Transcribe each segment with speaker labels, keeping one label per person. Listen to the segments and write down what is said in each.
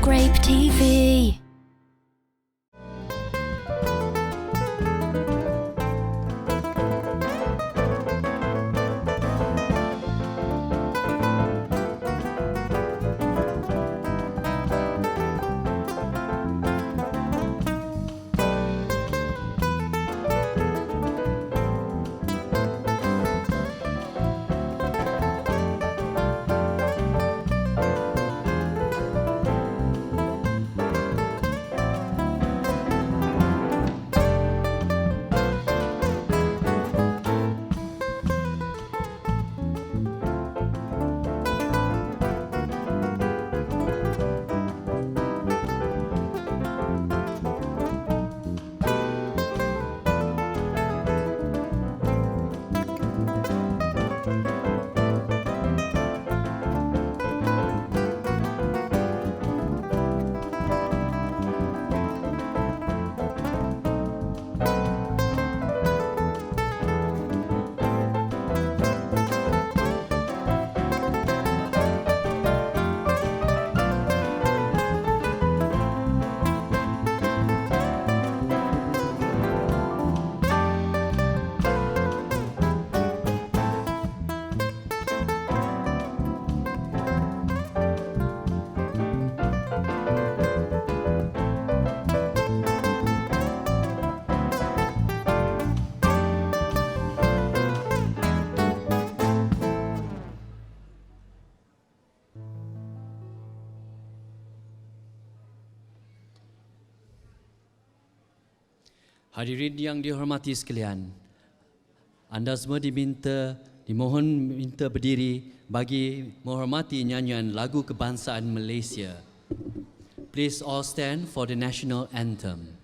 Speaker 1: Grape TV.
Speaker 2: Hadirin yang dihormati sekalian, anda semua dimohon minta berdiri bagi menghormati nyanyian lagu kebangsaan Malaysia. Please all stand for the national anthem.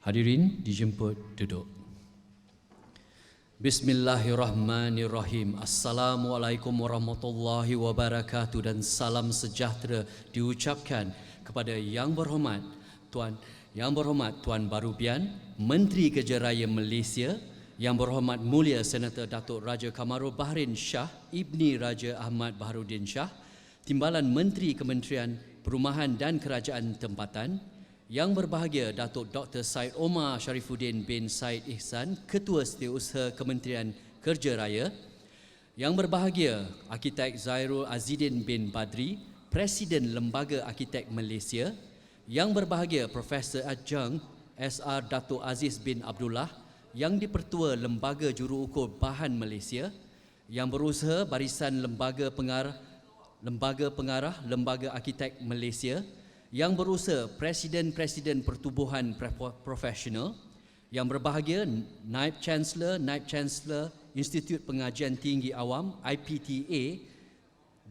Speaker 2: Hadirin dijemput duduk. Bismillahirrahmanirrahim. Assalamualaikum warahmatullahi wabarakatuh dan salam sejahtera diucapkan kepada Yang Berhormat Tuan Barubian, Menteri Kerja Raya Malaysia, Yang Berhormat Mulia Senator Datuk Raja Kamarul Bahrin Shah Ibni Raja Ahmad Baharudin Shah, Timbalan Menteri Kementerian Perumahan dan Kerajaan Tempatan, Yang berbahagia Datuk Dr. Syed Omar Sharifuddin bin Syed Ihsan, Ketua Setiausaha Kementerian Kerja Raya, Yang berbahagia Arkitek Zairul Azidin bin Badri, Presiden Lembaga Arkitek Malaysia, Yang berbahagia Profesor Adjang SR Datuk Aziz bin Abdullah, Yang di-Pertua Lembaga Juruukur Bahan Malaysia, Yang berusaha Barisan Lembaga Pengarah Lembaga Arkitek Malaysia, Yang berusaha Presiden Pertubuhan Profesional, Yang berbahagia Naib Chancellor Institut Pengajian Tinggi Awam IPTA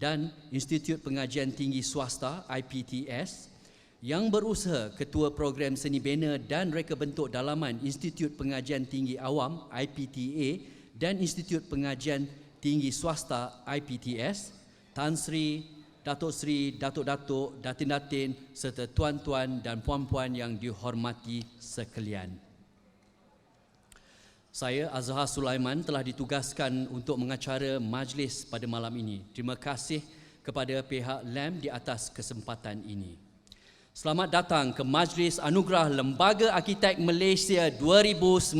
Speaker 2: dan Institut Pengajian Tinggi Swasta IPTS, Yang berusaha Ketua Program Seni Bina dan Reka Bentuk Dalaman Institut Pengajian Tinggi Awam IPTA dan Institut Pengajian Tinggi Swasta IPTS, Tan Sri, Datuk Sri, Datuk-Datuk, Datin-Datin serta tuan-tuan dan puan-puan yang dihormati sekalian. Saya Azhar Sulaiman telah ditugaskan untuk mengacara majlis pada malam ini. Terima kasih kepada pihak LAM di atas kesempatan ini. Selamat datang ke Majlis Anugerah Lembaga Arkitek Malaysia 2019.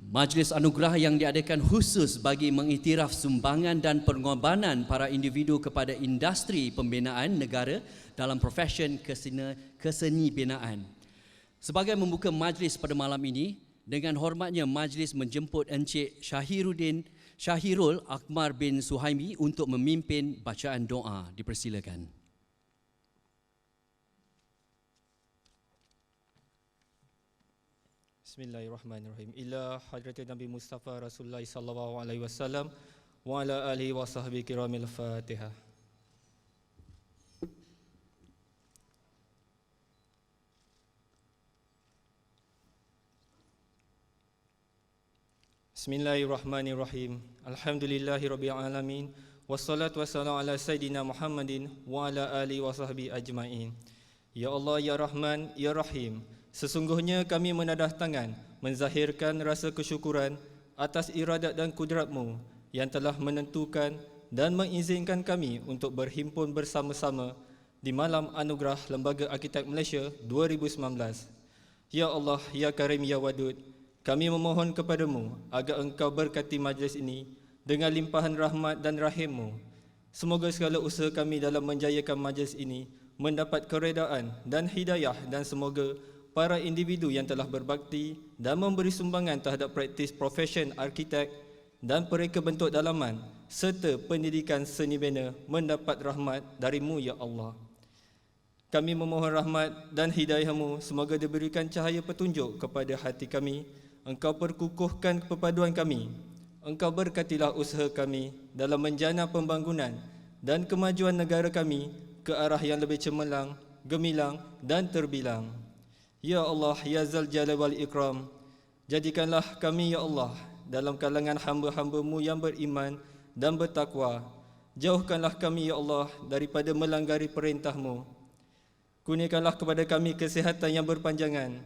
Speaker 2: Majlis Anugerah yang diadakan khusus bagi mengiktiraf sumbangan dan pengorbanan para individu kepada industri pembinaan negara dalam profesyen keseni binaan. Sebagai membuka majlis pada malam ini, dengan hormatnya majlis menjemput Encik Syahirul Akmar bin Suhaimi untuk memimpin bacaan doa. Dipersilakan.
Speaker 1: Bismillahirrahmanirrahim. Ila hadratin Nabi Mustafa Rasulullah sallallahu alaihi wasallam wa ala alihi wa sahbihi kiramil Fatihah. Bismillahirrahmanirrahim. Alhamdulillahirabbil alamin. Wassalatu wassalamu ala sayidina Muhammadin wa ala alihi wa sahbihi ajmain. Ya Allah, ya Rahman, ya Rahim. Sesungguhnya kami menadah tangan menzahirkan rasa kesyukuran atas iradat dan kudrat-Mu yang telah menentukan dan mengizinkan kami untuk berhimpun bersama-sama di malam Anugerah Lembaga Arkitek Malaysia 2019. Ya Allah, ya Karim, ya Wadud, kami memohon kepadamu agar Engkau berkati majlis ini dengan limpahan rahmat dan rahim-Mu. Semoga segala usaha kami dalam menjayakan majlis ini mendapat keredaan dan hidayah, dan semoga para individu yang telah berbakti dan memberi sumbangan terhadap praktis profesyen arkitek dan pereka bentuk dalaman serta pendidikan seni bina mendapat rahmat dari-Mu, ya Allah. Kami memohon rahmat dan hidayah-Mu, semoga diberikan cahaya petunjuk kepada hati kami. Engkau perkukuhkan perpaduan kami. Engkau berkatilah usaha kami dalam menjana pembangunan dan kemajuan negara kami ke arah yang lebih cemerlang, gemilang dan terbilang. Ya Allah, ya Zal Jalal wal Ikram, jadikanlah kami, ya Allah, dalam kalangan hamba-hamba-Mu yang beriman dan bertakwa. Jauhkanlah kami, ya Allah, daripada melanggari perintah-Mu. Kurniakanlah kepada kami kesihatan yang berpanjangan,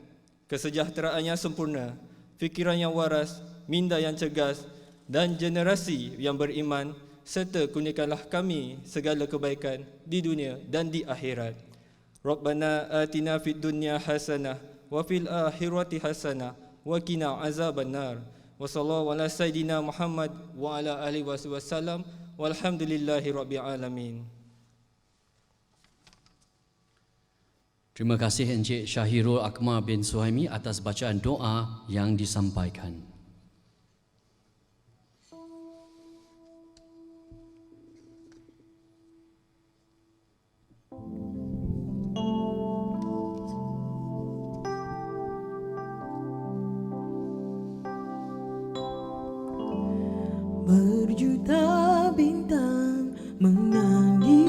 Speaker 1: kesejahteraan yang sempurna, fikiran yang waras, minda yang cergas dan generasi yang beriman, serta kurniakanlah kami segala kebaikan di dunia dan di akhirat. Rabbana atina fid dunya hasanah wa fil akhirati hasanah wa qina azabannar. Wa sallallahu ala sayidina Muhammad wa ala alihi wasallam walhamdulillahi rabbil alamin.
Speaker 2: Terima kasih Encik Syahirul Akmar bin Suhaimi atas bacaan doa yang disampaikan.
Speaker 3: Berjuta bintang menyanyi,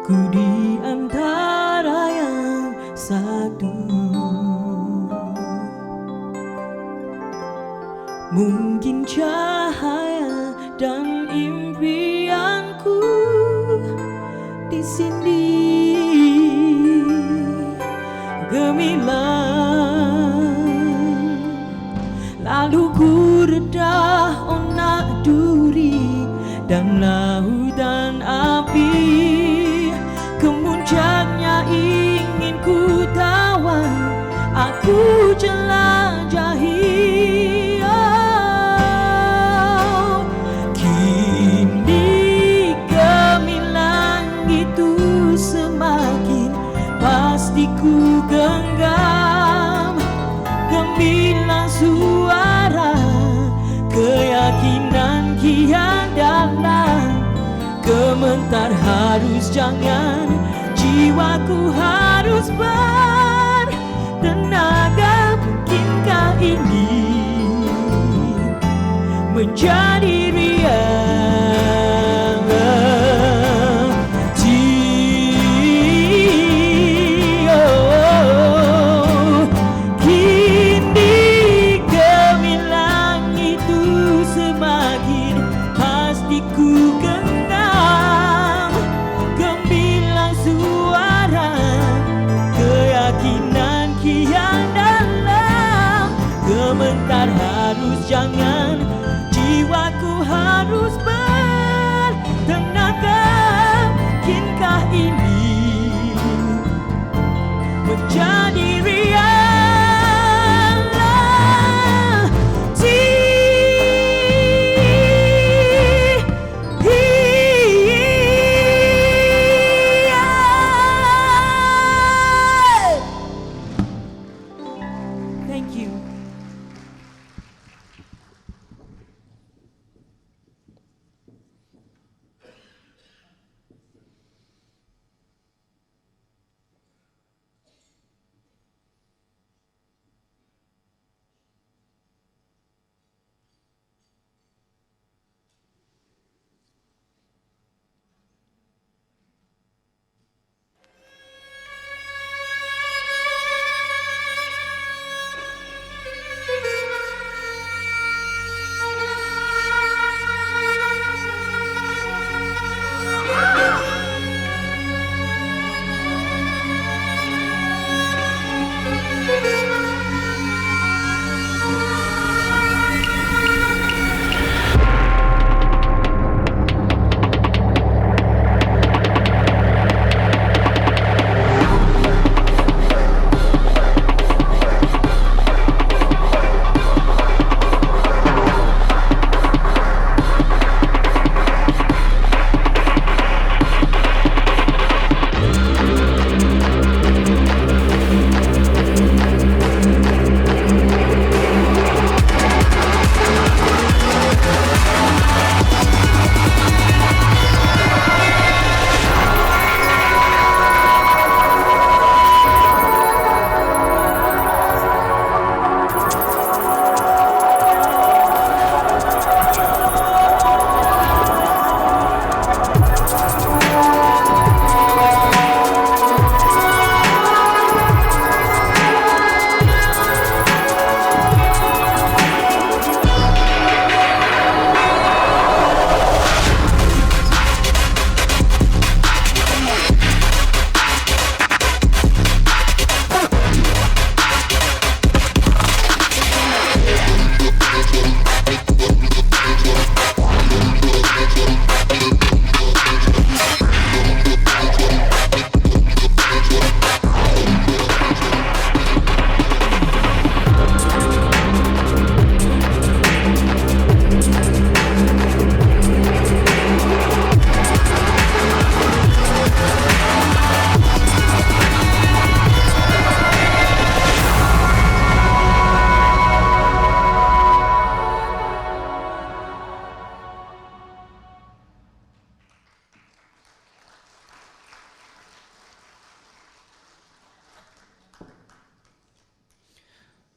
Speaker 3: ku di antara yang satu. Mungkin cahaya dan impianku di sini gemilang, lalu ku redah onak duri dan lautan api. Kemuncaknya ingin ku tawan, aku jelajahi. Oh, kini gemilang itu semakin pasti ku genggam. Gemilang suara keyakinan kian dalam. Gementar harus jangan, jiwaku harus bertenaga. Mungkinkah ini menjadi riang. Kini gemilang itu semakin pasti ku genggam. Gemilang suara keyakinan kian dalam. Gementar harus jangan, jiwaku harus bertenaga. Mungkinkah ini menjadi riang? Thank you.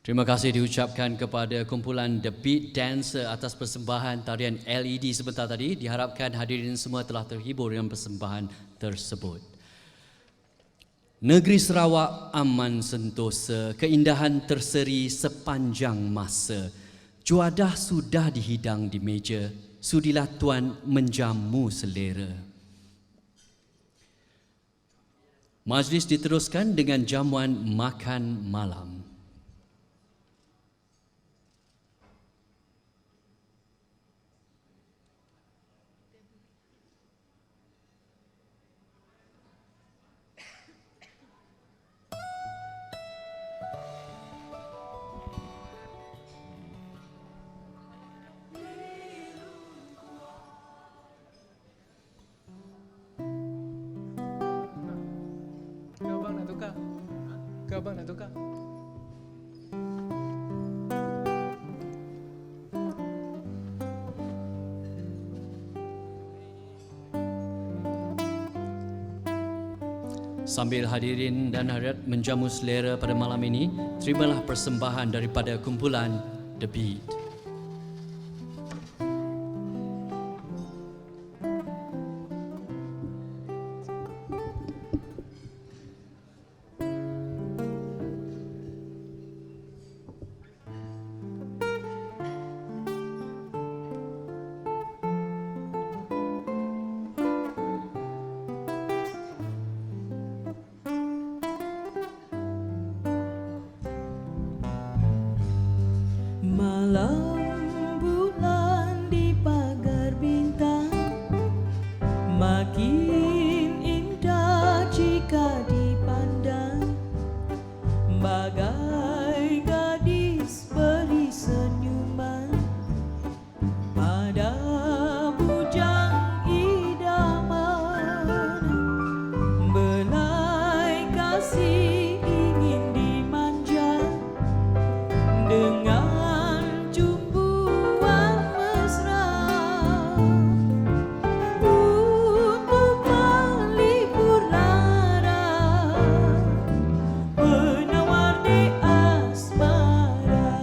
Speaker 2: Terima kasih diucapkan kepada kumpulan The Beat Dancer atas persembahan tarian LED sebentar tadi. Diharapkan hadirin semua telah terhibur dengan persembahan tersebut. Negeri Sarawak aman sentosa, keindahan terseri sepanjang masa. Juadah sudah dihidang di meja, sudilah tuan menjamu selera. Majlis diteruskan dengan jamuan makan malam.
Speaker 4: Abang nak tukar.
Speaker 2: Sambil hadirin dan hadirat menjamu selera pada malam ini, terimalah persembahan daripada kumpulan The Beat.
Speaker 3: Malam bulan di pagar bintang makin indah jika dipandang, bagai gadis beri senyuman pada bujang idaman. Belai kasih ingin dimanja dengan tumbuhan mesra untuk melipur lara penawar di asmara.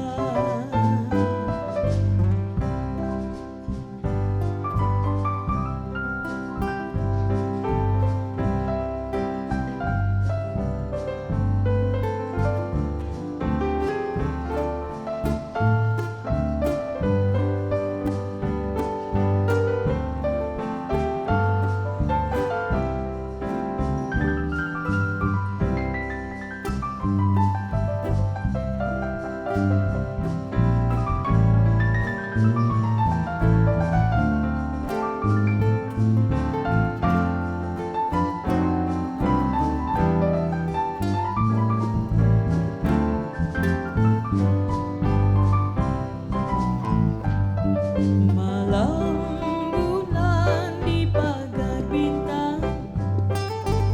Speaker 3: Malam bulan di pagar bintang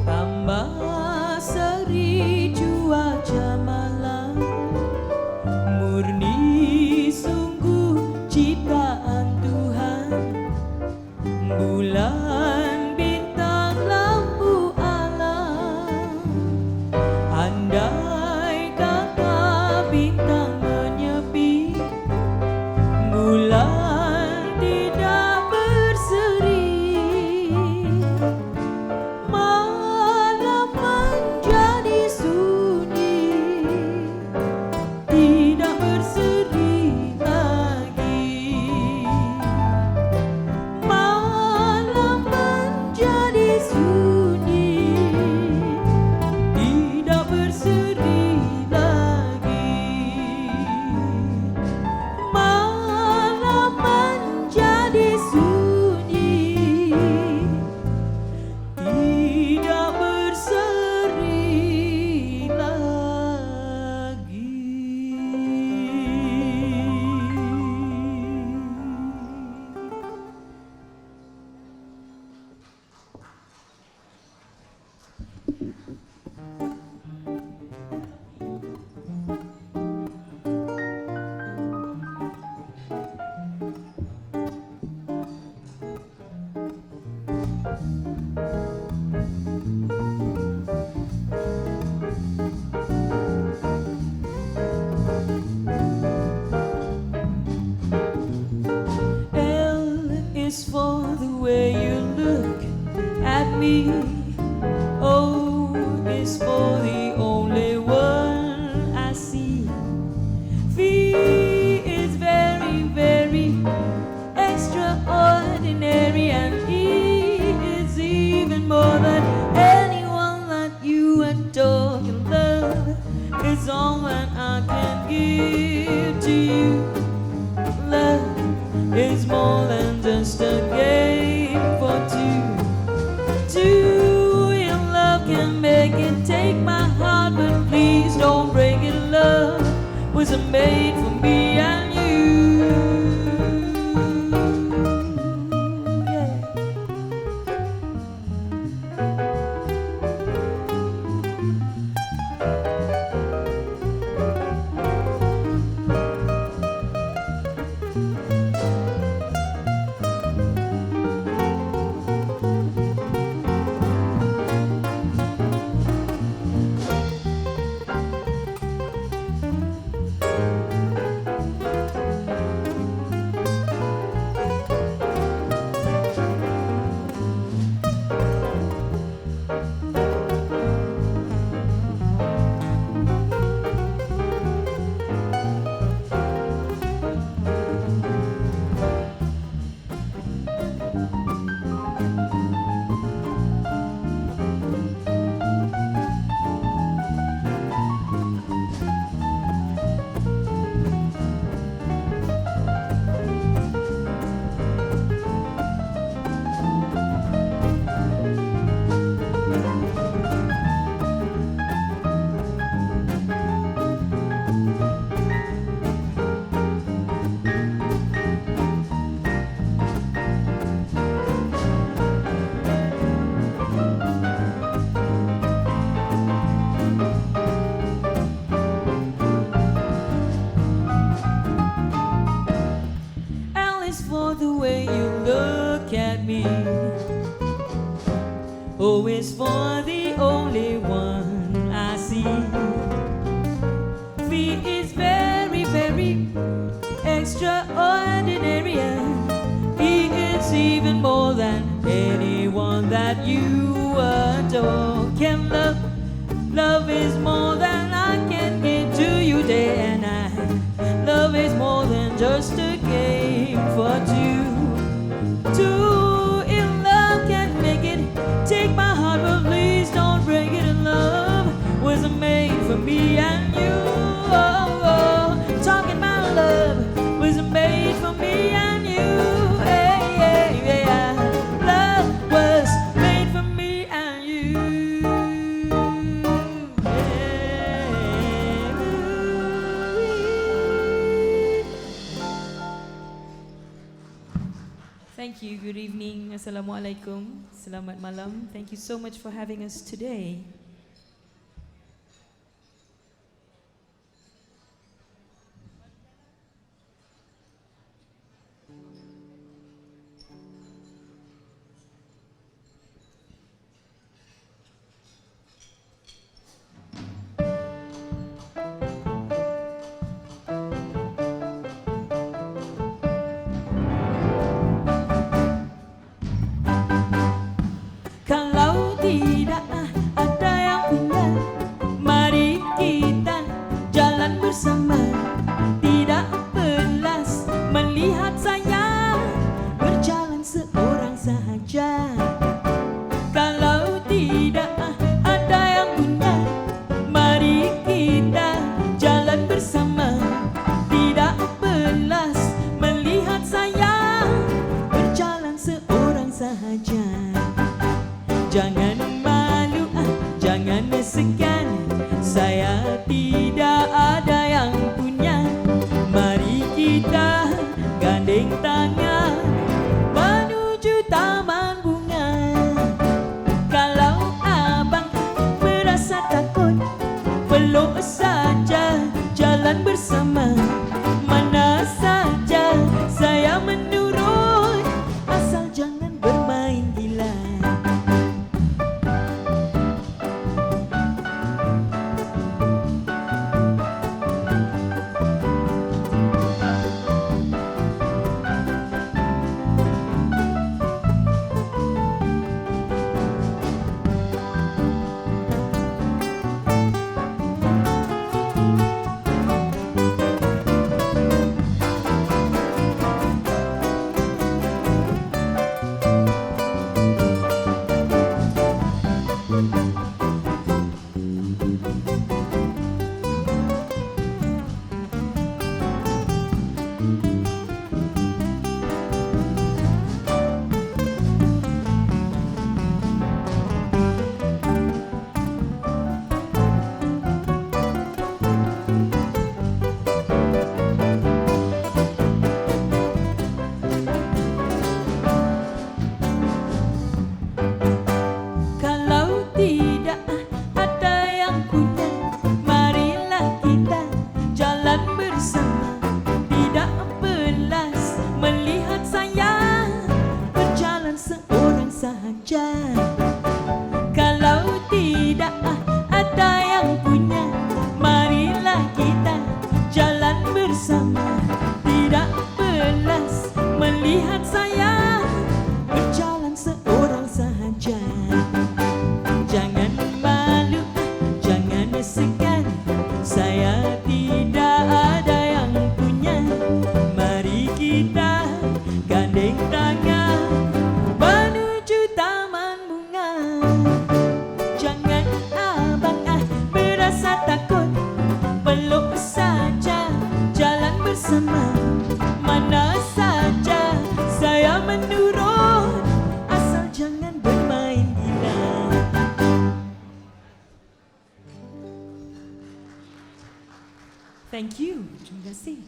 Speaker 3: tambah seri cuaca malam, murni sungguh ciptaan Tuhan. Bulan bintang lampu alam, andai kata bintang menyepi, bulan tidak berseri, malam menjadi sunyi, tidak berseri lagi. Malam menjadi sunyi, tidak berseri lagi. Malam menjadi sunyi, tidak berseri lagi. L is for the way you look at me. O is for the only one I see. V is very, very extraordinary, and E is even more than anyone that you adore can love. It's all that I can give to you. Love is more than just a game for two. Two in love can make it. Take my heart, but please don't break it. Love was made for me and you. Yeah. look at me. O is for the only one I see. V is very, very extraordinary. E is even more than anyone that you adore. Can love is more than I can give to you day and night. Love is more than just a game for two. Two in love can make it. Take my heart, but please don't break it. And love was made for me and you. Oh, oh. Talking about love was made for me and you. Hey, hey, hey. Love was made for me and you. Thank you. Good evening. Assalamualaikum. Selamat malam. Thank you so much for having us today. Kalau tidak ada yang punya, mari kita jalan bersama. Tidak pelas melihat saya berjalan seorang sahaja. Kalau tidak ada yang punya, mari kita jalan bersama. Tidak pelas melihat saya berjalan seorang sahaja. Jangan malu, jangan segan. Saya tidak ada yang punya. Mari kita gandeng tangan menuju taman bunga. Kalau abang merasa takut, peluk saja jalan bersama. Mana saja saya menurut, asal jangan bermain gila. Thank you. Terima kasih.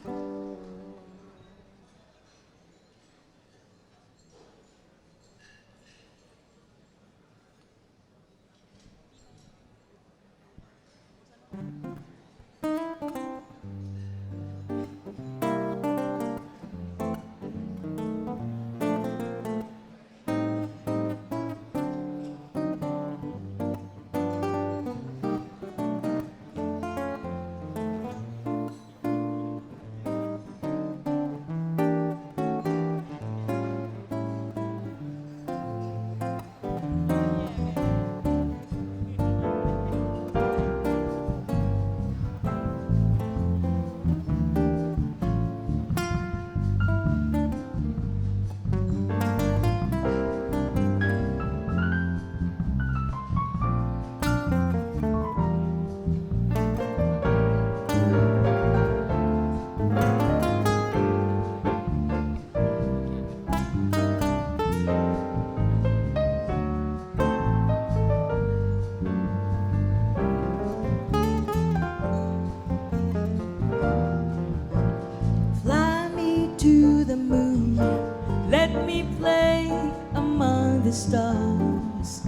Speaker 3: the stars.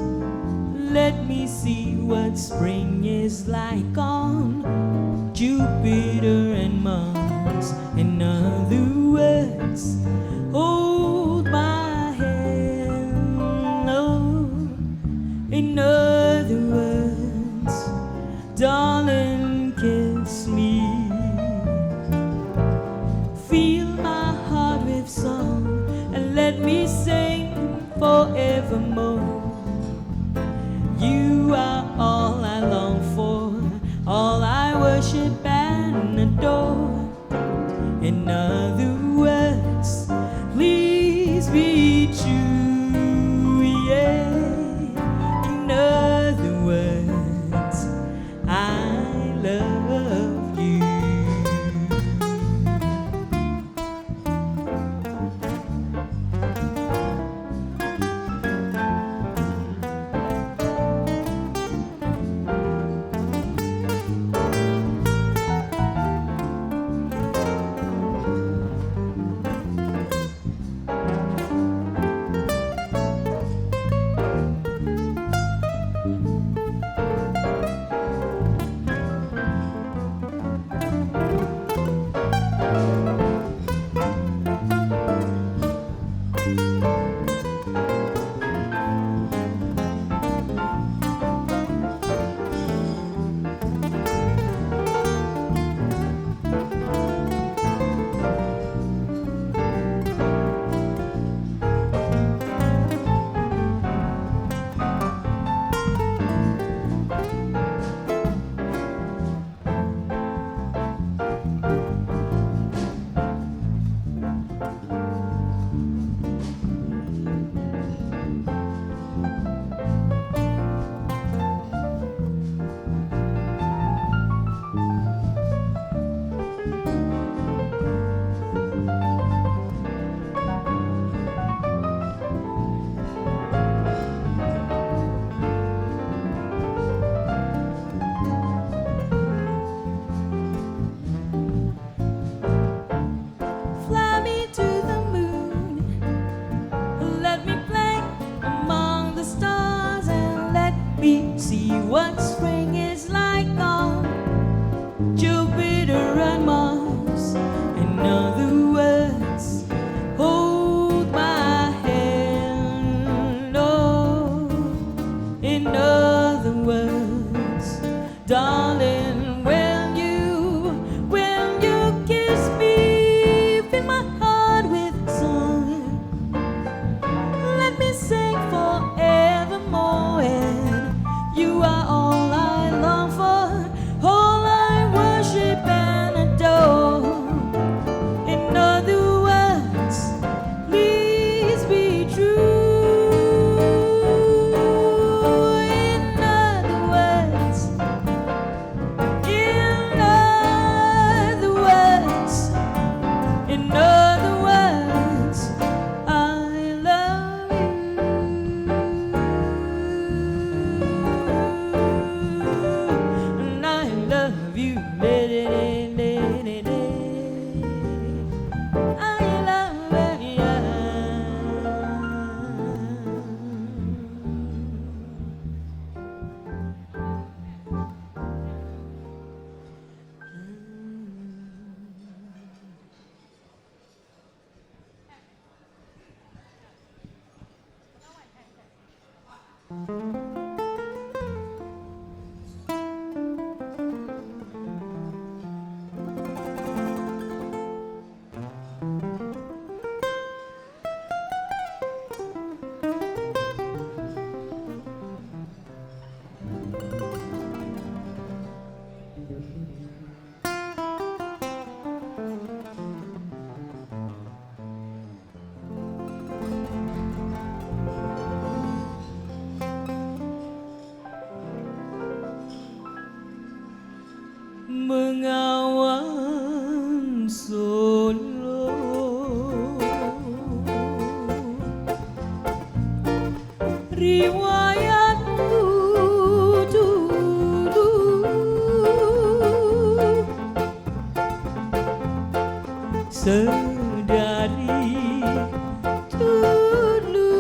Speaker 3: Let me see what spring is like on Jupiter and Mars. In other words, hold my hand. Oh, in other words, darling, kiss me. Fill my heart with song and let me sing forevermore. You are all I long for, all I worship and adore. In other words, please be true, yeah. In other words, I love you. What spring is like on Jupiter and Mars. In other words, hold my hand. Oh, in other words, darling, when you kiss me, fill my heart with song. Let me sing forevermore. You are all I long for, all I worship and adore. In other words, please be true. In other words, in other words, in other words, I love you. And I love you, I love you. Bengawan Solo, riwayatku dulu sedari dulu.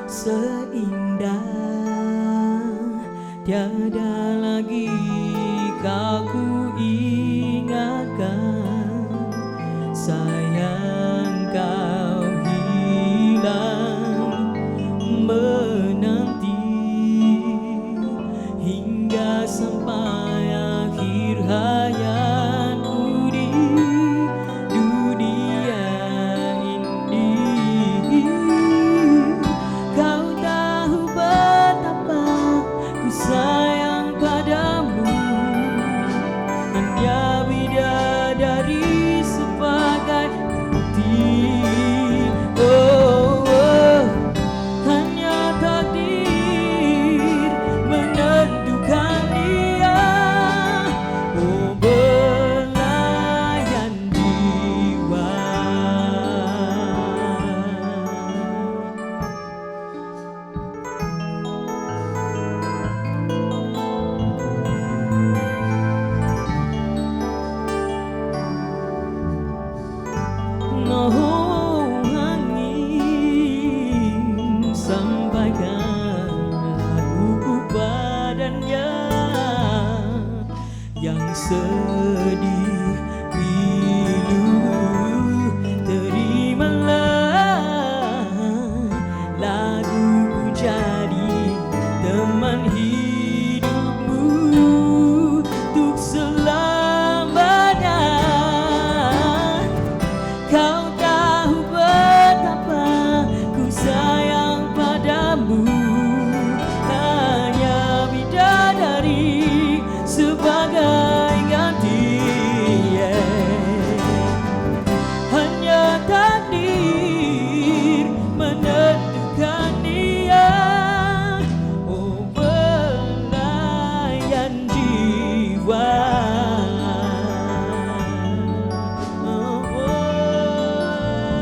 Speaker 3: Seindah tiada lagi kau ku ingatkan, sayang kau hilang menanti hingga sampai akhir hayatku di dunia ini. Kau tahu betapa ku sayang padamu, hanya bidadari sebagai bukti. Oh, oh, hanya takdir menentukan dia. Oh, belayan jiwa. Oh, angin sampaikan laguku padanya yang sedih pilu. Terimalah laguku jadi teman hidupmu untuk selamanya. Kau tahu betapa ku sayang padamu, hanya bidadari sebagai ganti. Hanya takdir menentukan dia. Oh, belayan jiwa. Oh, oh,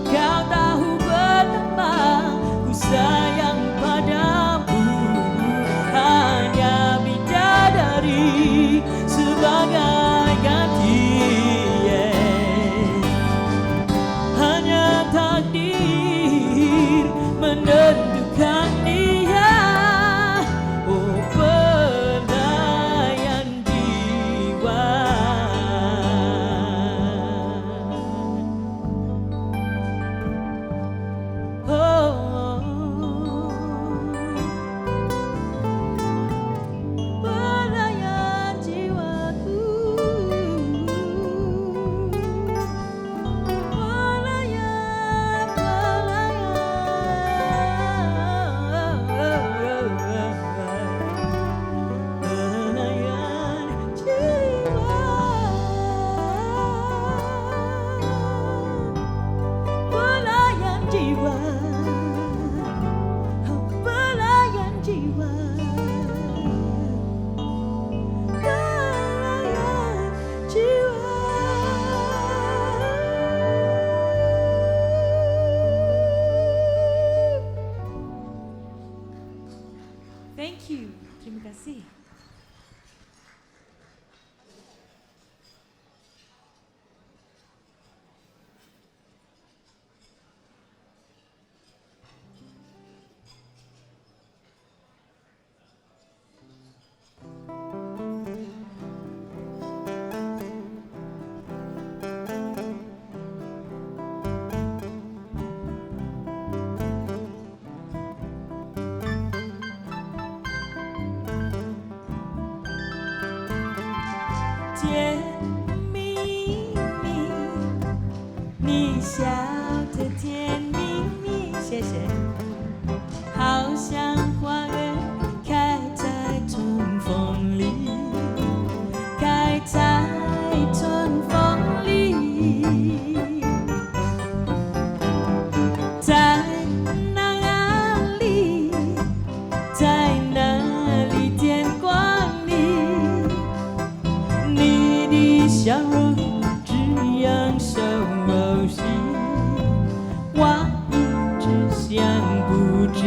Speaker 3: kau tahu betapa ku sayang padamu, hanya bidadari sebagai ganti. Hanya takdir menentukan dia. Oh, belayan jiwa. Belayan jiwaku. Belayan, belayan jiwa. Belayan jiwa. Belayan jiwa. Belayan jiwa. Thank you. Terima kasih. 甜蜜蜜，你笑得甜蜜蜜，谢谢。好像花儿开在春风里，开在春风里，在哪里，在哪里天光里，你的笑容这样熟悉，我一直想不起。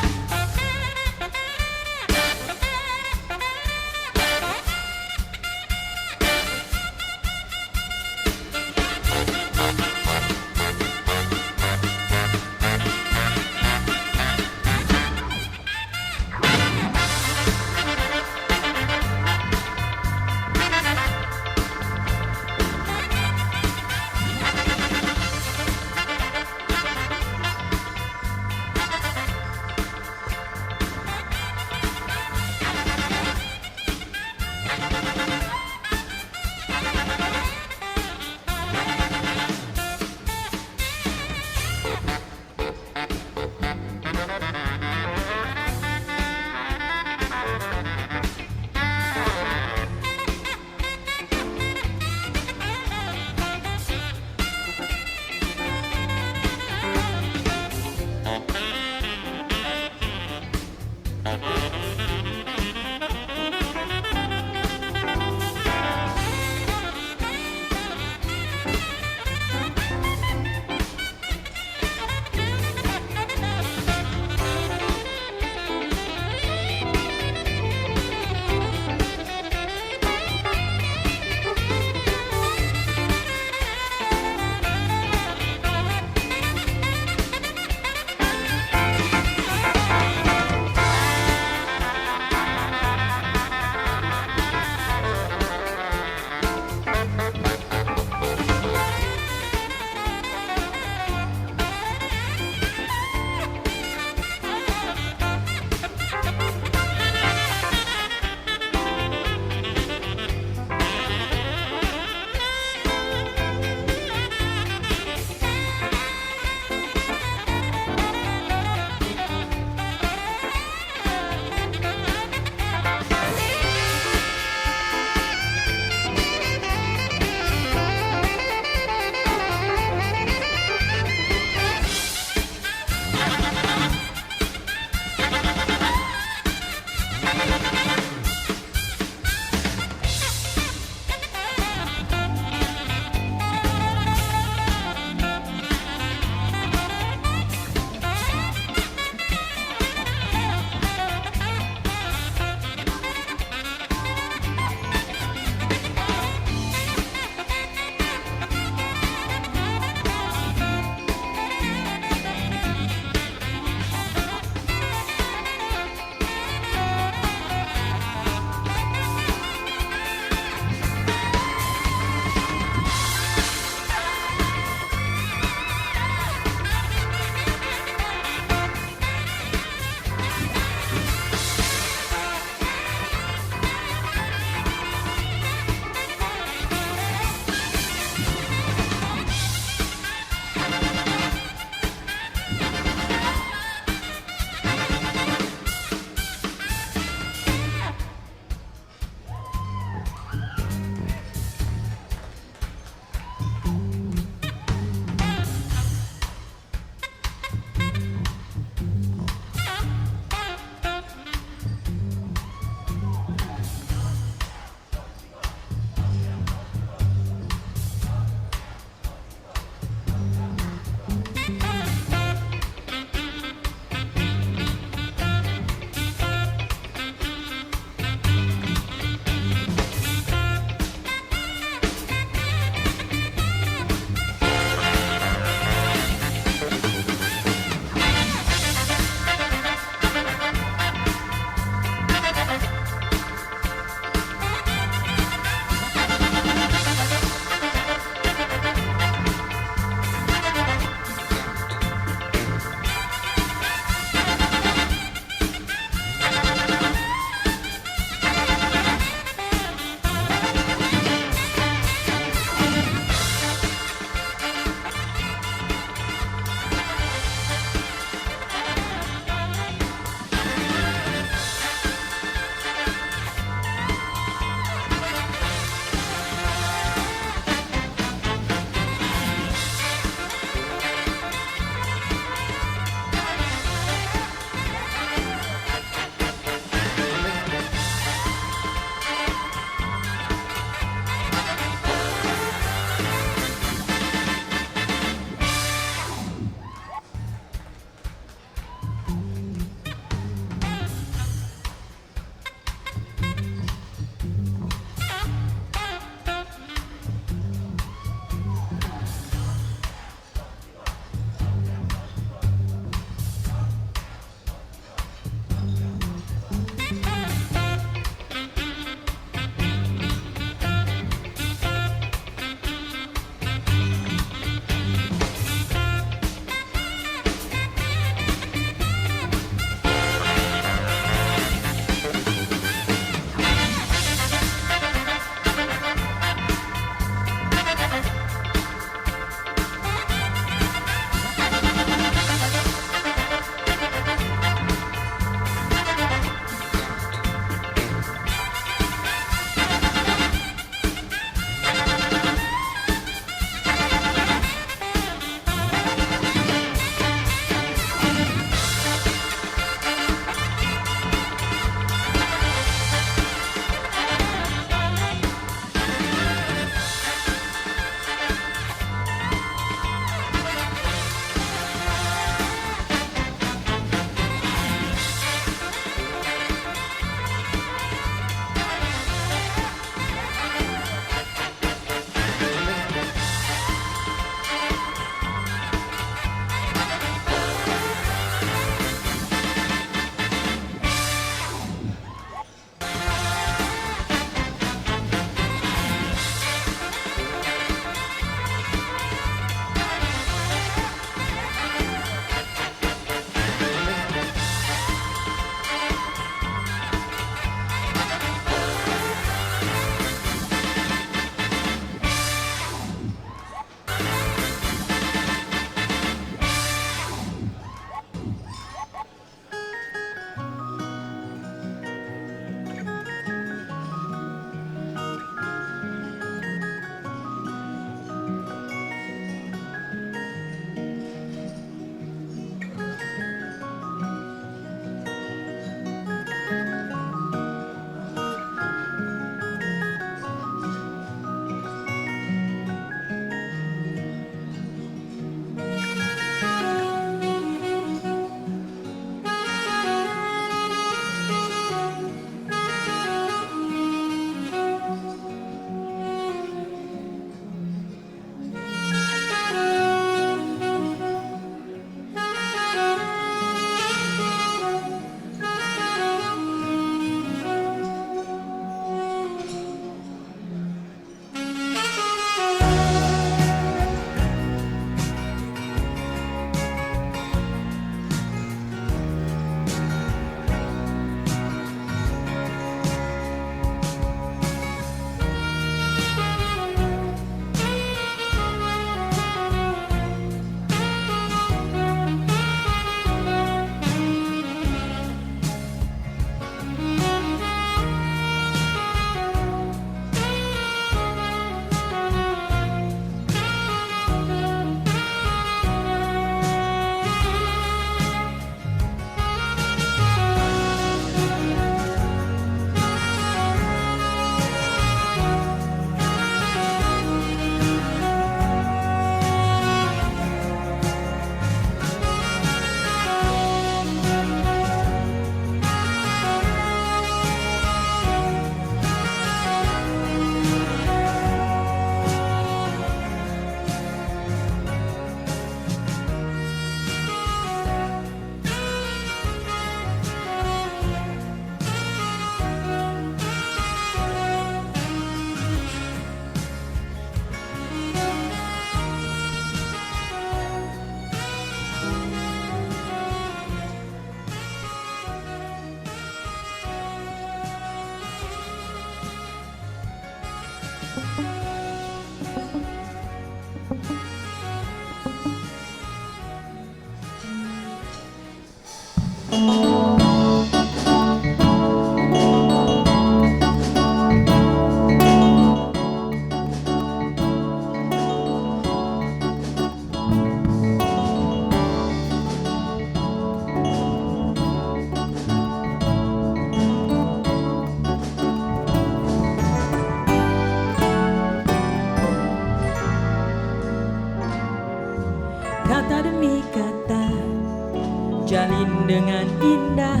Speaker 3: jalin dengan indah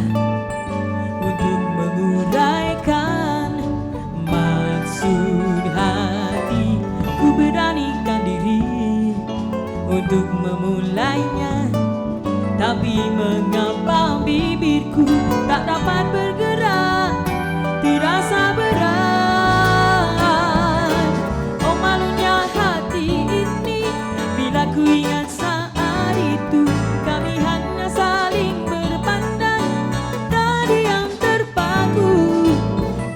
Speaker 3: untuk menguraikan maksud hati. Ku beranikan diri untuk memulainya, tapi mengapa bibirku tak dapat bergerak, terasa berat. Oh malunya hati ini bila ku ingat saat itu kami hanya saling berpandang, tadi yang terpaku.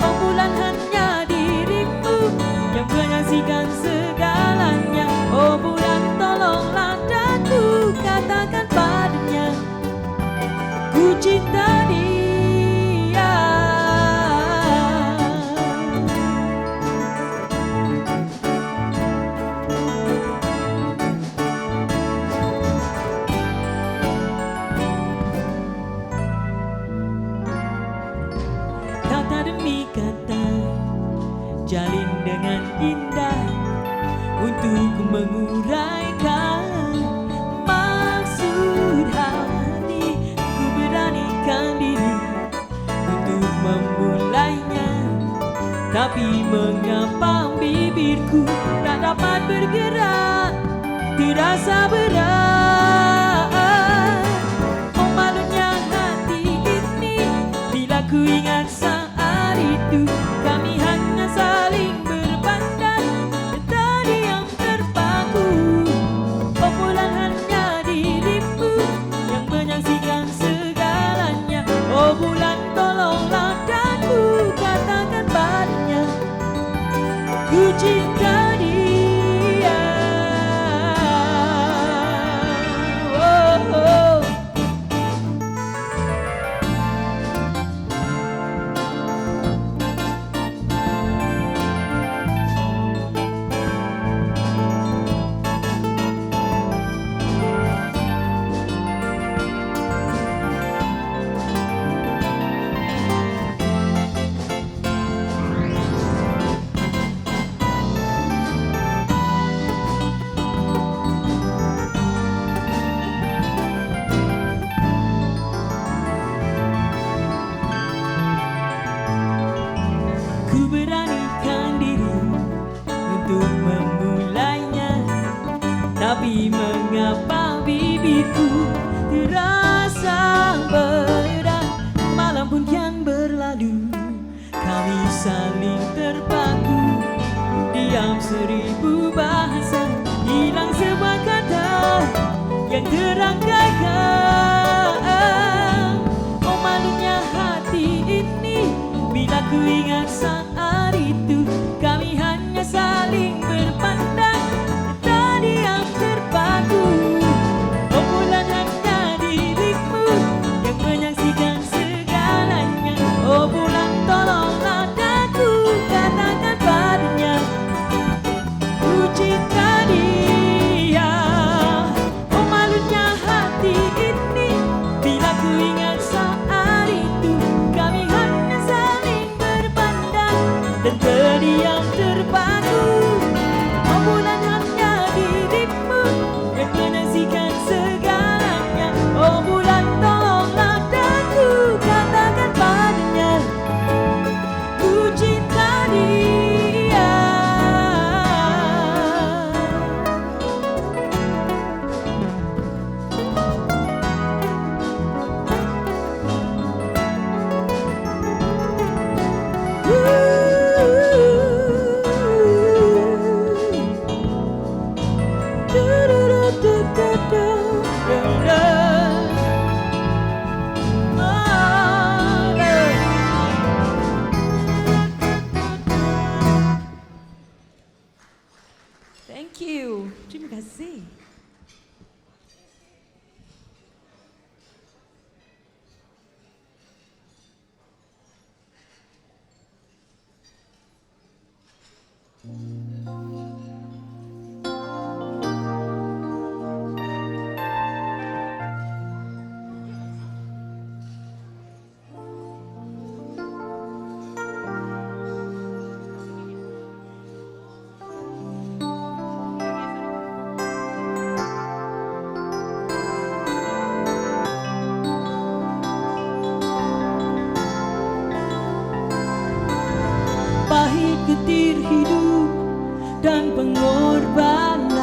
Speaker 3: Oh bulan hanya dirimu yang menyaksikan segalanya. Oh bulan tolonglah daku katakan padanya ku cinta dia. Kata demi kata jalin dengan indah untuk menguraikan maksud hati. Ku beranikan diri untuk memulainya, tapi mengapa bibirku tak dapat bergerak, terasa berat. Oh malunya hati ini bila ku ingat saat itu kami hanya saling berpandang, tadi yang terpaku. Oh bulan hanya dirimu yang menyaksikan segalanya. Oh bulan tolonglah daku katakan padanya ku cinta dia. Oh, oh. Ku beranikan diri untuk memulainya, tapi mengapa bibirku terasa berat. Malam pun kian berlalu, kami saling terpaku. Diam seribu bahasa, hilang sebuah kata yang terangkaikan. Oh malunya hati ini bila ku ingat saat itu kami hanya saling berpandang, tadi yang terpaku. Oh bulan hanya dirimu yang menyaksikan segalanya. Oh bulan tolonglah daku katakan padanya ku cinta dia. Oh malunya hati ini getir hidup dan pengorbanan,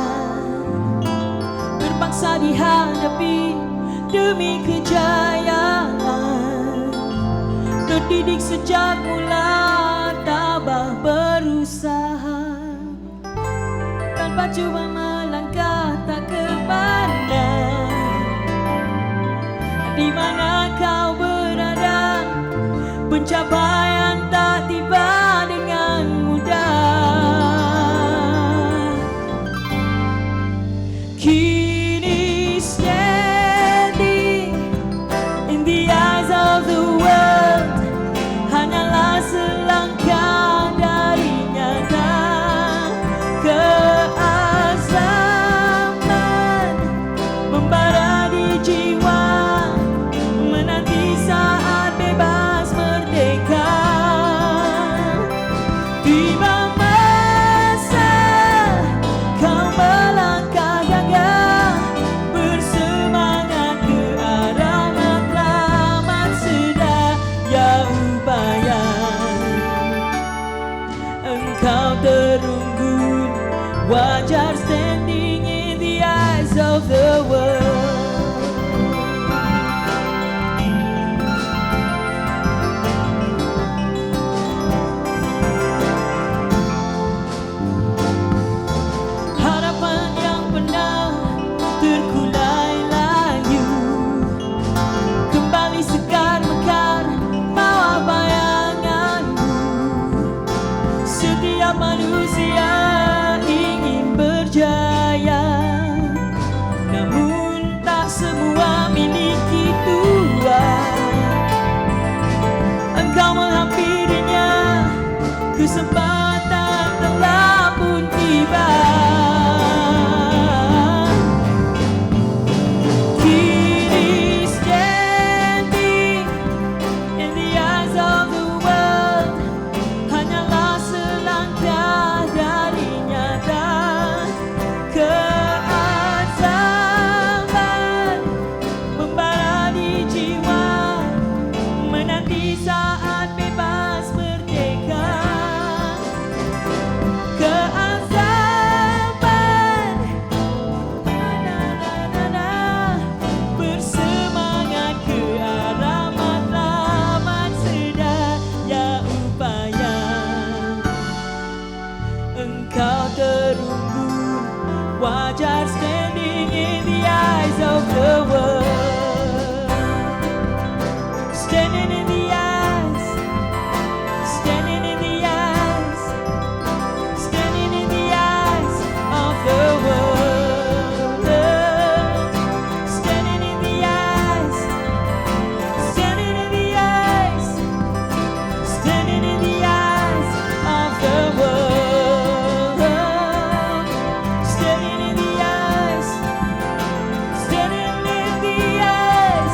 Speaker 3: terpaksa dihadapi demi kejayaan. Terdidik sejak mula, tabah berusaha, tanpa cuba melangkah tak kepandang. Di mana kau berada, pencapaian tak tiba dengan mudah. Kini standing in the eyes of the world, hanyalah selangkah dari nyata. Keazaman membara di jiwa, menanti saat bebas merdeka. Tiba masa kau melangkah gagah, bersemangat ke arah matlamat sedaya upaya. Engkau terunggun, wajar standing in the eyes of the world. Harapan yang pernah terkulai layu kembali segar mekar bawa bayanganmu. Setiap manusia ingin berjaya, namun tak semua miliki Tuhan. Engkau menghampirinya, kesempatan telah pun tiba. Kini standing in the eyes of the world, hanyalah selangkah dari nyata. Keazaman membara di jiwa, menanti saat bebas merdeka. Keazaman bersemangat ke arah matlamat sedaya upaya. Engkau terunggun, wajar standing in the eyes of the world. Standing in the eyes, standing in the eyes, standing in the eyes of the world. Standing in the eyes, standing in the eyes, standing in the eyes of the world. Standing in the eyes, standing in the eyes,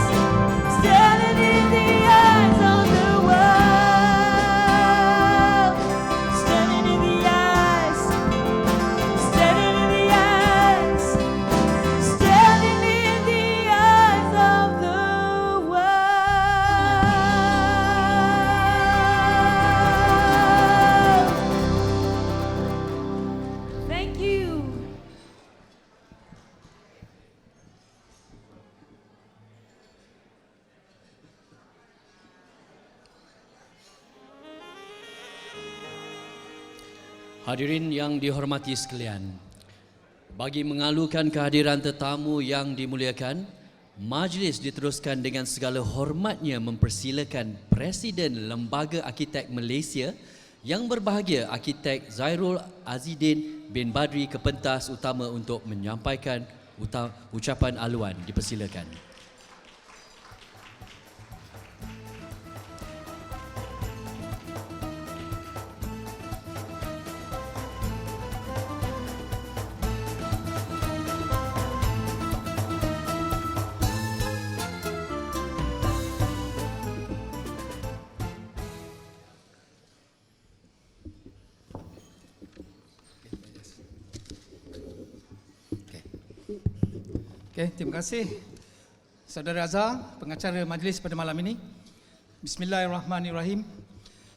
Speaker 3: standing in the eyes of the world. Standing in the eyes, standing in the eyes, standing in the eyes of the world. Thank you.
Speaker 2: Hadirin yang dihormati sekalian, bagi mengalukan kehadiran tetamu yang dimuliakan, majlis diteruskan dengan segala hormatnya mempersilakan Presiden Lembaga Arkitek Malaysia yang berbahagia Arkitek Zairul Azidin bin Badri ke pentas utama untuk menyampaikan ucapan aluan. Dipersilakan.
Speaker 4: Okey, terima kasih Saudara Azhar, pengacara majlis pada malam ini. Bismillahirrahmanirrahim.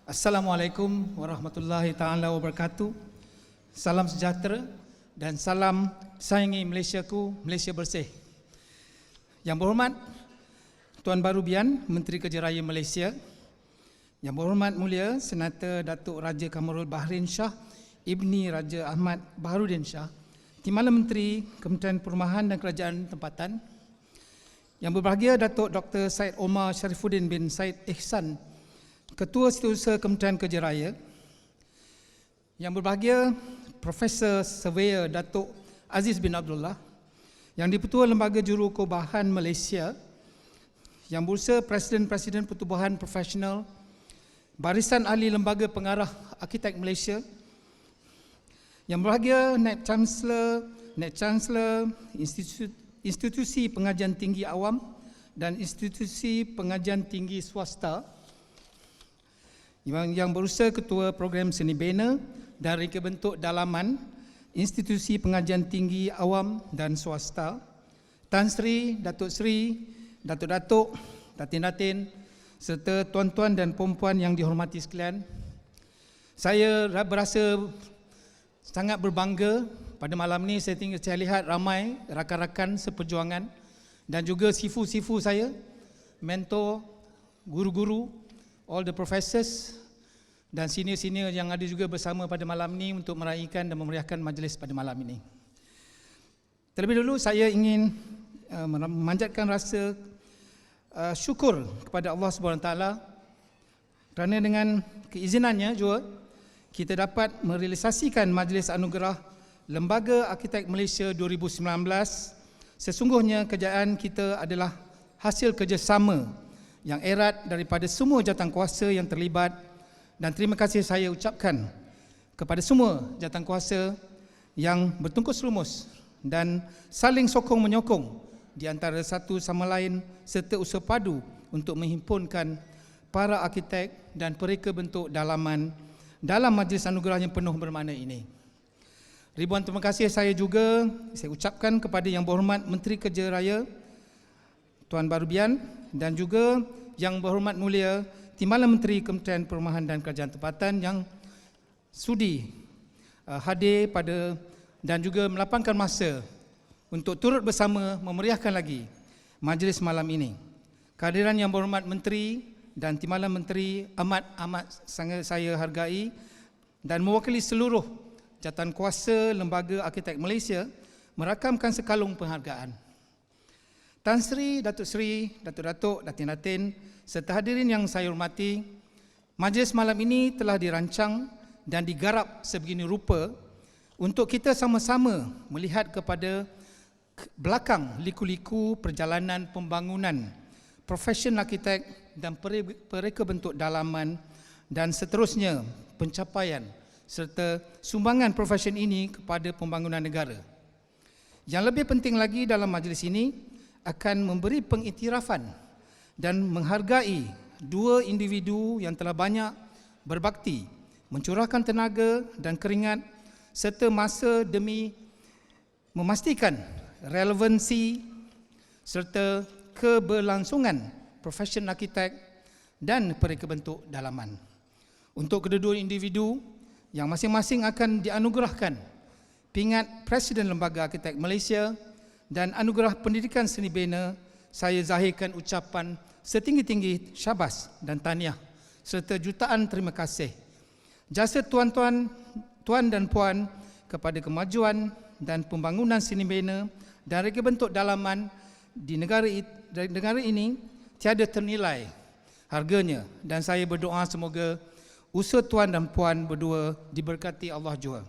Speaker 4: Assalamualaikum warahmatullahi taala wabarakatuh. Salam sejahtera dan salam sayangi Malaysiaku, Malaysia bersih. Yang berhormat Tuan Barubian, Menteri Kerja Raya Malaysia. Yang berhormat Mulia Senator Datuk Raja Kamarul Bahrain Shah Ibni Raja Ahmad Baharudin Shah, Timbalan Menteri Kementerian Perumahan dan Kerajaan Tempatan. Yang berbahagia Datuk Dr. Syed Omar Sharifuddin bin Syed Ihsan, Ketua Setiausaha Kementerian Kerja Raya. Yang berbahagia Profesor Surveyor Datuk Aziz bin Abdullah, Yang di-Pertua Lembaga Jurukubahan Malaysia. Yang berusaha Presiden-Presiden Pertubuhan Profesional, Barisan Ahli Lembaga Pengarah Arkitek Malaysia. Yang berbahagia Naib Chancellor Institusi Pengajian Tinggi Awam dan Institusi Pengajian Tinggi Swasta. Yang berusaha Ketua Program Seni Bina dan Reka Bentuk Dalaman Institusi Pengajian Tinggi Awam dan Swasta, Tan Sri, Datuk Sri, Datuk-Datuk, Datin-Datin, serta tuan-tuan dan puan-puan yang dihormati sekalian. Saya berasa sangat berbangga pada malam ini saya lihat ramai rakan-rakan seperjuangan dan juga sifu-sifu saya, mentor, guru-guru, all the professors dan senior-senior yang ada juga bersama pada malam ini untuk meraihkan dan memeriahkan majlis pada malam ini. Terlebih dulu saya ingin memanjatkan rasa syukur kepada Allah SWT kerana dengan keizinannya juga kita dapat merealisasikan Majlis Anugerah Lembaga Arkitek Malaysia 2019. Sesungguhnya kejayaan kita adalah hasil kerjasama yang erat daripada semua jawatankuasa yang terlibat, dan terima kasih saya ucapkan kepada semua jawatankuasa yang bertungkus lumus dan saling sokong menyokong di antara satu sama lain serta usaha padu untuk menghimpunkan para arkitek dan pereka bentuk dalaman dalam Majlis Anugerah yang penuh bermakna ini. Ribuan terima kasih saya ucapkan kepada Yang Berhormat Menteri Kerja Raya Tuan Barubian dan juga Yang Berhormat Mulia Timbalan Menteri Kementerian Perumahan dan Kerajaan Tempatan yang sudi hadir pada dan juga melapangkan masa untuk turut bersama memeriahkan lagi majlis malam ini. Kehadiran Yang Berhormat Menteri dan Timbalan Menteri amat sangat saya hargai dan mewakili seluruh jawatankuasa Lembaga Arkitek Malaysia merakamkan sekalung penghargaan. Tan Sri, Datuk Sri, Datuk-Datuk, Datin-Datin serta hadirin yang saya hormati, majlis malam ini telah dirancang dan digarap sebegini rupa untuk kita sama-sama melihat kepada belakang liku-liku perjalanan pembangunan profesion arkitek dan pereka bentuk dalaman dan seterusnya pencapaian serta sumbangan profesion ini kepada pembangunan negara. Yang lebih penting lagi dalam majlis ini akan memberi pengiktirafan dan menghargai dua individu yang telah banyak berbakti, mencurahkan tenaga dan keringat serta masa demi memastikan relevansi serta keberlangsungan profesion arkitek dan pereka bentuk dalaman. Untuk kedua-dua individu yang masing-masing akan dianugerahkan pingat Presiden Lembaga Arkitek Malaysia dan Anugerah Pendidikan Seni Bina, saya zahirkan ucapan setinggi-tinggi syabas dan tahniah serta jutaan terima kasih. Jasa tuan dan puan kepada kemajuan dan pembangunan seni bina dan reka bentuk dalaman di negara ini tiada ternilai harganya, dan saya berdoa semoga usaha tuan dan puan berdua diberkati Allah jua.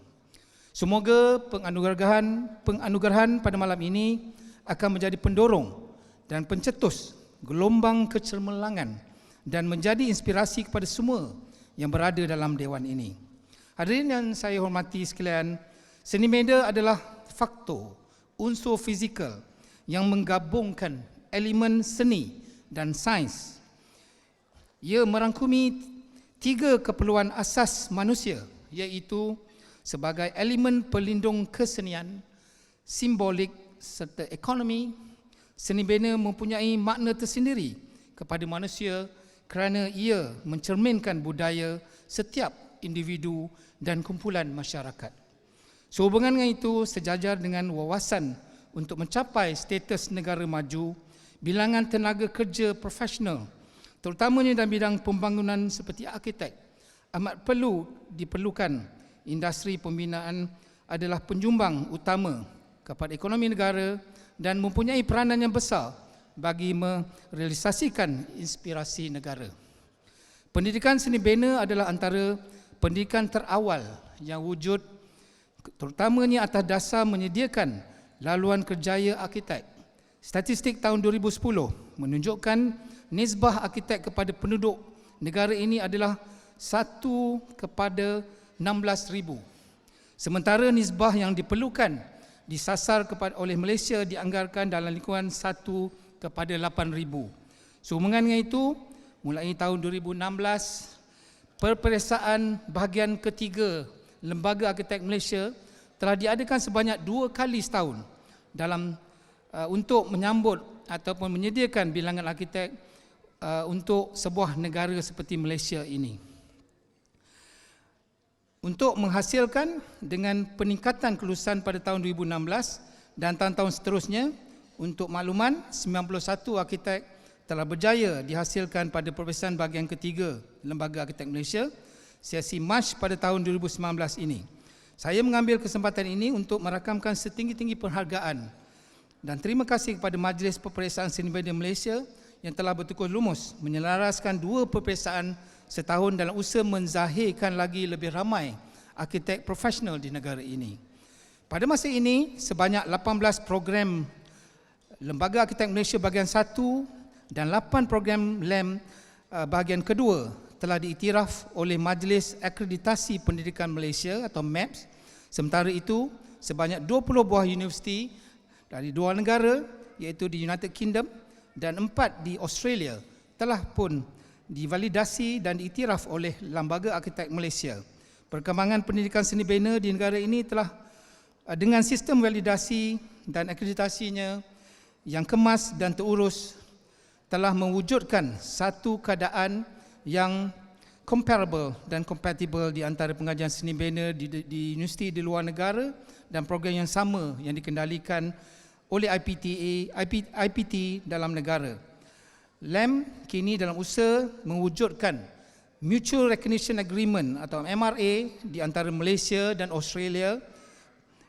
Speaker 4: Semoga penganugerahan pada malam ini akan menjadi pendorong dan pencetus gelombang kecermelangan dan menjadi inspirasi kepada semua yang berada dalam dewan ini. Hadirin yang saya hormati sekalian, seni media adalah faktor, unsur fizikal yang menggabungkan elemen seni dan sains. Ia merangkumi tiga keperluan asas manusia, iaitu sebagai elemen pelindung kesenian, simbolik serta ekonomi. Seni bina mempunyai makna tersendiri kepada manusia kerana ia mencerminkan budaya setiap individu dan kumpulan masyarakat. Sehubungan dengan itu, sejajar dengan wawasan untuk mencapai status negara maju, bilangan tenaga kerja profesional, terutamanya dalam bidang pembangunan seperti arkitek, amat diperlukan. Industri pembinaan adalah penjumbang utama kepada ekonomi negara dan mempunyai peranan yang besar bagi merealisasikan inspirasi negara. Pendidikan seni bina adalah antara pendidikan terawal yang wujud, terutamanya atas dasar menyediakan laluan kerjaya arkitek. Statistik tahun 2010 menunjukkan nisbah arkitek kepada penduduk negara ini adalah 1/16,000. Sementara nisbah yang diperlukan disasar oleh Malaysia dianggarkan dalam lingkungan 1/8,000. Sehubungan dengan itu, mulai tahun 2016, peperiksaan bahagian ketiga Lembaga Arkitek Malaysia telah diadakan sebanyak 2 kali setahun untuk menyambut ataupun menyediakan bilangan arkitek untuk sebuah negara seperti Malaysia ini. Untuk menghasilkan dengan peningkatan kelulusan pada tahun 2016 dan tahun-tahun seterusnya, untuk makluman 91 arkitek telah berjaya dihasilkan pada peperiksaan bahagian ketiga Lembaga Arkitek Malaysia sesi Mac pada tahun 2019 ini. Saya mengambil kesempatan ini untuk merakamkan setinggi-tinggi penghargaan dan terima kasih kepada Majlis Peperiksaan Seni Bina Malaysia yang telah bertukus lumus menyelaraskan 2 peperiksaan setahun dalam usaha menzahirkan lagi lebih ramai arkitek profesional di negara ini. Pada masa ini, sebanyak 18 program Lembaga Arkitek Malaysia bahagian 1 dan 8 program LAM bahagian kedua telah diiktiraf oleh Majlis Akreditasi Pendidikan Malaysia atau MAPS. Sementara itu, sebanyak 20 buah universiti dari 2 negara iaitu di United Kingdom dan 4 di Australia telah pun divalidasi dan diiktiraf oleh Lembaga Arkitek Malaysia. Perkembangan pendidikan seni bina di negara ini telah dengan sistem validasi dan akreditasinya yang kemas dan terurus telah mewujudkan satu keadaan yang comparable dan compatible di antara pengajian seni bina di universiti di luar negara dan program yang sama yang dikendalikan oleh IPT dalam negara. LAM kini dalam usaha mewujudkan Mutual Recognition Agreement atau MRA di antara Malaysia dan Australia,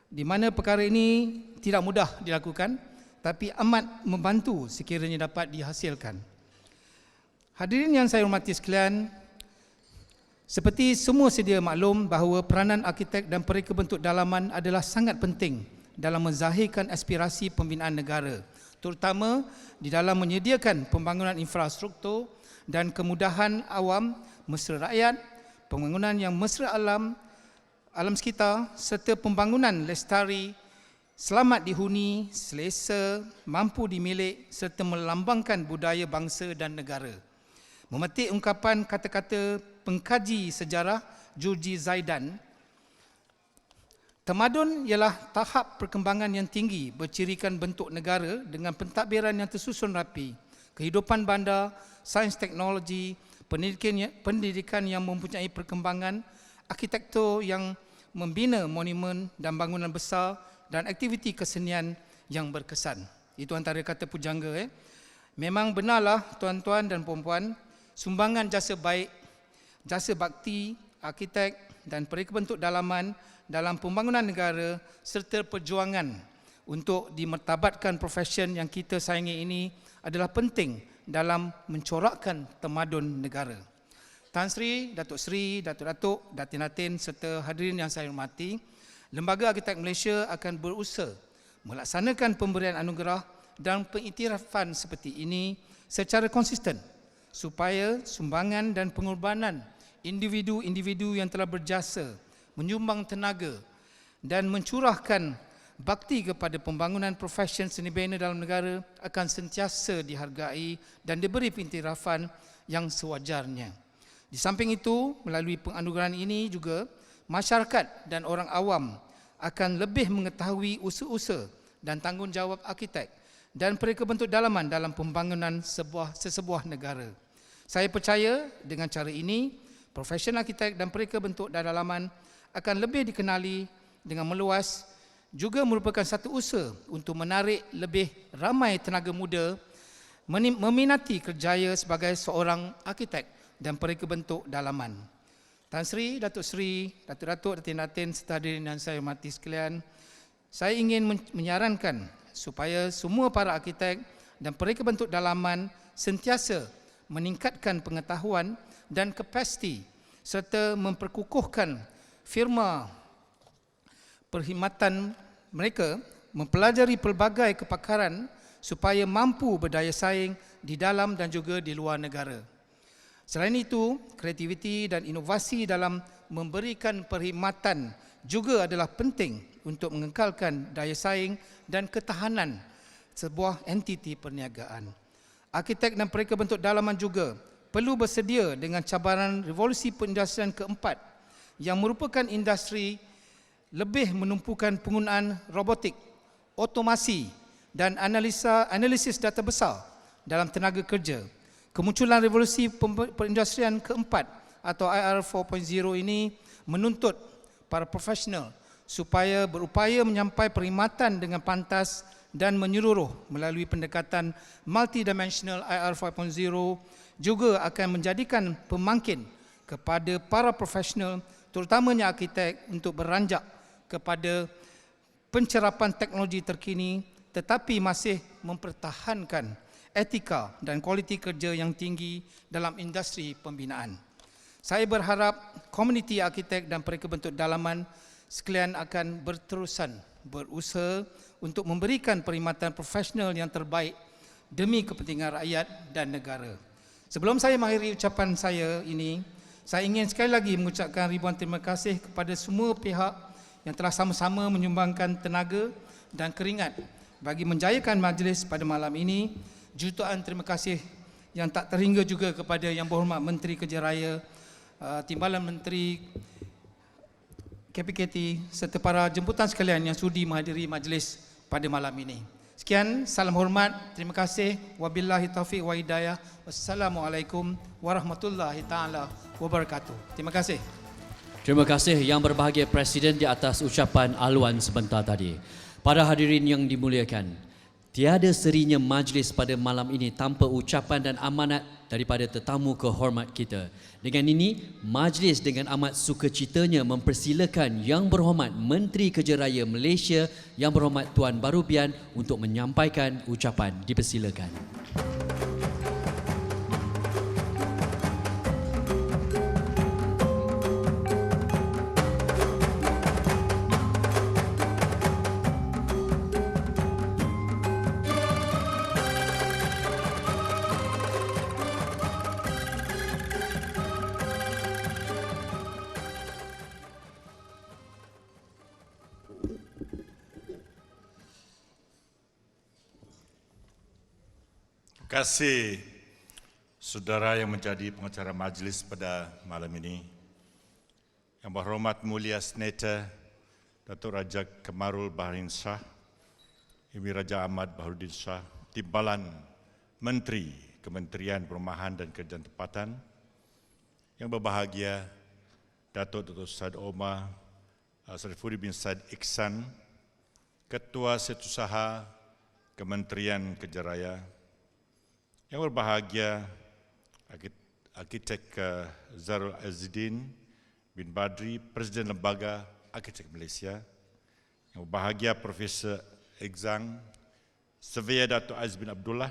Speaker 4: di mana perkara ini tidak mudah dilakukan tapi amat membantu sekiranya dapat dihasilkan. Hadirin yang saya hormati sekalian, seperti semua sedia maklum bahawa peranan arkitek dan pereka bentuk dalaman adalah sangat penting dalam menzahirkan aspirasi pembinaan negara, terutama di dalam menyediakan pembangunan infrastruktur dan kemudahan awam, mesra rakyat, pembangunan yang mesra alam sekitar serta pembangunan lestari, selamat dihuni, selesa, mampu dimilik serta melambangkan budaya bangsa dan negara. Memetik ungkapan kata-kata pengkaji sejarah Jurji Zaidan, tamadun ialah tahap perkembangan yang tinggi bercirikan bentuk negara dengan pentadbiran yang tersusun rapi, kehidupan bandar, sains teknologi, pendidikan yang mempunyai perkembangan, arkitektur yang membina monumen dan bangunan besar dan aktiviti kesenian yang berkesan. Itu antara kata pujangga. Memang benarlah tuan-tuan dan puan-puan, sumbangan jasa baik, jasa bakti, arkitek dan pereka bentuk dalaman dalam pembangunan negara serta perjuangan untuk dimertabatkan profesion yang kita sayangi ini adalah penting dalam mencorakkan tamadun negara. Tan Sri, Datuk Seri, Datuk-Datuk, Datin-Datin serta hadirin yang saya hormati, Lembaga Arkitek Malaysia akan berusaha melaksanakan pemberian anugerah dan pengiktirafan seperti ini secara konsisten supaya sumbangan dan pengorbanan individu-individu yang telah berjasa, menyumbang tenaga dan mencurahkan bakti kepada pembangunan profesion seni bina dalam negara akan sentiasa dihargai dan diberi pengiktirafan yang sewajarnya. Di samping itu, melalui penganugerahan ini juga, masyarakat dan orang awam akan lebih mengetahui usaha-usaha dan tanggungjawab arkitek dan pereka bentuk dalaman dalam pembangunan sesebuah negara. Saya percaya dengan cara ini, profesional arkitek dan pereka bentuk dan dalaman akan lebih dikenali dengan meluas, juga merupakan satu usaha untuk menarik lebih ramai tenaga muda meminati kerjaya sebagai seorang arkitek dan pereka bentuk dalaman. Tan Sri, Datuk Seri, Datuk-Datuk, Datin-Datin serta hadirin yang saya hormati sekalian, saya ingin menyarankan supaya semua para arkitek dan pereka bentuk dalaman sentiasa meningkatkan pengetahuan dan kapasiti serta memperkukuhkan firma perkhidmatan mereka mempelajari pelbagai kepakaran supaya mampu berdaya saing di dalam dan juga di luar negara. Selain itu, kreativiti dan inovasi dalam memberikan perkhidmatan juga adalah penting untuk mengekalkan daya saing dan ketahanan sebuah entiti perniagaan. Arkitek dan pereka bentuk dalaman juga perlu bersedia dengan cabaran revolusi perindustrian keempat yang merupakan industri lebih menumpukan penggunaan robotik, otomasi dan analisis data besar dalam tenaga kerja. Kemunculan revolusi perindustrian keempat atau IR 4.0 ini menuntut para profesional supaya berupaya menyampai perkhidmatan dengan pantas dan menyeluruh melalui pendekatan multidimensional. IR 4.0 juga akan menjadikan pemangkin kepada para profesional, terutamanya arkitek, untuk beranjak kepada pencerapan teknologi terkini tetapi masih mempertahankan etika dan kualiti kerja yang tinggi dalam industri pembinaan. Saya berharap komuniti arkitek dan pereka bentuk dalaman sekalian akan berterusan berusaha untuk memberikan perkhidmatan profesional yang terbaik demi kepentingan rakyat dan negara. Sebelum saya mengakhiri ucapan saya ini, saya ingin sekali lagi mengucapkan ribuan terima kasih kepada semua pihak yang telah sama-sama menyumbangkan tenaga dan keringat bagi menjayakan majlis pada malam ini. Jutaan terima kasih yang tak terhingga juga kepada Yang Berhormat Menteri Kerja Raya, Timbalan Menteri KPKT serta para jemputan sekalian yang sudi menghadiri majlis pada malam ini. Sekian, salam hormat, terima kasih. Wabillahi taufiq wa hidayah. Wassalamualaikum warahmatullahi taala wabarakatuh. Terima kasih.
Speaker 2: Terima kasih Yang Berbahagia Presiden di atas ucapan aluan sebentar tadi. Para hadirin yang dimuliakan, tiada serinya majlis pada malam ini tanpa ucapan dan amanat daripada tetamu kehormat kita. Dengan ini, majlis dengan amat sukacitanya mempersilakan Yang Berhormat Menteri Kerja Raya Malaysia, Yang Berhormat Tuan Barubian untuk menyampaikan ucapan. Dipersilakan.
Speaker 5: Terima kasih saudara yang menjadi pengacara majlis pada malam ini. Yang Berhormat Mulia Senator Datuk Raja Kamarul Bahrain Shah, Ibu Raja Ahmad Baharudin Shah, Timbalan Menteri Kementerian Perumahan dan Kerjaan Tempatan, yang berbahagia Datuk Said Omar Sarifudi bin Said Iksan, Ketua Setiausaha Kementerian Kerja Raya, yang berbahagia Arkitek Zarul Azidin bin Badri, Presiden Lembaga Arkitek Malaysia, yang berbahagia Profesor Exang, Surveyor Datuk Aziz bin Abdullah,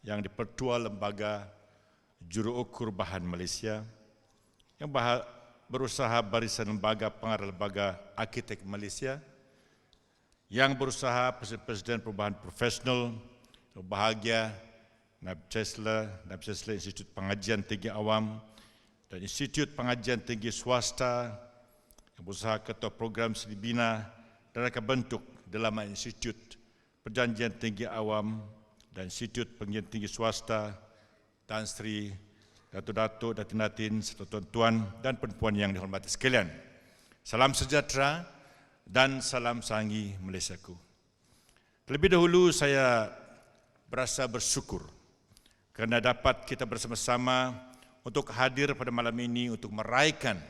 Speaker 5: yang di-Pertua Lembaga Juruukur Bahan Malaysia, yang berusaha Barisan Lembaga Pengarah Lembaga Arkitek Malaysia, yang berusaha Presiden Perubahan Profesional, yang berbahagia Naib Chancellor Institut Pengajian Tinggi Awam dan Institut Pengajian Tinggi Swasta, yang berusaha Ketua Program Seni Bina dan Reka Bentuk dalam Institut Perjanjian Tinggi Awam dan Institut Pengajian Tinggi Swasta, Tan Sri, Datuk-Datuk, Datin-Datin, serta tuan-tuan dan puan-puan yang dihormati sekalian. Salam sejahtera dan salam sahangi Malaysiaku. Terlebih dahulu saya berasa bersyukur kerana dapat kita bersama-sama untuk hadir pada malam ini untuk meraihkan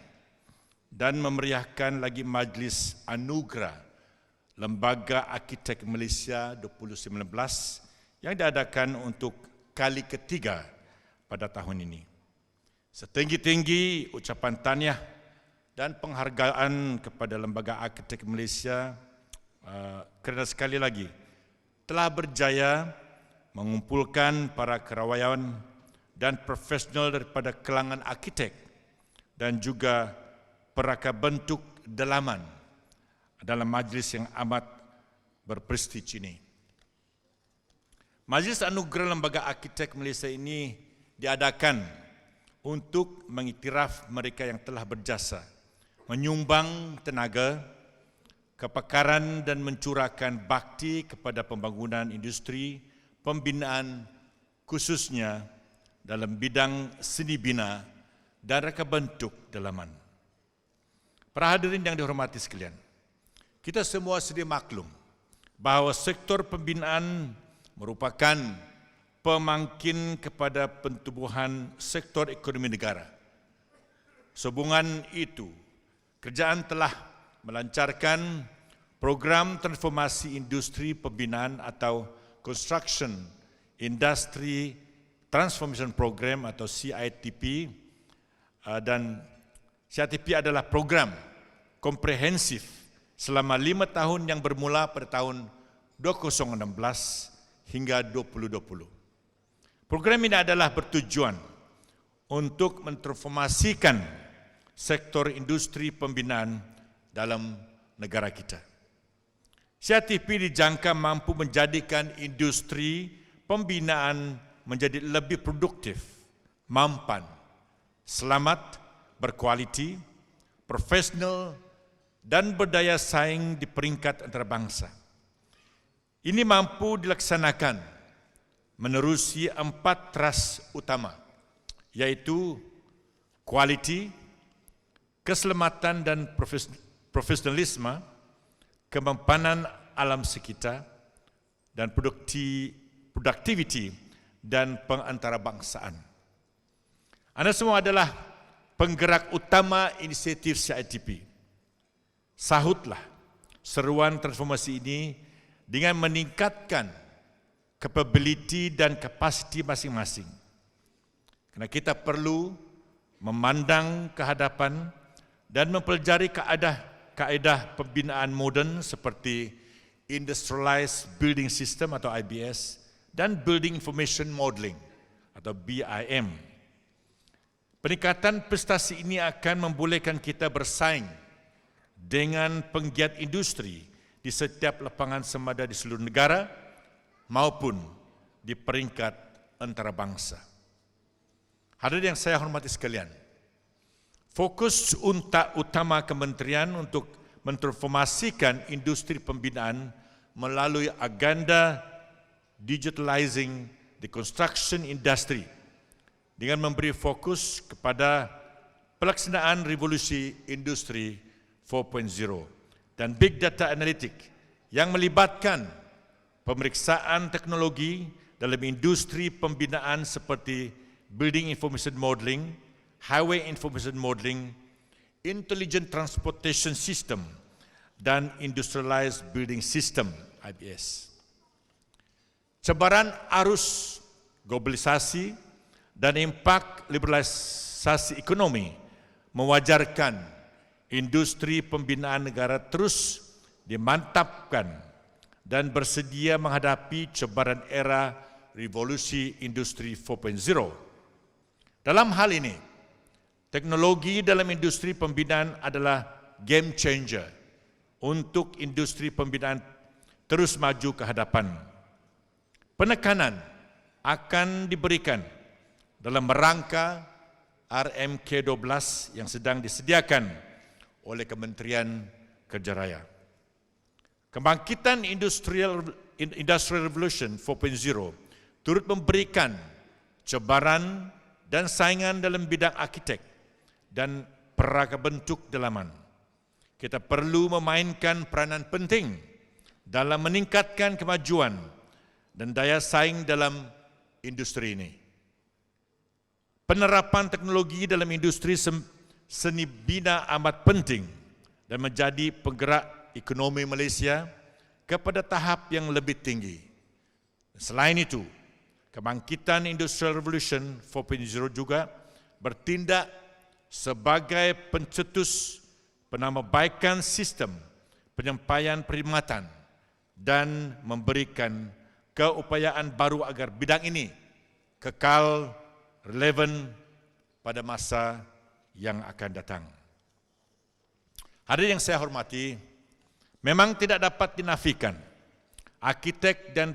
Speaker 5: dan memeriahkan lagi Majlis Anugerah Lembaga Arkitek Malaysia 2019 yang diadakan untuk kali ketiga pada tahun ini. Setinggi-tinggi ucapan tahniah dan penghargaan kepada Lembaga Arkitek Malaysia kerana sekali lagi telah berjaya mengumpulkan para kerawayan dan profesional daripada kalangan arkitek dan juga peraka bentuk dalaman dalam majlis yang amat berprestij ini. Majlis Anugerah Lembaga Arkitek Malaysia ini diadakan untuk mengiktiraf mereka yang telah berjasa, menyumbang tenaga, kepakaran dan mencurahkan bakti kepada pembangunan industri, pembinaan khususnya dalam bidang seni bina dan reka bentuk dalaman. Para hadirin yang dihormati sekalian, kita semua sedia maklum bahawa sektor pembinaan merupakan pemangkin kepada pentubuhan sektor ekonomi negara. Sehubungan itu, kerajaan telah melancarkan program transformasi industri pembinaan atau Construction Industry Transformation Program atau CITP, dan CITP adalah program komprehensif selama 5 tahun yang bermula pada tahun 2016 hingga 2020. Program ini adalah bertujuan untuk mentransformasikan sektor industri pembinaan dalam negara kita. CITP dijangka mampu menjadikan industri pembinaan menjadi lebih produktif, mampan, selamat, berkualiti, profesional dan berdaya saing di peringkat antarabangsa. Ini mampu dilaksanakan menerusi 4 teras utama, yaitu kualiti, keselamatan dan profesionalisme, kemampanan alam sekitar, dan produktiviti dan pengantarbangsaan. Anda semua adalah penggerak utama inisiatif CITP. Sahutlah seruan transformasi ini dengan meningkatkan capability dan kapasiti masing-masing. Kerana kita perlu memandang ke hadapan dan mempelajari kaedah pembinaan moden seperti Industrialized Building System atau IBS dan Building Information Modeling atau BIM. Peningkatan prestasi ini akan membolehkan kita bersaing dengan penggiat industri di setiap lapangan semada di seluruh negara maupun di peringkat antarabangsa. Hadirin yang saya hormati sekalian, fokus utama kementerian untuk mentransformasikan industri pembinaan melalui agenda digitalizing the construction industry dengan memberi fokus kepada pelaksanaan revolusi industri 4.0 dan big data analytic yang melibatkan pemeriksaan teknologi dalam industri pembinaan seperti Building Information Modeling, Highway Information Modeling, Intelligent Transportation System, dan Industrialized Building System, IBS. Cabaran arus globalisasi dan impak liberalisasi ekonomi mewajarkan industri pembinaan negara terus dimantapkan dan bersedia menghadapi cabaran era revolusi industri 4.0. Dalam hal ini, teknologi dalam industri pembinaan adalah game changer untuk industri pembinaan terus maju ke hadapan. Penekanan akan diberikan dalam rangka RMK12 yang sedang disediakan oleh Kementerian Kerja Raya. Kebangkitan Industrial Revolution 4.0 turut memberikan cabaran dan saingan dalam bidang arkitek dan peraka bentuk dalaman. Kita perlu memainkan peranan penting dalam meningkatkan kemajuan dan daya saing dalam industri ini. Penerapan teknologi dalam industri seni bina amat penting dan menjadi penggerak ekonomi Malaysia kepada tahap yang lebih tinggi. Selain itu, kebangkitan Industrial Revolution 4.0 juga bertindak sebagai pencetus penambahbaikan sistem penyampaian perkhidmatan dan memberikan keupayaan baru agar bidang ini kekal relevan pada masa yang akan datang. Hadirin yang saya hormati, memang tidak dapat dinafikan arkitek dan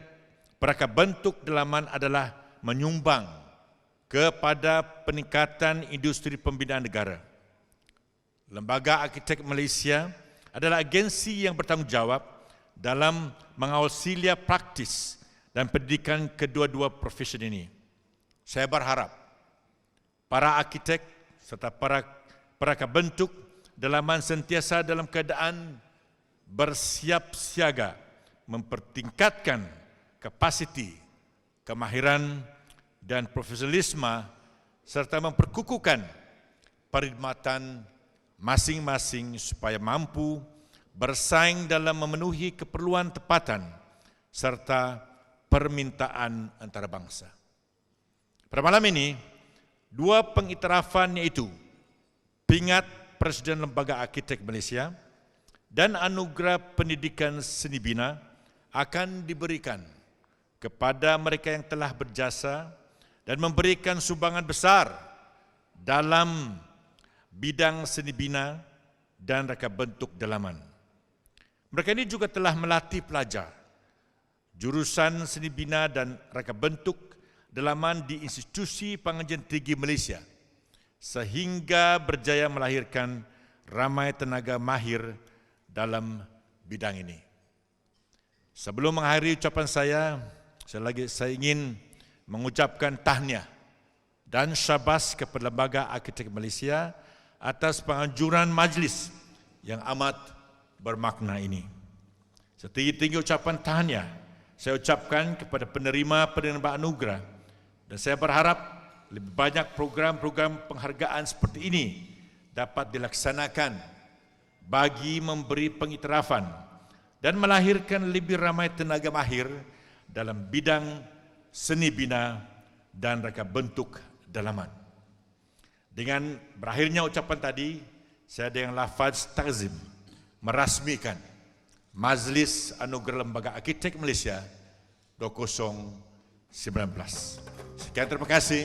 Speaker 5: perangkat bentuk dalaman adalah menyumbang kepada peningkatan industri pembinaan negara. Lembaga Arkitek Malaysia adalah agensi yang bertanggungjawab dalam mengawal silia praktis dan pendidikan kedua-dua profesi ini. Saya berharap para arkitek serta para perangkat bentuk dalaman sentiasa dalam keadaan bersiap siaga mempertingkatkan kapasiti, kemahiran dan profesionalisme serta memperkukuhkan perkhidmatan masing-masing supaya mampu bersaing dalam memenuhi keperluan tempatan serta permintaan antarabangsa. Pada malam ini, dua pengiktirafan iaitu Pingat Presiden Lembaga Arkitek Malaysia dan Anugerah Pendidikan Seni Bina akan diberikan kepada mereka yang telah berjasa dan memberikan sumbangan besar dalam bidang seni bina dan reka bentuk dalaman. Mereka ini juga telah melatih pelajar jurusan seni bina dan reka bentuk dalaman di institusi pengajian tinggi Malaysia sehingga berjaya melahirkan ramai tenaga mahir dalam bidang ini. Sebelum mengakhiri ucapan saya ingin mengucapkan tahniah dan syabas kepada Lembaga Arkitek Malaysia atas penganjuran majlis yang amat bermakna ini. Setinggi-tinggi ucapan tahniah saya ucapkan kepada penerima anugerah. Dan saya berharap lebih banyak program-program penghargaan seperti ini dapat dilaksanakan bagi memberi pengiktirafan dan melahirkan lebih ramai tenaga mahir dalam bidang seni bina dan reka bentuk dalaman. Dengan berakhirnya ucapan tadi, saya dengan lafaz takzim merasmikan Majlis Anugerah Lembaga Arkitek Malaysia 2019. Sekian, terima kasih.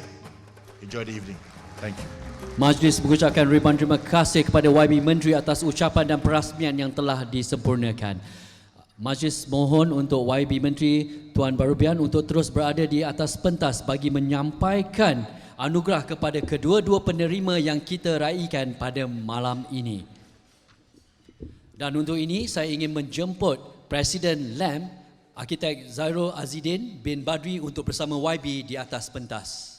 Speaker 5: Enjoy the evening. Thank you.
Speaker 2: Majlis mengucapkan ribuan terima kasih kepada YB Menteri atas ucapan dan perasmian yang telah disempurnakan. Majlis mohon untuk YB Menteri Tuan Barubian untuk terus berada di atas pentas bagi menyampaikan anugerah kepada kedua-dua penerima yang kita raikan pada malam ini. Dan untuk ini saya ingin menjemput Presiden LAM, Arkitek Zairul Azidin bin Badri untuk bersama YB di atas pentas.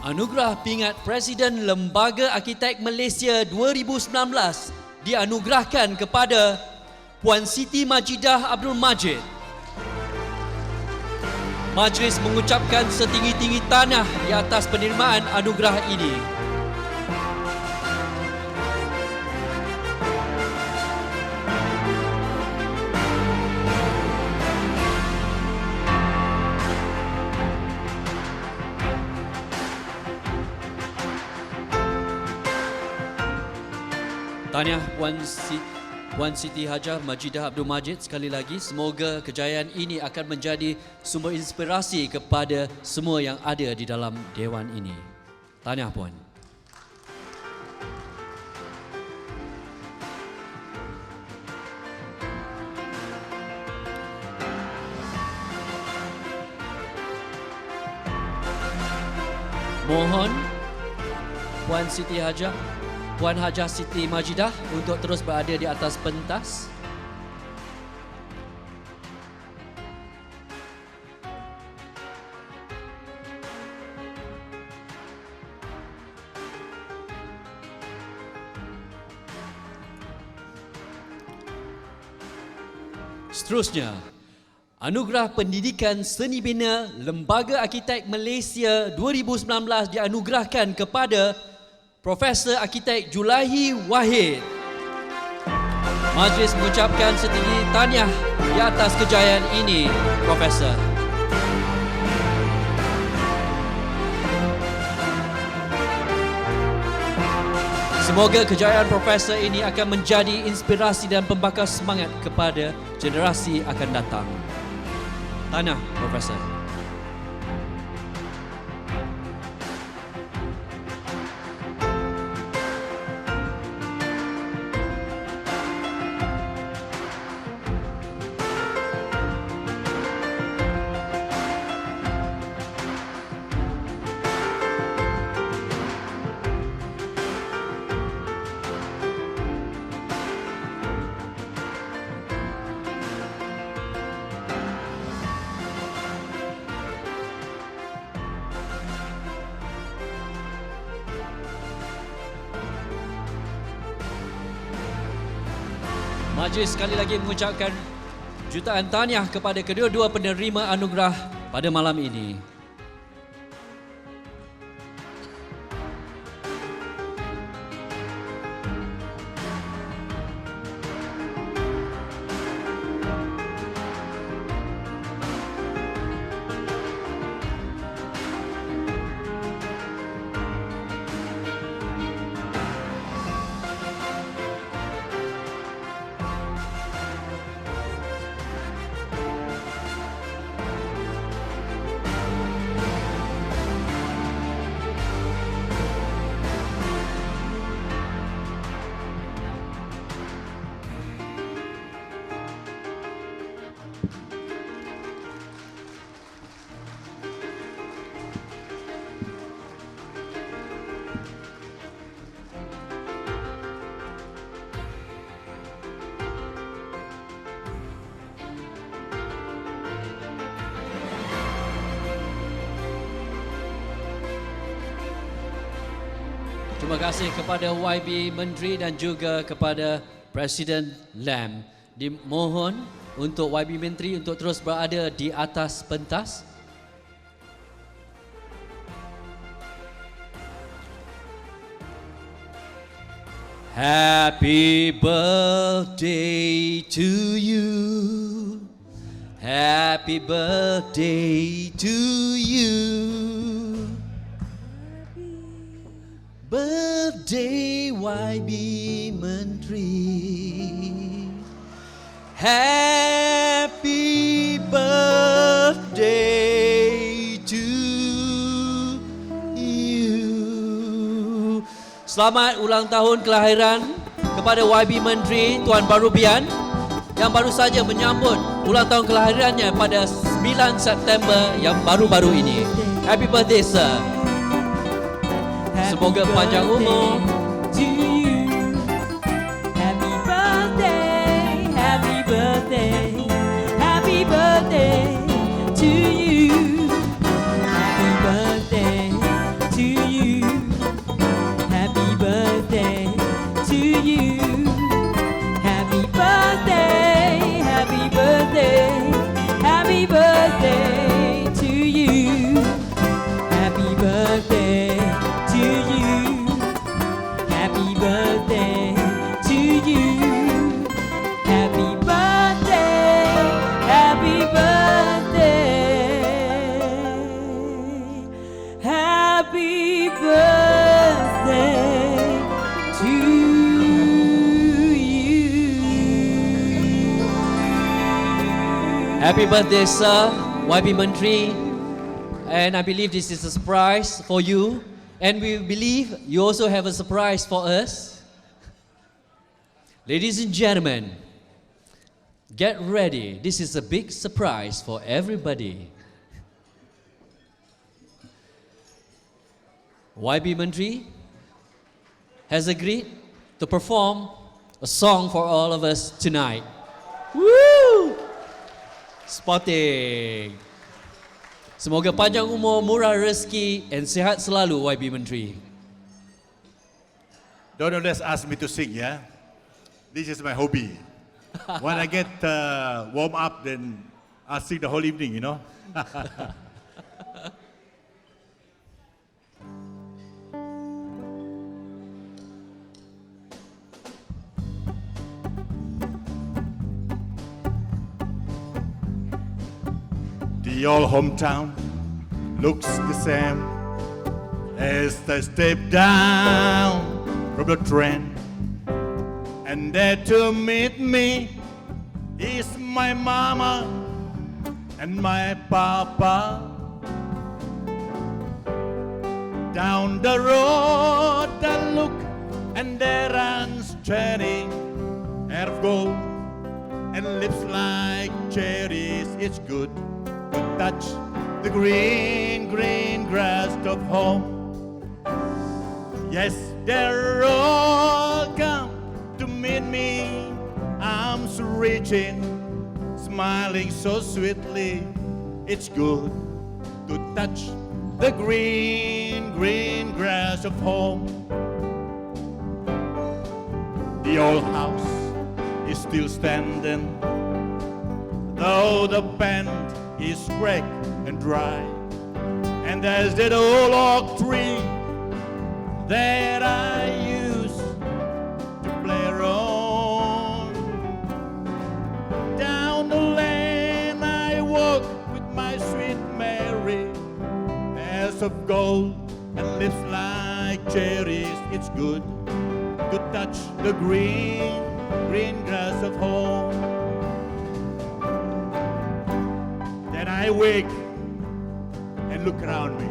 Speaker 2: Anugerah Pingat Presiden Lembaga Arkitek Malaysia 2019 dianugerahkan kepada Puan Siti Majidah Abdul Majid. Majlis mengucapkan setinggi-tinggi tanah di atas penerimaan anugerah ini. Tahniah Puan Siti Hajah Majidah Abdul Majid sekali lagi. Semoga kejayaan ini akan menjadi sumber inspirasi kepada semua yang ada di dalam dewan ini. Tahniah Puan. Mohon Puan Siti Hajah, Puan Hajah Siti Majidah untuk terus berada di atas pentas. Seterusnya, Anugerah Pendidikan Seni Bina Lembaga Arkitek Malaysia 2019 dianugerahkan kepada Profesor Arkitek Julaihi Wahid. Majlis mengucapkan setinggi tahniah di atas kejayaan ini, Profesor. Semoga kejayaan Profesor ini akan menjadi inspirasi dan pembakar semangat kepada generasi akan datang. Tahniah, Profesor. Majlis sekali lagi mengucapkan jutaan tahniah kepada kedua-dua penerima anugerah pada malam ini. Terima kasih kepada YB Menteri dan juga kepada Presiden Lam. Dimohon untuk YB Menteri untuk terus berada di atas pentas. Happy birthday to you. Happy birthday to you. Birthday YB Menteri. Happy birthday to you. Selamat ulang tahun kelahiran kepada YB Menteri Tuan Barubian yang baru saja menyambut ulang tahun kelahirannya pada 9 September yang baru-baru ini. Happy birthday, sir. Semoga panjang umur.
Speaker 3: To you. Happy birthday, happy birthday, happy birthday to you. Happy birthday to you. Happy birthday to you. Happy birthday, happy birthday, happy birthday to you. Happy birthday to you. Happy birthday to you. Happy birthday, happy birthday. Happy birthday to you.
Speaker 2: Happy birthday, sir, YB Menteri. And I believe this is a surprise for you. And we believe you also have a surprise for us. Ladies and gentlemen, get ready. This is a big surprise for everybody. YB Menteri has agreed to perform a song for all of us tonight. Woo! Spotting. Semoga panjang umur, murah rezeki, and sihat selalu YB Menteri.
Speaker 5: Don't just ask me to sing, yeah? This is my hobby. When I get warm up, then I'll sing the whole evening, you know? The old hometown looks the same as I step down from the train, and there to meet me is my mama and my papa. Down the road I look, and there runs Jenny, hair of gold and lips like cherries. It's good to touch the green, green grass of home. Yes, they're all come to meet me, arms reaching, smiling so sweetly. It's good to touch the green, green grass of home. The old house is still standing, though the paint is cracked and dry. And there's that old oak tree that I used to play around. Down the lane I walk with my sweet Mary, hairs of gold and lips like cherries. It's good to touch the green, green grass of home. Then I wake and look around me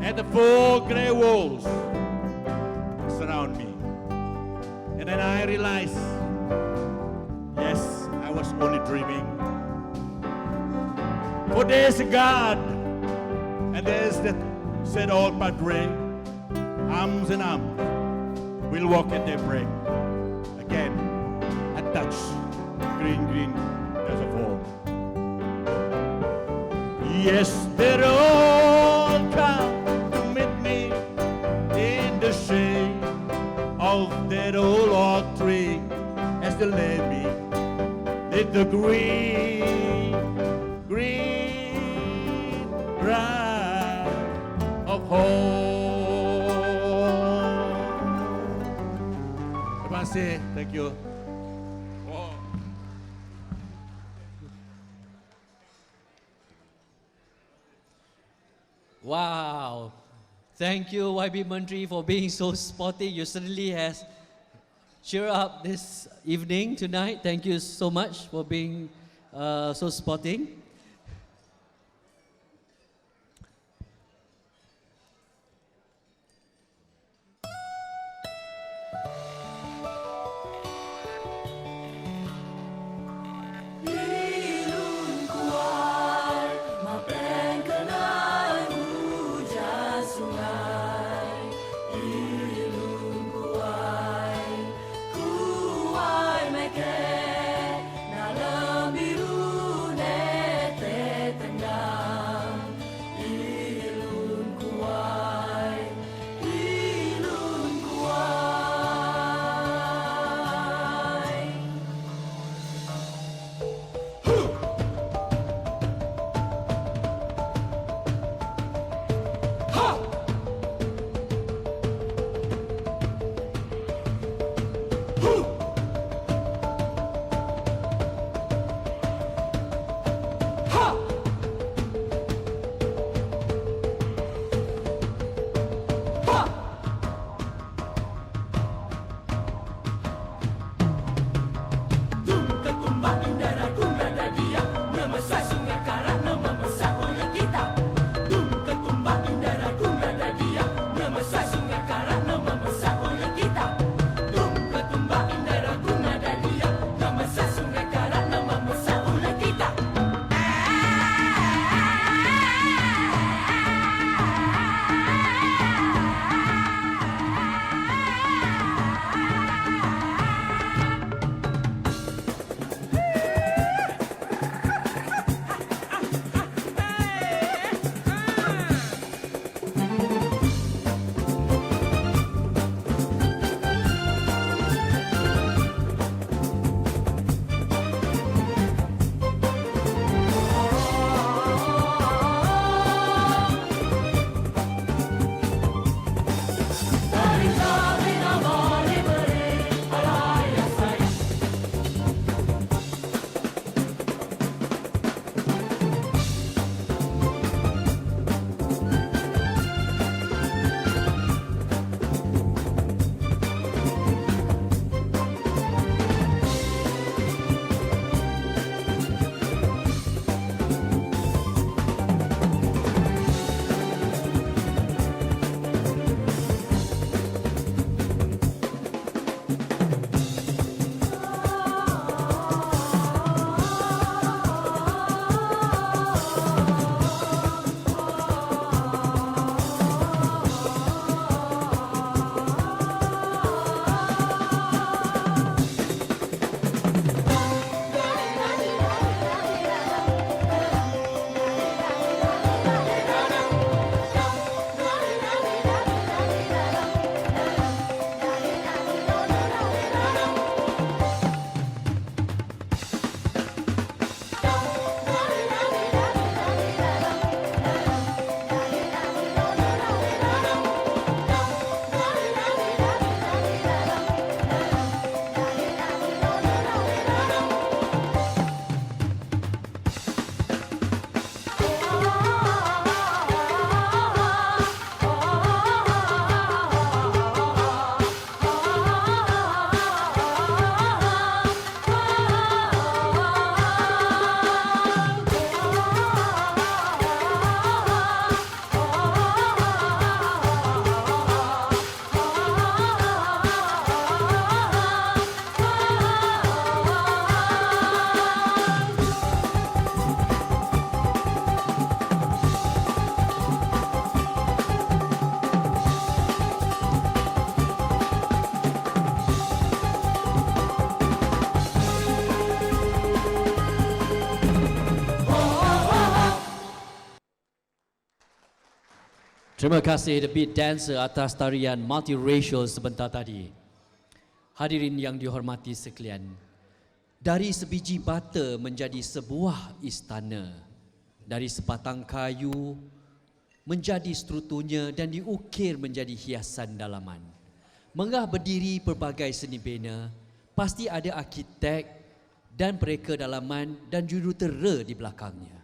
Speaker 5: at the four grey walls surround me, and then I realize, yes, I was only dreaming. For there's a God, and there's that said old Padre, arms in arms, we'll walk at their break. Again, I touch green, green as a fall. Yes, they're all come to meet me in the shade of that old oak tree as they lay me in the green, green grass of home. Terima kasih, thank you.
Speaker 2: Wow. Thank you, YB Menteri, for being so sporty. You certainly has cheered up this evening tonight. Thank you so much for being so sporting. Terima kasih The Beat Dancer atas tarian multiracial sebentar tadi. Hadirin yang dihormati sekalian, dari sebiji bata menjadi sebuah istana, dari sebatang kayu menjadi strukturnya dan diukir menjadi hiasan dalaman. Mengah berdiri pelbagai seni bina, pasti ada arkitek dan pereka dalaman dan jurutera di belakangnya.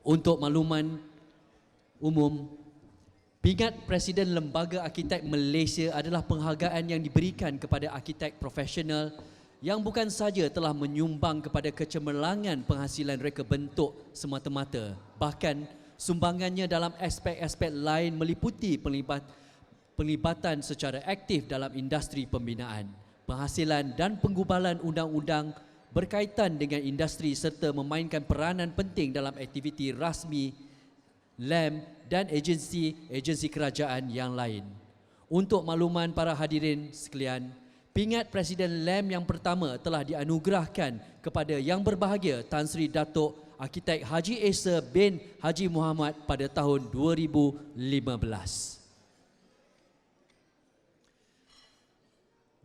Speaker 2: Untuk makluman umum, pingat Presiden Lembaga Arkitek Malaysia adalah penghargaan yang diberikan kepada arkitek profesional yang bukan saja telah menyumbang kepada kecemerlangan penghasilan reka bentuk semata-mata, bahkan sumbangannya dalam aspek-aspek lain meliputi pelibatan secara aktif dalam industri pembinaan, penghasilan dan penggubalan undang-undang berkaitan dengan industri serta memainkan peranan penting dalam aktiviti rasmi LAM dan agensi kerajaan yang lain. Untuk makluman para hadirin sekalian, pingat Presiden LAM yang pertama telah dianugerahkan kepada Yang Berbahagia Tan Sri Datuk Arkitek Haji Esa bin Haji Muhammad pada tahun 2015.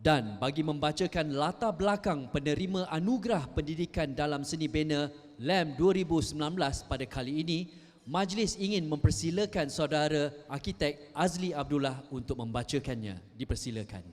Speaker 2: Dan bagi membacakan latar belakang penerima Anugerah Pendidikan dalam Seni Bina LAM 2019 pada kali ini, Majlis ingin mempersilakan saudara Arkitek Azli Abdullah untuk membacakannya. Dipersilakan.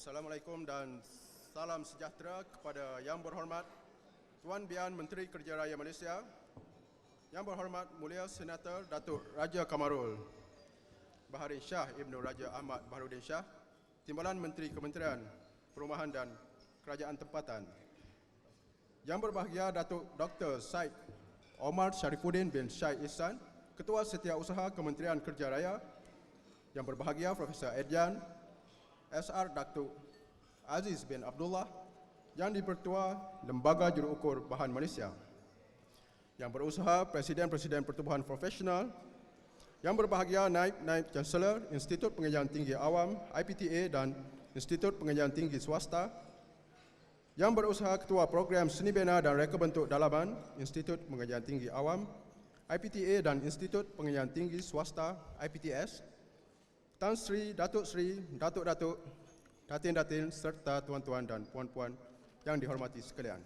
Speaker 6: Assalamualaikum dan salam sejahtera kepada Yang Berhormat Tuan Bian Menteri Kerja Raya Malaysia, Yang Berhormat Mulia Senator Datuk Raja Kamarul Baharin Shah Ibnu Raja Ahmad Baharudin Shah, Timbalan Menteri Kementerian Perumahan dan Kerajaan Tempatan, Yang Berbahagia Datuk Dr. Syed Omar Sharifuddin bin Syed Ihsan, Ketua Setiausaha Kementerian Kerja Raya, Yang Berbahagia Profesor Edjan SR Datuk Aziz bin Abdullah, Yang di-Pertua Lembaga Juruukur Bahan Malaysia, Yang berusaha Presiden-Presiden Pertubuhan Profesional, Yang Berbahagia Naib Chancellor Institut Pengajian Tinggi Awam IPTA dan Institut Pengajian Tinggi Swasta, Yang berusaha Ketua Program Seni Bina dan Reka Bentuk Dalaman Institut Pengajian Tinggi Awam IPTA dan Institut Pengajian Tinggi Swasta IPTS, Tan Sri, Datuk Sri, Datuk-Datuk, Datin-Datin serta tuan-tuan dan puan-puan yang dihormati sekalian.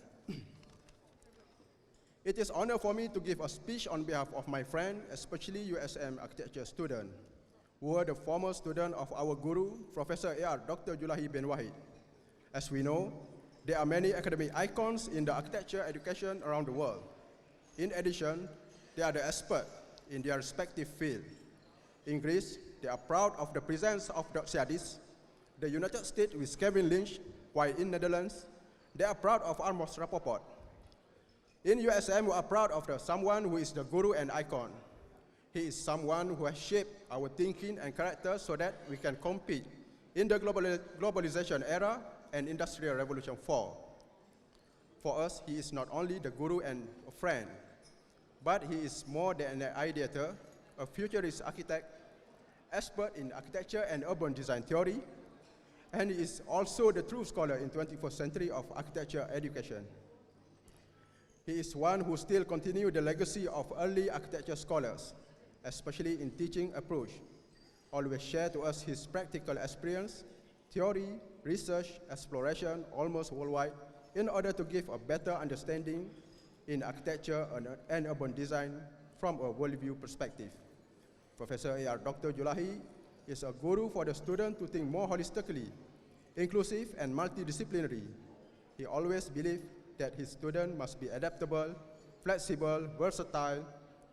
Speaker 6: It is honor for me to give a speech on behalf of my friend, especially USM architecture student, who are the former student of our guru, Professor A.R. Dr. Julahi bin Wahid. As we know, there are many academic icons in the architecture education around the world. In addition, they are the experts in their respective field. In Greece, they are proud of the presence of Dr. Siadis, the United States with Kevin Lynch, while in Netherlands, they are proud of Amos Rapoport. In USM, we are proud of someone who is the guru and icon. He is someone who has shaped our thinking and character so that we can compete in the globalization era and Industrial Revolution 4. For us, he is not only the guru and a friend, but he is more than an ideator, a futurist architect, expert in architecture and urban design theory, and he is also the true scholar in 21st century of architecture education. He is one who still continues the legacy of early architecture scholars, especially in teaching approach, always share to us his practical experience, theory, research, exploration almost worldwide in order to give a better understanding in architecture and urban design from a worldview perspective. Professor A.R. Dr. Julahi is a guru for the student to think more holistically, inclusive and multidisciplinary. He always believed that his student must be adaptable, flexible, versatile,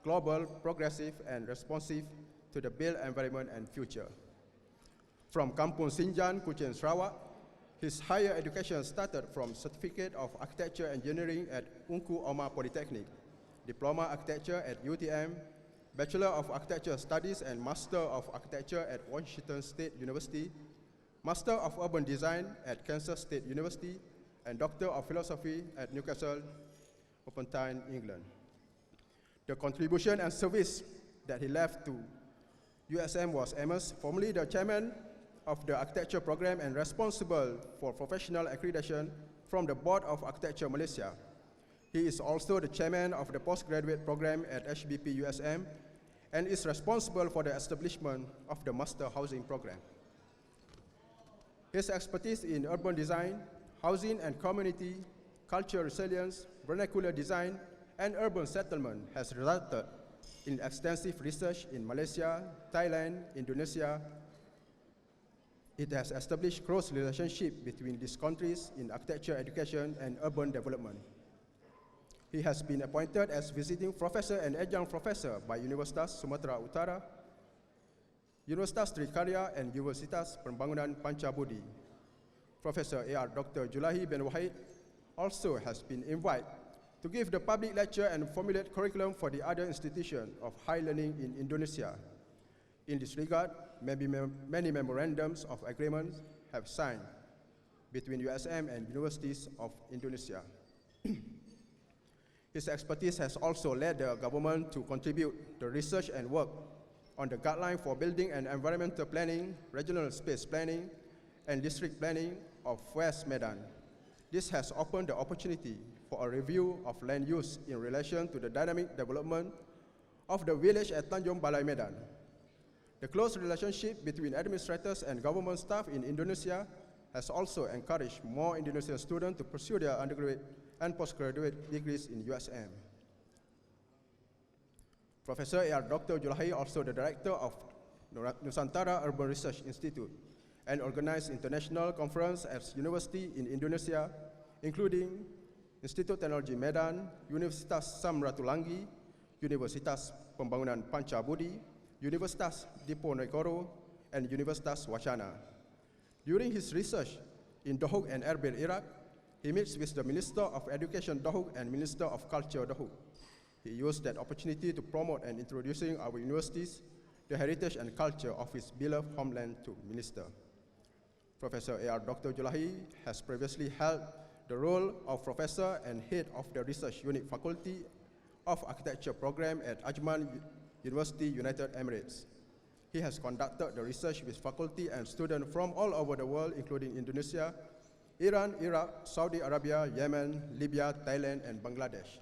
Speaker 6: global, progressive, and responsive to the built environment and future. From Kampung Sinjan, Kuching, Sarawak, his higher education started from Certificate of Architecture Engineering at Ungku Omar Polytechnic, Diploma Architecture at UTM, Bachelor of Architecture Studies and Master of Architecture at Washington State University, Master of Urban Design at Kansas State University, and Doctor of Philosophy at Newcastle upon Tyne, England. The contribution and service that he left to USM was Amos, formerly the chairman of the architecture program and responsible for professional accreditation from the Board of Architecture Malaysia. He is also the chairman of the postgraduate program at HBP USM and is responsible for the establishment of the Master Housing Program. His expertise in urban design, housing and community, cultural resilience, vernacular design, and urban settlement has resulted in extensive research in Malaysia, Thailand, Indonesia. It has established close relationship between these countries in architecture education and urban development. He has been appointed as visiting professor and adjunct professor by Universitas Sumatera Utara, Universitas Trikarya, and Universitas Pembangunan Panchabudi. Professor A.R. Dr. Julahi bin Wahid also has been invited to give the public lecture and formulate curriculum for the other institutions of high learning in Indonesia. In this regard, many memorandums of agreement have signed between USM and universities of Indonesia. His expertise has also led the government to contribute to research and work on the guideline for building and environmental planning, regional space planning, and district planning of West Medan. This has opened the opportunity for a review of land use in relation to the dynamic development of the village at Tanjung Balai Medan. The close relationship between administrators and government staff in Indonesia has also encouraged more Indonesian students to pursue their undergraduate and postgraduate degrees in USM. Professor A.R. Dr. Julahi, also the director of Nusantara Urban Research Institute, and organized international conference at university in Indonesia, including Institut Teknologi Medan, Universitas Samratulangi, Universitas Pembangunan Panchabudi, Universitas Diponegoro, and Universitas Wacana. During his research in Dohuk and Erbil, Iraq, he meets with the Minister of Education Dohuk and Minister of Culture Dohuk. He used that opportunity to promote and introducing our universities, the heritage and culture of his beloved homeland to Minister. Professor A.R. Dr. Julahi has previously held the role of professor and head of the research unit faculty of architecture program at Ajman University, United Emirates. He has conducted the research with faculty and students from all over the world, including Indonesia, Iran, Iraq, Saudi Arabia, Yemen, Libya, Thailand, and Bangladesh.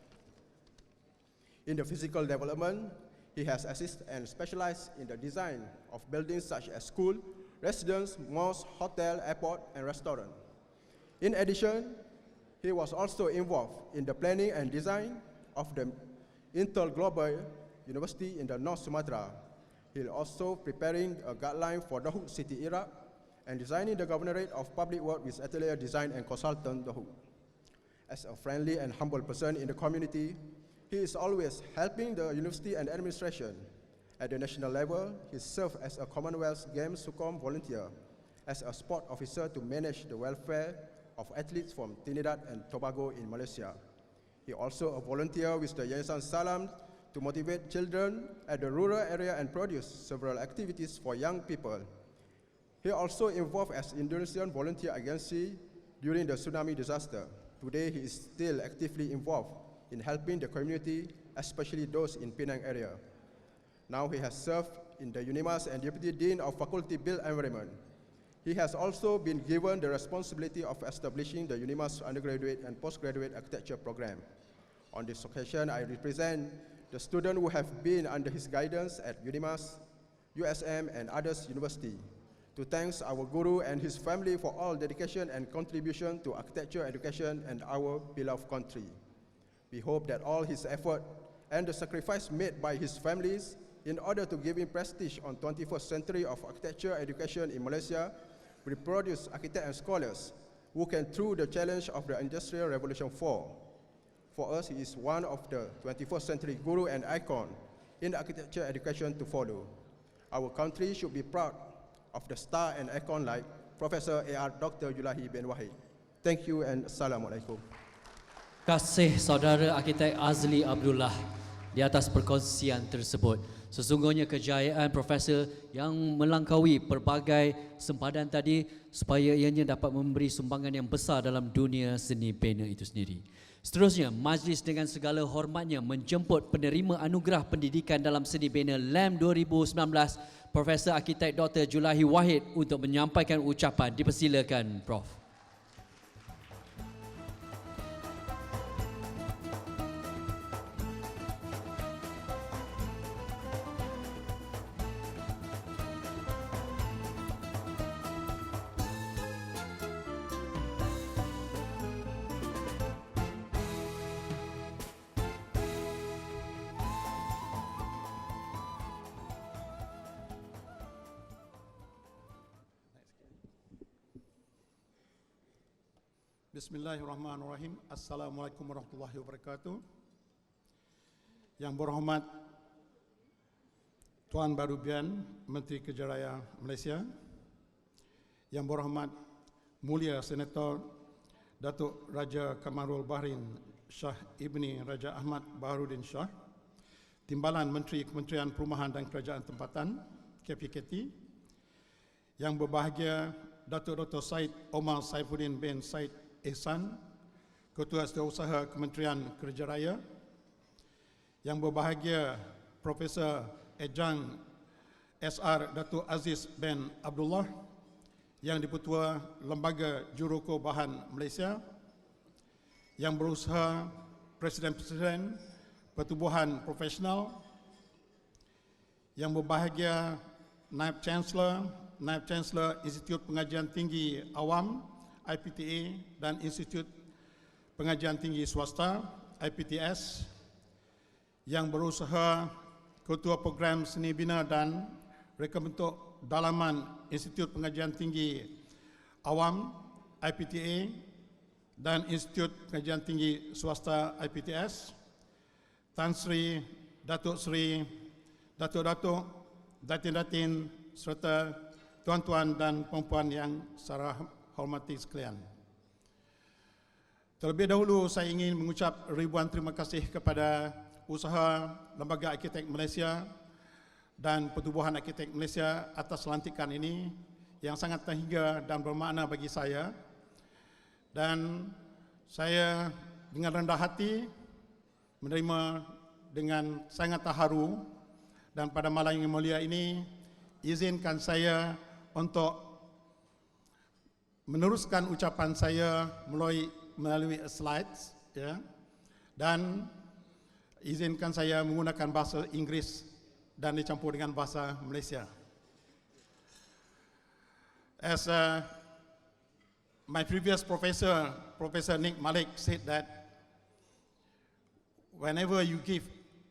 Speaker 6: In the physical development, he has assisted and specialized in the design of buildings such as school, residence, mosque, hotel, airport, and restaurant. In addition, he was also involved in the planning and design of the Intel Global University in the North Sumatra. He is also preparing a guideline for Dohuk City, Iraq, and designing the Governorate of Public Works with Atelier Design and Consultant Dohuk. As a friendly and humble person in the community, he is always helping the university and administration. At the national level, he served as a Commonwealth Games Sukom volunteer, as a sport officer to manage the welfare of athletes from Trinidad and Tobago in Malaysia. He also a volunteer with the Yayasan Salam to motivate children at the rural area and produce several activities for young people. He also involved as Indonesian volunteer agency during the tsunami disaster. Today, he is still actively involved in helping the community, especially those in Penang area. Now he has served in the UNIMAS and Deputy Dean of Faculty Built Environment. He has also been given the responsibility of establishing the UNIMAS undergraduate and postgraduate architecture program. On this occasion, I represent the students who have been under his guidance at UNIMAS, USM, and others university, to thank our guru and his family for all dedication and contribution to architecture education and our beloved country. We hope that all his effort and the sacrifice made by his families in order to give him prestige on 21st century of architecture education in Malaysia will produce architects and scholars who can through the challenge of the Industrial Revolution 4. For us, he is one of the 21st century guru and icon in architecture education to follow. Our country should be proud of the star and icon like Professor A.R. Dr. Julahi bin Wahid. Thank you and Assalamualaikum.
Speaker 2: Kasih Saudara Arkitek Azli Abdullah di atas perkongsian tersebut. Sesungguhnya kejayaan Profesor yang melangkaui pelbagai sempadan tadi supaya ianya dapat memberi sumbangan yang besar dalam dunia seni bina itu sendiri. Seterusnya, majlis dengan segala hormatnya menjemput penerima anugerah pendidikan dalam seni bina LAM 2019, Profesor Arkitek Dr. Julahi Wahid untuk menyampaikan ucapan. Dipersilakan, Prof.
Speaker 7: Bismillahirrahmanirrahim. Assalamualaikum warahmatullahi wabarakatuh. Yang berhormat Tuan Barubian Menteri Kerja Raya Malaysia, yang berhormat Mulia Senator Datuk Raja Kamarul Bahrin Shah Ibni Raja Ahmad Baharudin Shah, Timbalan Menteri Kementerian Perumahan dan Kerajaan Tempatan KPKT, yang berbahagia Datuk Dr. Said Omar Saifuddin bin Said Ehsan, Ketua Setiausaha Kementerian Kerja Raya, yang berbahagia Profesor Ejang SR Datuk Aziz bin Abdullah, yang Dipertua Lembaga Jurukau Bahan Malaysia, yang berusaha Presiden-Presiden Pertubuhan Profesional, yang berbahagia Naib Chancellor Institut Pengajian Tinggi Awam IPTA dan Institut Pengajian Tinggi Swasta IPTS, yang berusaha Ketua Program Seni Bina dan Reka Bentuk Dalaman Institut Pengajian Tinggi Awam IPTA dan Institut Pengajian Tinggi Swasta IPTS, Tan Sri, Datuk Sri, Datuk-Datuk, Datin-Datin serta tuan-tuan dan puan-puan yang saya hormati sekalian. Terlebih dahulu saya ingin mengucap ribuan terima kasih kepada usaha Lembaga Arkitek Malaysia dan Pertubuhan Arkitek Malaysia atas lantikan ini yang sangat terhingga dan bermakna bagi saya. Dan saya dengan rendah hati menerima dengan sangat terharu, dan pada malam yang mulia ini izinkan saya untuk meneruskan ucapan saya melalui slides, ya, dan izinkan saya menggunakan bahasa Inggeris dan dicampur dengan bahasa Malaysia. As my previous professor, Professor Nick Malik, said that whenever you give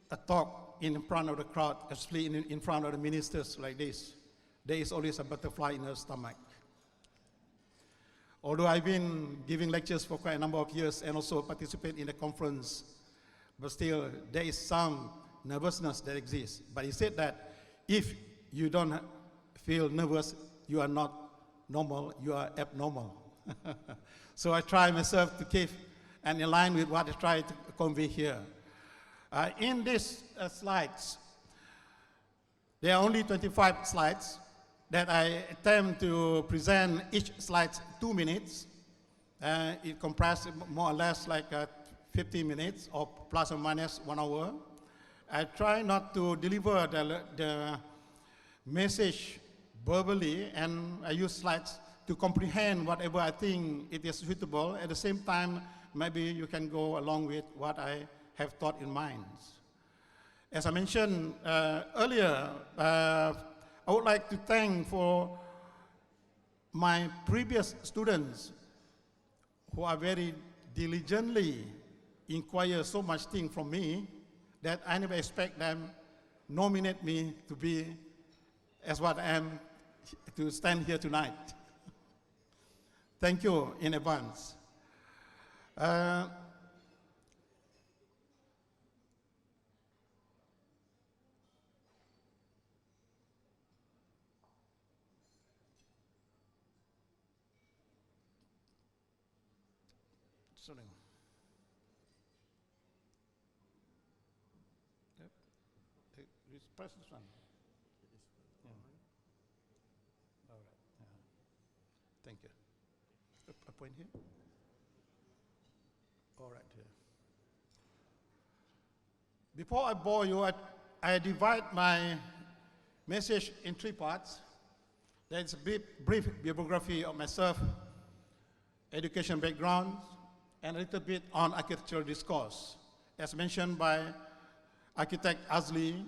Speaker 7: a talk in front of the crowd, especially in front of the ministers like this, there is always a butterfly in your stomach. Although I've been giving lectures for quite a number of years and also participate in the conference, but still there is some nervousness that exists. But he said that if you don't feel nervous, you are not normal, you are abnormal. So I try myself to keep and align with what I try to convey here. In these slides, there are only 25 slides that I attempt to present each slide 2 minutes. It comprises more or less like 50 minutes or plus or minus 1 hour. I try not to deliver the message verbally, and I use slides to comprehend whatever I think it is suitable. At the same time, maybe you can go along with what I have thought in mind. As I mentioned earlier, I would like to thank for my previous students who are very diligently inquire so much things from me that I never expect them nominate me to be as what I am to stand here tonight. Thank you in advance. Sorry. Yep. Press this one. Yeah. All right. Yeah. Thank you. A point here. All right. Here. Before I bore you, I divide my message in three parts. There's a brief biography of myself, education background, and a little bit on architectural discourse. As mentioned by Architect Azli,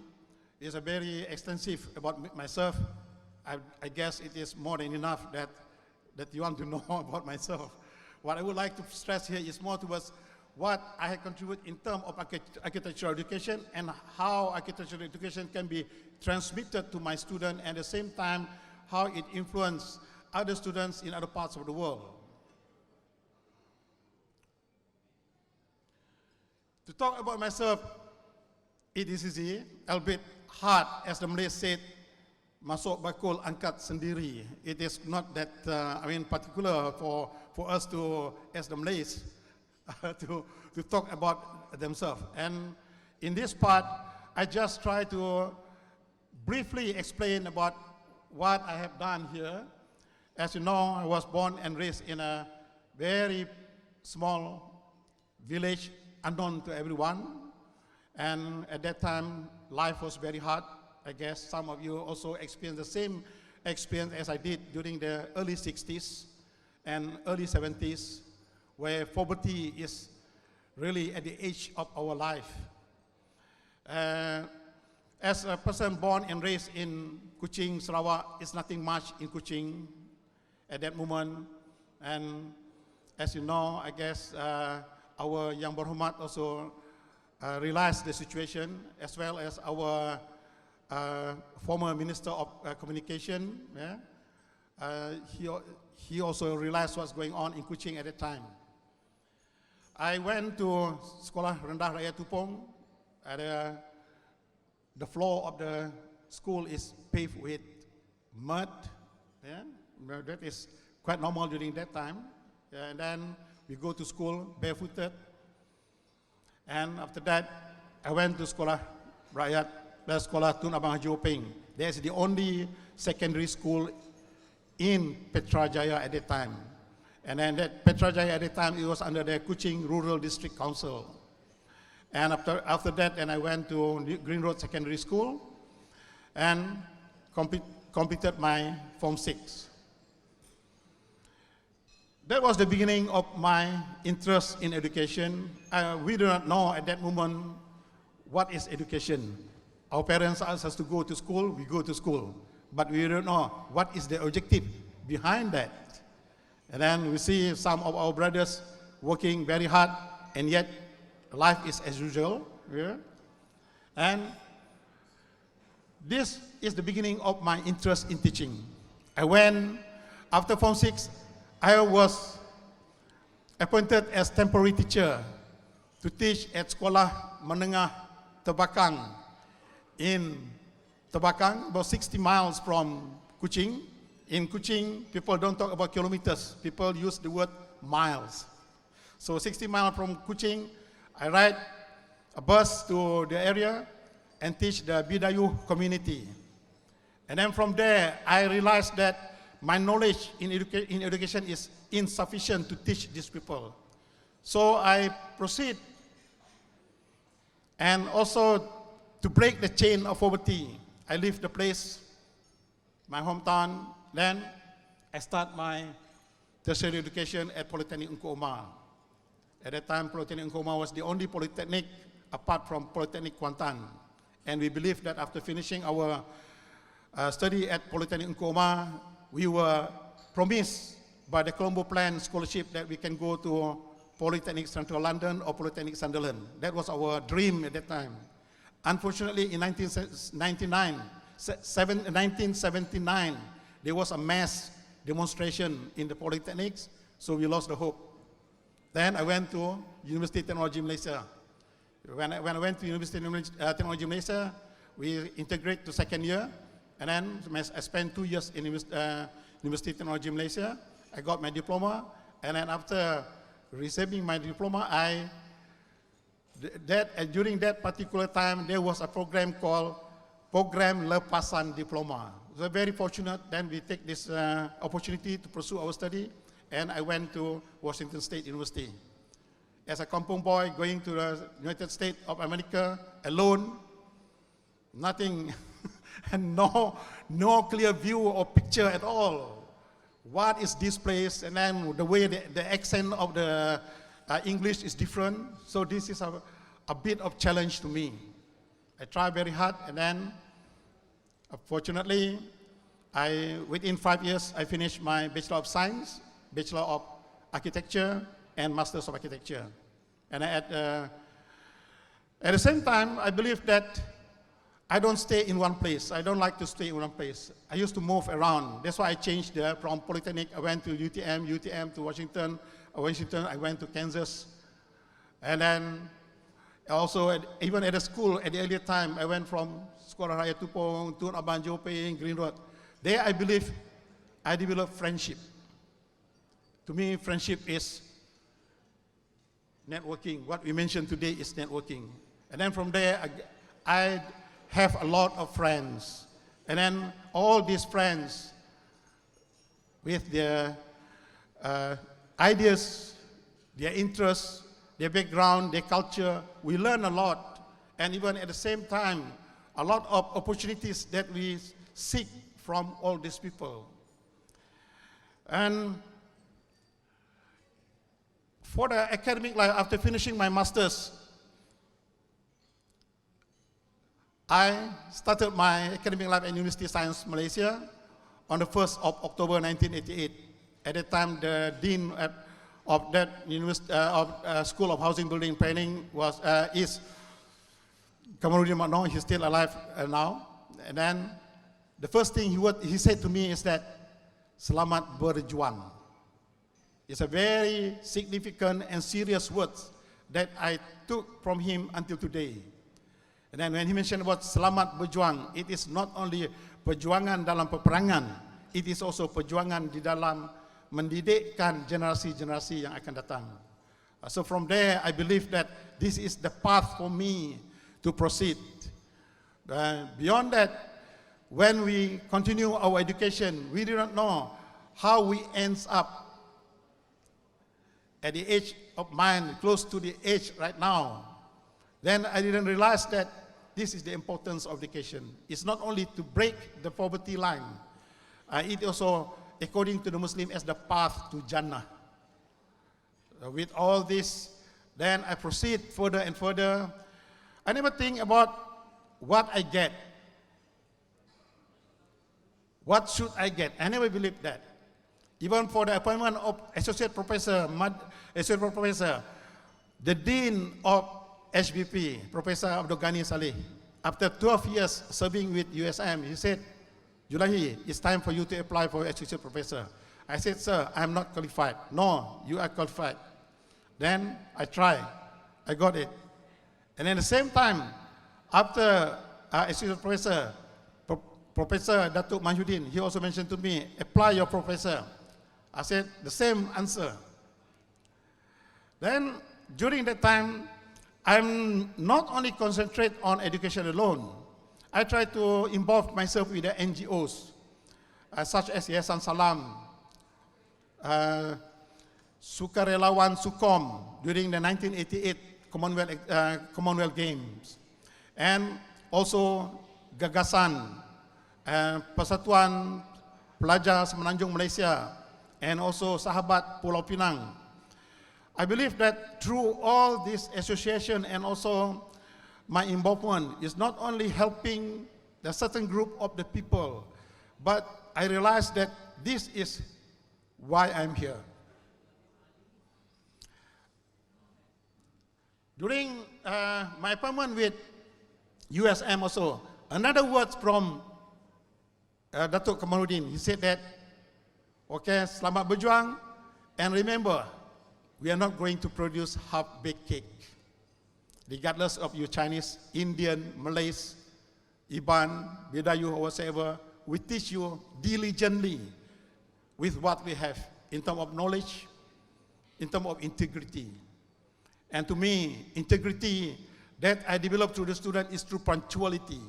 Speaker 7: it's a very extensive about myself. I guess it is more than enough that you want to know about myself. What I would like to stress here is more towards what I have contributed in terms of architectural education and how architectural education can be transmitted to my student, and at the same time, how it influences other students in other parts of the world. To talk about myself, it is easy, albeit hard, as the Malay said, masuk bakul angkat sendiri. It is not that, particular for us to, as the Malays, to talk about themselves. And in this part, I just try to briefly explain about what I have done here. As you know, I was born and raised in a very small village, unknown to everyone. And at that time, life was very hard. I guess some of you also experienced the same experience as I did during the early 60s and early 70s, where poverty is really at the edge of our life. As a person born and raised in Kuching, Sarawak, it's nothing much in Kuching at that moment. And as you know, I guess our Yang Berhormat also realized the situation, as well as our former Minister of Communication. Yeah? He also realized what's going on in Kuching at that time. I went to Sekolah Rendah Raya Tupong. The floor of the school is paved with mud. Yeah? That is quite normal during that time. And then we go to school barefooted. And after that, I went to Sekolah Rakyat, Sekolah Tun Abang Haji Openg. That's the only secondary school in Petrajaya at that time. And then that Petrajaya at that time, it was under the Kuching Rural District Council. And after that, then I went to Green Road Secondary School and completed my Form 6. That was the beginning of my interest in education. We do not know at that moment what is education. Our parents asked us to go to school, we go to school. But we don't know what is the objective behind that. And then we see some of our brothers working very hard, and yet life is as usual. Yeah? And this is the beginning of my interest in teaching. After Form 6, I was appointed as temporary teacher to teach at Sekolah Menengah Tebakang in Tebakang, about 60 miles from Kuching. In Kuching, people don't talk about kilometers, people use the word miles. So 60 miles from Kuching, I ride a bus to the area and teach the Bidayu community. And then from there, I realized that my knowledge in education is insufficient to teach these people. So I proceed, and also to break the chain of poverty. I leave the place, my hometown, then I start my tertiary education at Polytechnic Engku Omar. At that time, Polytechnic Engku Omar was the only polytechnic apart from Polytechnic Kuantan. And we believe that after finishing our study at Polytechnic Engku Omar, we were promised by the Colombo Plan scholarship that we can go to Polytechnic Central London or Polytechnic Sunderland. That was our dream at that time. Unfortunately, in 1979, there was a mass demonstration in the polytechnics, so we lost the hope. Then I went to University Technology Malaysia. When I went to University Technology Malaysia, we integrate to second year, and then I spent 2 years in University Technology Malaysia. I got my diploma, and then after receiving my diploma, I during that particular time, there was a program called Program Lepasan Diploma. So very fortunate, then we take this opportunity to pursue our study, and I went to Washington State University. As a kampung boy going to the United States of America alone, nothing, and no clear view or picture at all. What is this place? And then the way the accent of the English is different. So this is a bit of challenge to me. I tried very hard, and then fortunately, within 5 years, I finished my Bachelor of Science, Bachelor of Architecture, and Masters of Architecture. And at the same time, I believe that I don't stay in one place. I don't like to stay in one place. I used to move around. That's why I changed from Polytechnic. I went to UTM to Washington. Washington, I went to Kansas. And then also, even at the school, at the earlier time, I went from Sekolah Raya Tupong, Tun Abang Jopeng, Green Road. There, I believe, I developed friendship. To me, friendship is networking. What we mentioned today is networking. And then from there, I have a lot of friends. And then all these friends, with their ideas, their interests, their background, their culture, we learn a lot. And even at the same time, a lot of opportunities that we seek from all these people. And for the academic life, after finishing my master's, I started my academic life at University of Science Malaysia on the 1st of October 1988. At that time, the dean of that School of Housing, Building and Planning is Kamarudin Makno. He's still alive now. And then the first thing he said to me is that, "Selamat berjuang." It's a very significant and serious word that I took from him until today. And then when he mentioned about selamat berjuang, it is not only perjuangan dalam peperangan, it is also perjuangan di dalam mendidikkan generasi-generasi yang akan datang. So from there, I believe that this is the path for me to proceed. Beyond that, when we continue our education, we do not know how we end up at the age of mine, close to the age right now. Then I didn't realize that this is the importance of education. It's not only to break the poverty line, it also, according to the Muslim, as the path to Jannah. With all this, then I proceed further and further. I never think about what I get. What should I get? I never believed that. Even for the appointment of associate professor, the dean of HBP, Professor Abdul Ghani Saleh, after 12 years serving with USM, he said, "Julahi, it's time for you to apply for associate professor." I said, "Sir, I'm not qualified." "No, you are qualified." Then I tried. I got it. And at the same time, after associate professor, Professor Datuk Manjudin, he also mentioned to me, "Apply your professor." I said the same answer. Then during that time, I'm not only concentrate on education alone. I try to involve myself with the NGOs, such as Yayasan Salam, Sukarelawan Sukom during the 1988 Commonwealth Games, and also Gagasan, Persatuan Pelajar Semenanjung Malaysia, and also Sahabat Pulau Pinang. I believe that through all this association and also my involvement is not only helping the certain group of the people, but I realized that this is why I'm here. During my appointment with USM also, another word from Datuk Kamarudin, he said that, "Okay, selamat berjuang, and remember, we are not going to produce half-baked cake. Regardless of you Chinese, Indian, Malays, Iban, Bedayu, or whatsoever, we teach you diligently with what we have in terms of knowledge, in terms of integrity. And to me, integrity that I developed through the student is through punctuality.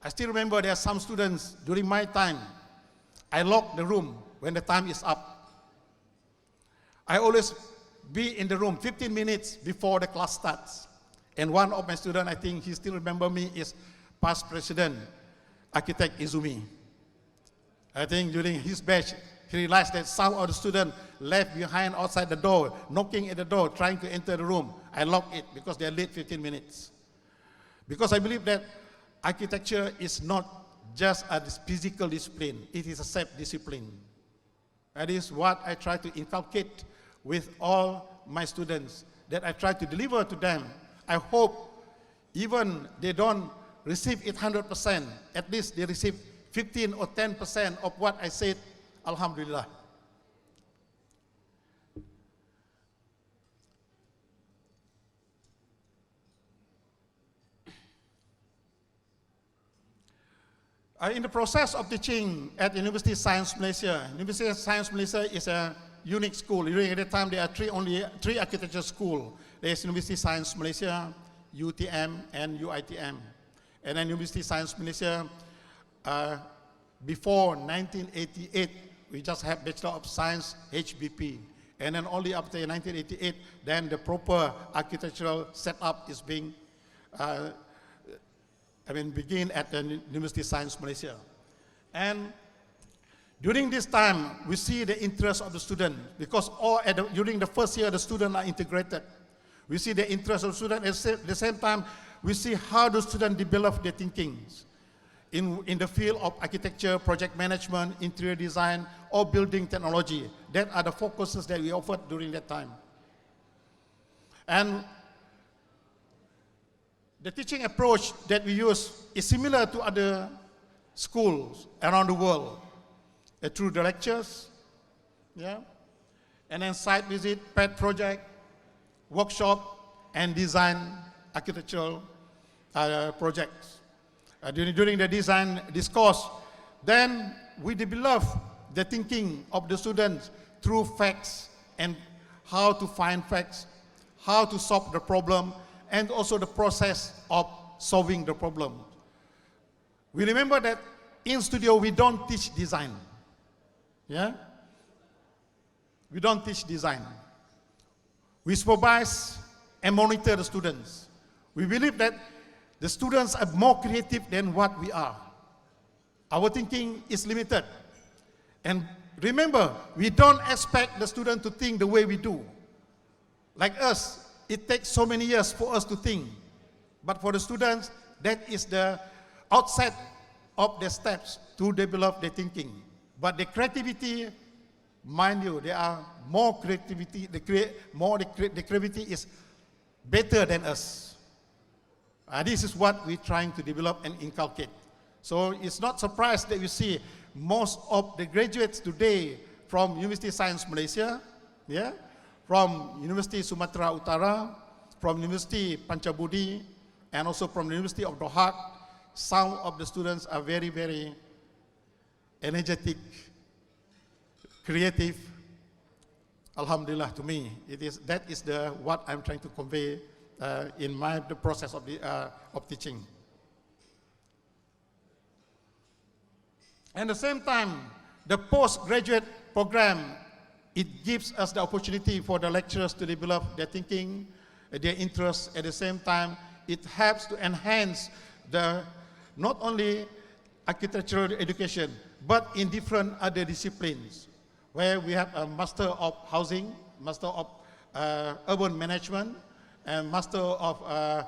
Speaker 7: I still remember there are some students during my time, I lock the room when the time is up. I always be in the room 15 minutes before the class starts. And one of my students, I think he still remember me, is past president, Arkitek Izumi. I think during his batch, he realized that some of the students left behind outside the door, knocking at the door, trying to enter the room. I locked it because they are late 15 minutes. Because I believe that architecture is not just a physical discipline, it is a self-discipline. That is what I try to inculcate with all my students, that I try to deliver to them. I hope even they don't receive it 100%, at least they receive 15 or 10% of what I said, Alhamdulillah. In the process of teaching at University of Science Malaysia, University of Science Malaysia is a unique school. During that time, there are only three architecture schools. There is University of Science Malaysia, UTM, and UITM. And then University of Science Malaysia, before 1988, we just have Bachelor of Science, HBP. And then only after 1988, then the proper architectural setup is being begin at the University of Science Malaysia. And during this time, we see the interest of the student, because during the first year, the students are integrated. We see the interest of the student. At the same time, we see how the student develop their thinking in the field of architecture, project management, interior design, or building technology. That are the focuses that we offered during that time. And the teaching approach that we use is similar to other schools around the world. Through the lectures, and then site visit, pet project, workshop, and design architectural projects. During the design discourse, then we develop the thinking of the students through facts and how to find facts, how to solve the problem, and also the process of solving the problem. We remember that in studio we don't teach design. We don't teach design. We supervise and monitor the students. We believe that the students are more creative than what we are. Our thinking is limited. And remember, we don't expect the student to think the way we do. Like us, it takes so many years for us to think. But for the students, that is the outset of the steps to develop their thinking. But the creativity, mind you, there are more creativity, the creativity is better than us. This is what we're trying to develop and inculcate. So it's not surprised that you see most of the graduates today from University of Science Malaysia, from University Sumatra Utara, from University Panchabudi, and also from the University of Doha. Some of the students are very, very energetic, creative. Alhamdulillah, to me, that is what I'm trying to convey in the process of teaching. At the same time, the postgraduate program, it gives us the opportunity for the lecturers to develop their thinking, their interests. At the same time, it helps to enhance not only architectural education, but in different other disciplines, where we have a Master of Housing, Master of Urban Management, and Master of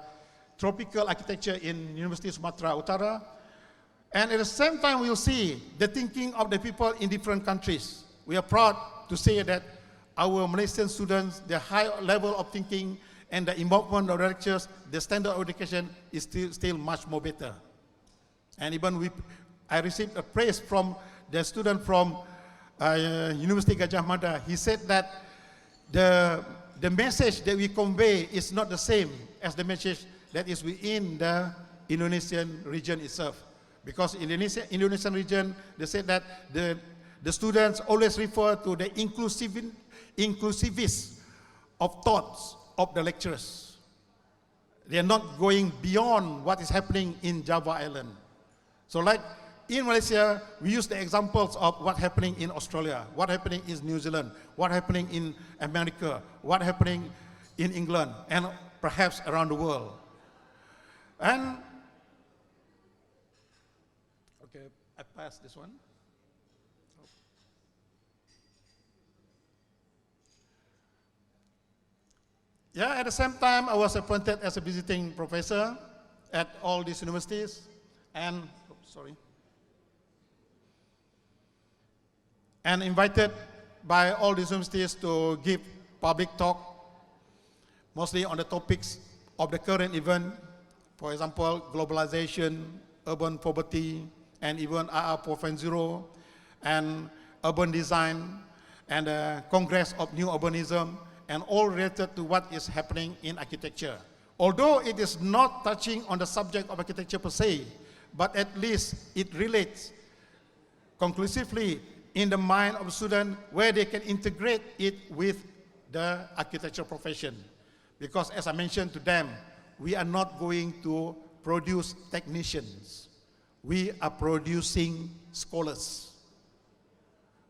Speaker 7: Tropical Architecture in University of Sumatra Utara. And at the same time, we'll see the thinking of the people in different countries. We are proud to say that our Malaysian students, the high level of thinking and the involvement of the lectures, the standard of education is still much more better. And even I received a praise from the student from University Gajah Mada. He said that the message that we convey is not the same as the message that is within the Indonesian region itself. Because in the Indonesian region, they said that the students always refer to the inclusivist of thoughts of the lecturers. They are not going beyond what is happening in Java Island. So like in Malaysia, we use the examples of what happening in Australia, what happening in New Zealand, what happening in America, what happening in England, and perhaps around the world. And, okay, I passed this one. Yeah, at the same time, I was appointed as a visiting professor at all these universities, and, and invited by all these universities to give public talk, mostly on the topics of the current event, for example, globalization, urban poverty, and even RR 4.0, and urban design, and the Congress of New Urbanism, and all related to what is happening in architecture. Although it is not touching on the subject of architecture per se, but at least it relates conclusively in the mind of a student where they can integrate it with the architectural profession. Because as I mentioned to them, we are not going to produce technicians. We are producing scholars.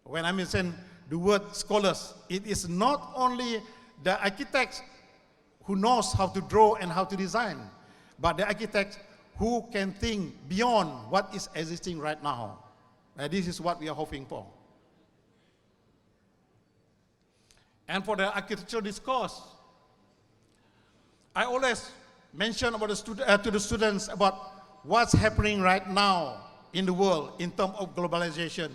Speaker 7: When I mention the word scholars, it is not only the architects who knows how to draw and how to design, but the architects who can think beyond what is existing right now. This is what we are hoping for. And for the architectural discourse, I always mention about to the students about what's happening right now in the world in terms of globalization.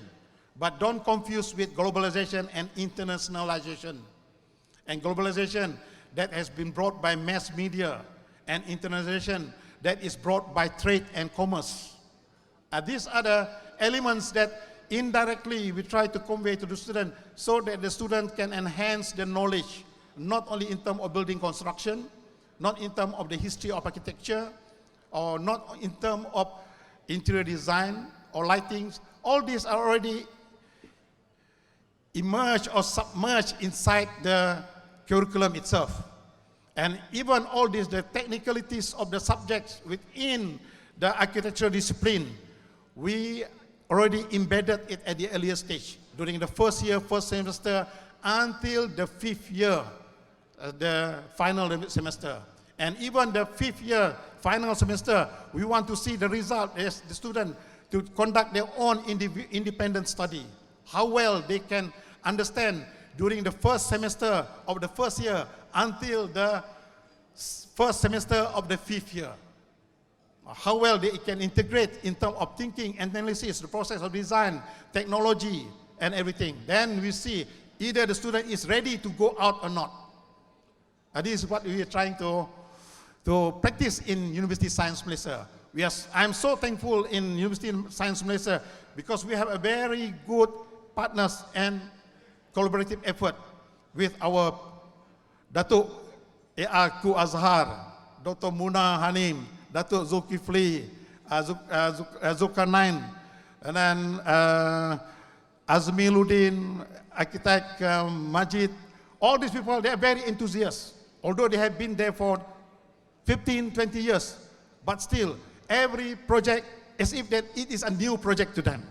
Speaker 7: But don't confuse with globalization and internationalization. And globalization that has been brought by mass media, and internationalization that is brought by trade and commerce. These are the elements that indirectly we try to convey to the student so that the student can enhance the knowledge, not only in terms of building construction, not in terms of the history of architecture, or not in terms of interior design or lightings. All these are already emerged or submerged inside the curriculum itself. And even all these, the technicalities of the subjects within the architectural discipline, we already embedded it at the earlier stage, during the first year, first semester, until the 5th year, the final semester. And even the 5th year, final semester, we want to see the result as the student to conduct their own independent study. How well they can understand during the first semester of the first year until the first semester of the 5th year. How well they can integrate in terms of thinking, analysis, the process of design, technology, and everything. Then we see either the student is ready to go out or not. This is what we are trying to practice in University Science Malaysia. I'm so thankful in University Science Malaysia because we have a very good partners and collaborative effort with our Datuk A.R. Ku Azhar, Dr. Muna Hanim, Datuk Zulkifli, Zulkarnain, and then Azmiluddin, Arkitek Majid. All these people, they are very enthusiastic. Although they have been there for 15, 20 years, but still, every project, as if that it is a new project to them.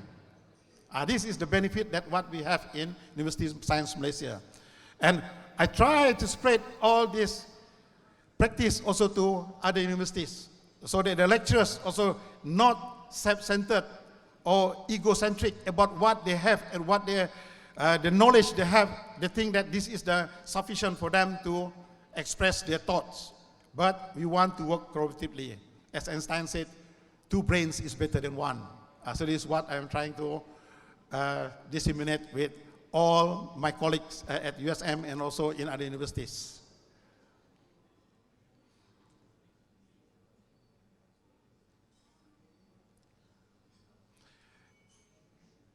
Speaker 7: This is the benefit that what we have in University of Science Malaysia. And I try to spread all this practice also to other universities, so that the lecturers also not self-centered or egocentric about what they have and what they, the knowledge they have. They think that this is the sufficient for them to express their thoughts. But we want to work collaboratively. As Einstein said, 2 brains is better than 1. So this is what I am trying to disseminate with all my colleagues at USM and also in other universities.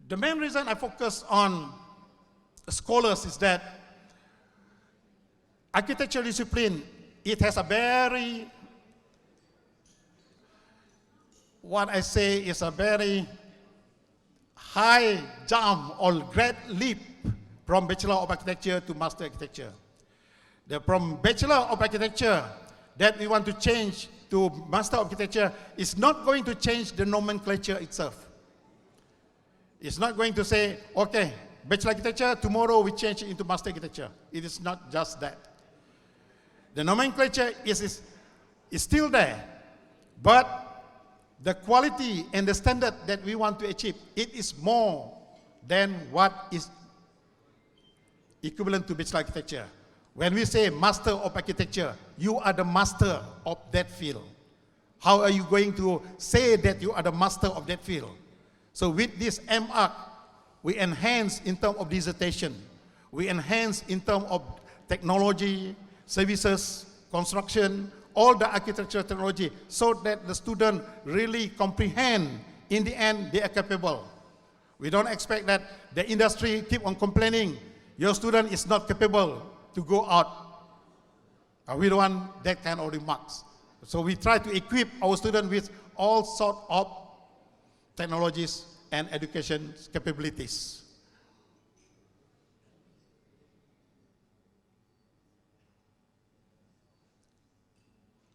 Speaker 7: The main reason I focus on scholars is that architecture discipline, it has a very, what I say is a very high jump or great leap from Bachelor of Architecture to Master Architecture. from Bachelor of Architecture that we want to change to Master of Architecture is not going to change the nomenclature itself. It's not going to say, okay, Bachelor Architecture, tomorrow we change it into Master Architecture. It is not just that. The nomenclature is still there, but the quality and the standard that we want to achieve, it is more than what is equivalent to Bachelor Architecture. When we say Master of Architecture, you are the master of that field. How are you going to say that you are the master of that field? So with this MArch, we enhance in terms of dissertation. We enhance in terms of technology, services, construction, all the architectural technology, so that the student really comprehend, in the end, they are capable. We don't expect that the industry keep on complaining, your student is not capable to go out. We don't want that kind of remarks. So we try to equip our students with all sorts of technologies and education capabilities.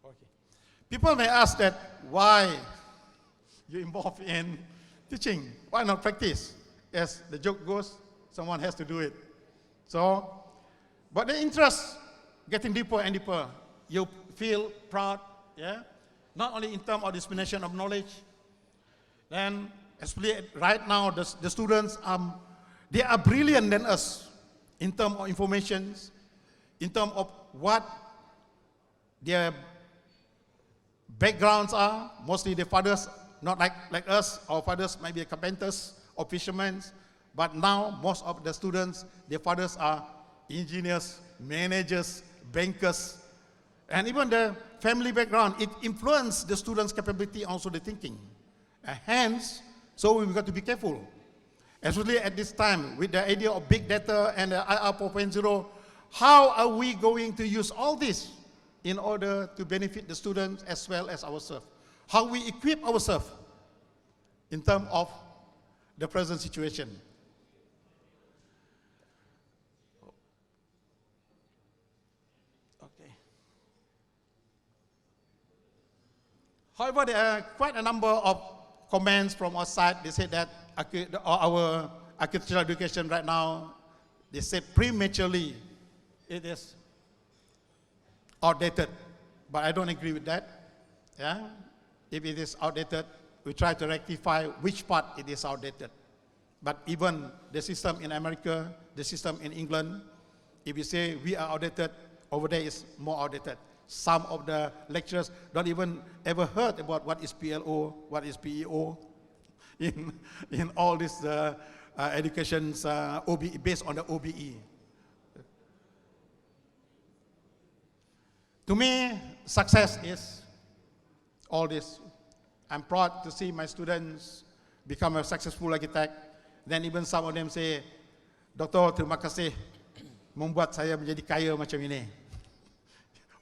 Speaker 7: Okay. People may ask that why you involved in teaching? Why not practice? As the joke goes, someone has to do it. So, but the interest getting deeper and deeper, you feel proud, yeah? Not only in terms of dissemination of knowledge, then especially right now, the students, they are brilliant than us in terms of information, in terms of what their backgrounds are. Mostly the fathers, not like us, our fathers might be carpenters or fishermen, but now most of the students, their fathers are engineers, managers, bankers, and even the family background, it influences the students' capability, also the thinking. Hence, so we've got to be careful. Especially at this time, with the idea of big data and the IR 4.0, how are we going to use all this in order to benefit the students as well as ourselves? How we equip ourselves in terms of the present situation. However, there are quite a number of comments from our side. They say that our architectural education right now, they say prematurely it is outdated. But I don't agree with that. Yeah? If it is outdated, we try to rectify which part it is outdated. But even the system in America, the system in England, if you say we are outdated, over there is more outdated. Some of the lecturers don't even ever heard about what is PLO, what is PEO, in all this educations based on the OBE. To me, success is all this. I'm proud to see my students become a successful architect. Then even some of them say, Doktor, terima kasih membuat saya menjadi kaya macam ini.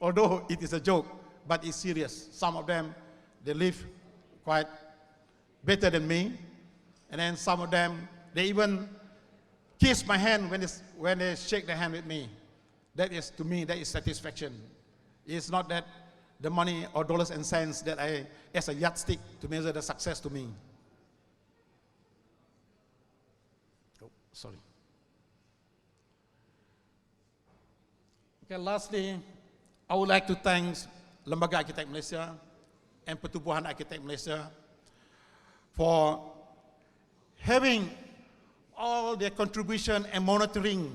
Speaker 7: Although it is a joke, but it's serious. Some of them, they live quite better than me. And then some of them, they even kiss my hand when they shake their hand with me. That is, to me, that is satisfaction. It's not that the money or dollars and cents that as a yardstick to measure the success to me. Oh, sorry. Okay, lastly, I would like to thank Lembaga Arkitek Malaysia and Pertubuhan Arkitek Malaysia for having all their contribution and monitoring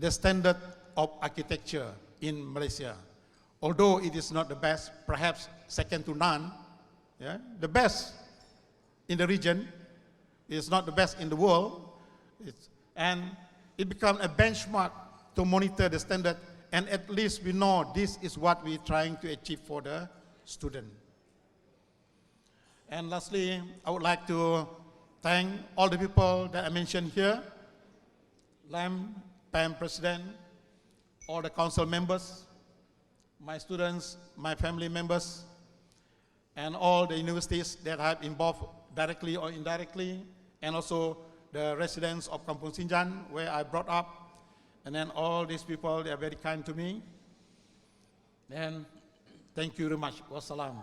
Speaker 7: the standard of architecture in Malaysia. Although it is not the best, perhaps second to none, yeah, the best in the region, it is not the best in the world, and it becomes a benchmark to monitor the standard. And at least we know this is what we're trying to achieve for the student. And lastly, I would like to thank all the people that I mentioned here, PAM President, all the council members, my students, my family members, and all the universities that have involved directly or indirectly, and also the residents of Kampung Sinjan, where I brought up, and then all these people, they are very kind to me. Then, thank you very much. Wassalam.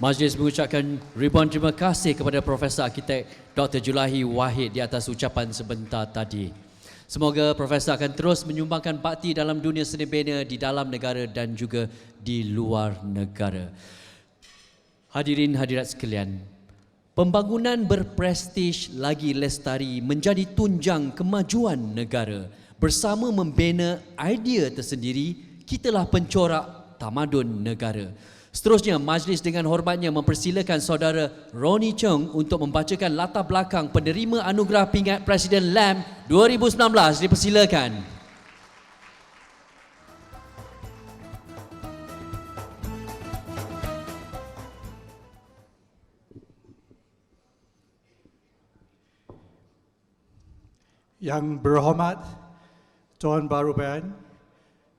Speaker 2: Majlis mengucapkan ribuan terima kasih kepada Profesor Arkitek Dr. Julahi Wahid di atas ucapan sebentar tadi. Semoga Profesor akan terus menyumbangkan bakti dalam dunia seni bina di dalam negara dan juga di luar negara. Hadirin hadirat sekalian, pembangunan berprestij lagi lestari menjadi tunjang kemajuan negara. Bersama membina idea tersendiri, kitalah pencorak tamadun negara. Seterusnya, majlis dengan hormatnya mempersilakan saudara Ronnie Chong untuk membacakan latar belakang penerima Anugerah Pingat Presiden LAM 2019. Dipersilakan.
Speaker 7: Yang berhormat Tuan Baruban,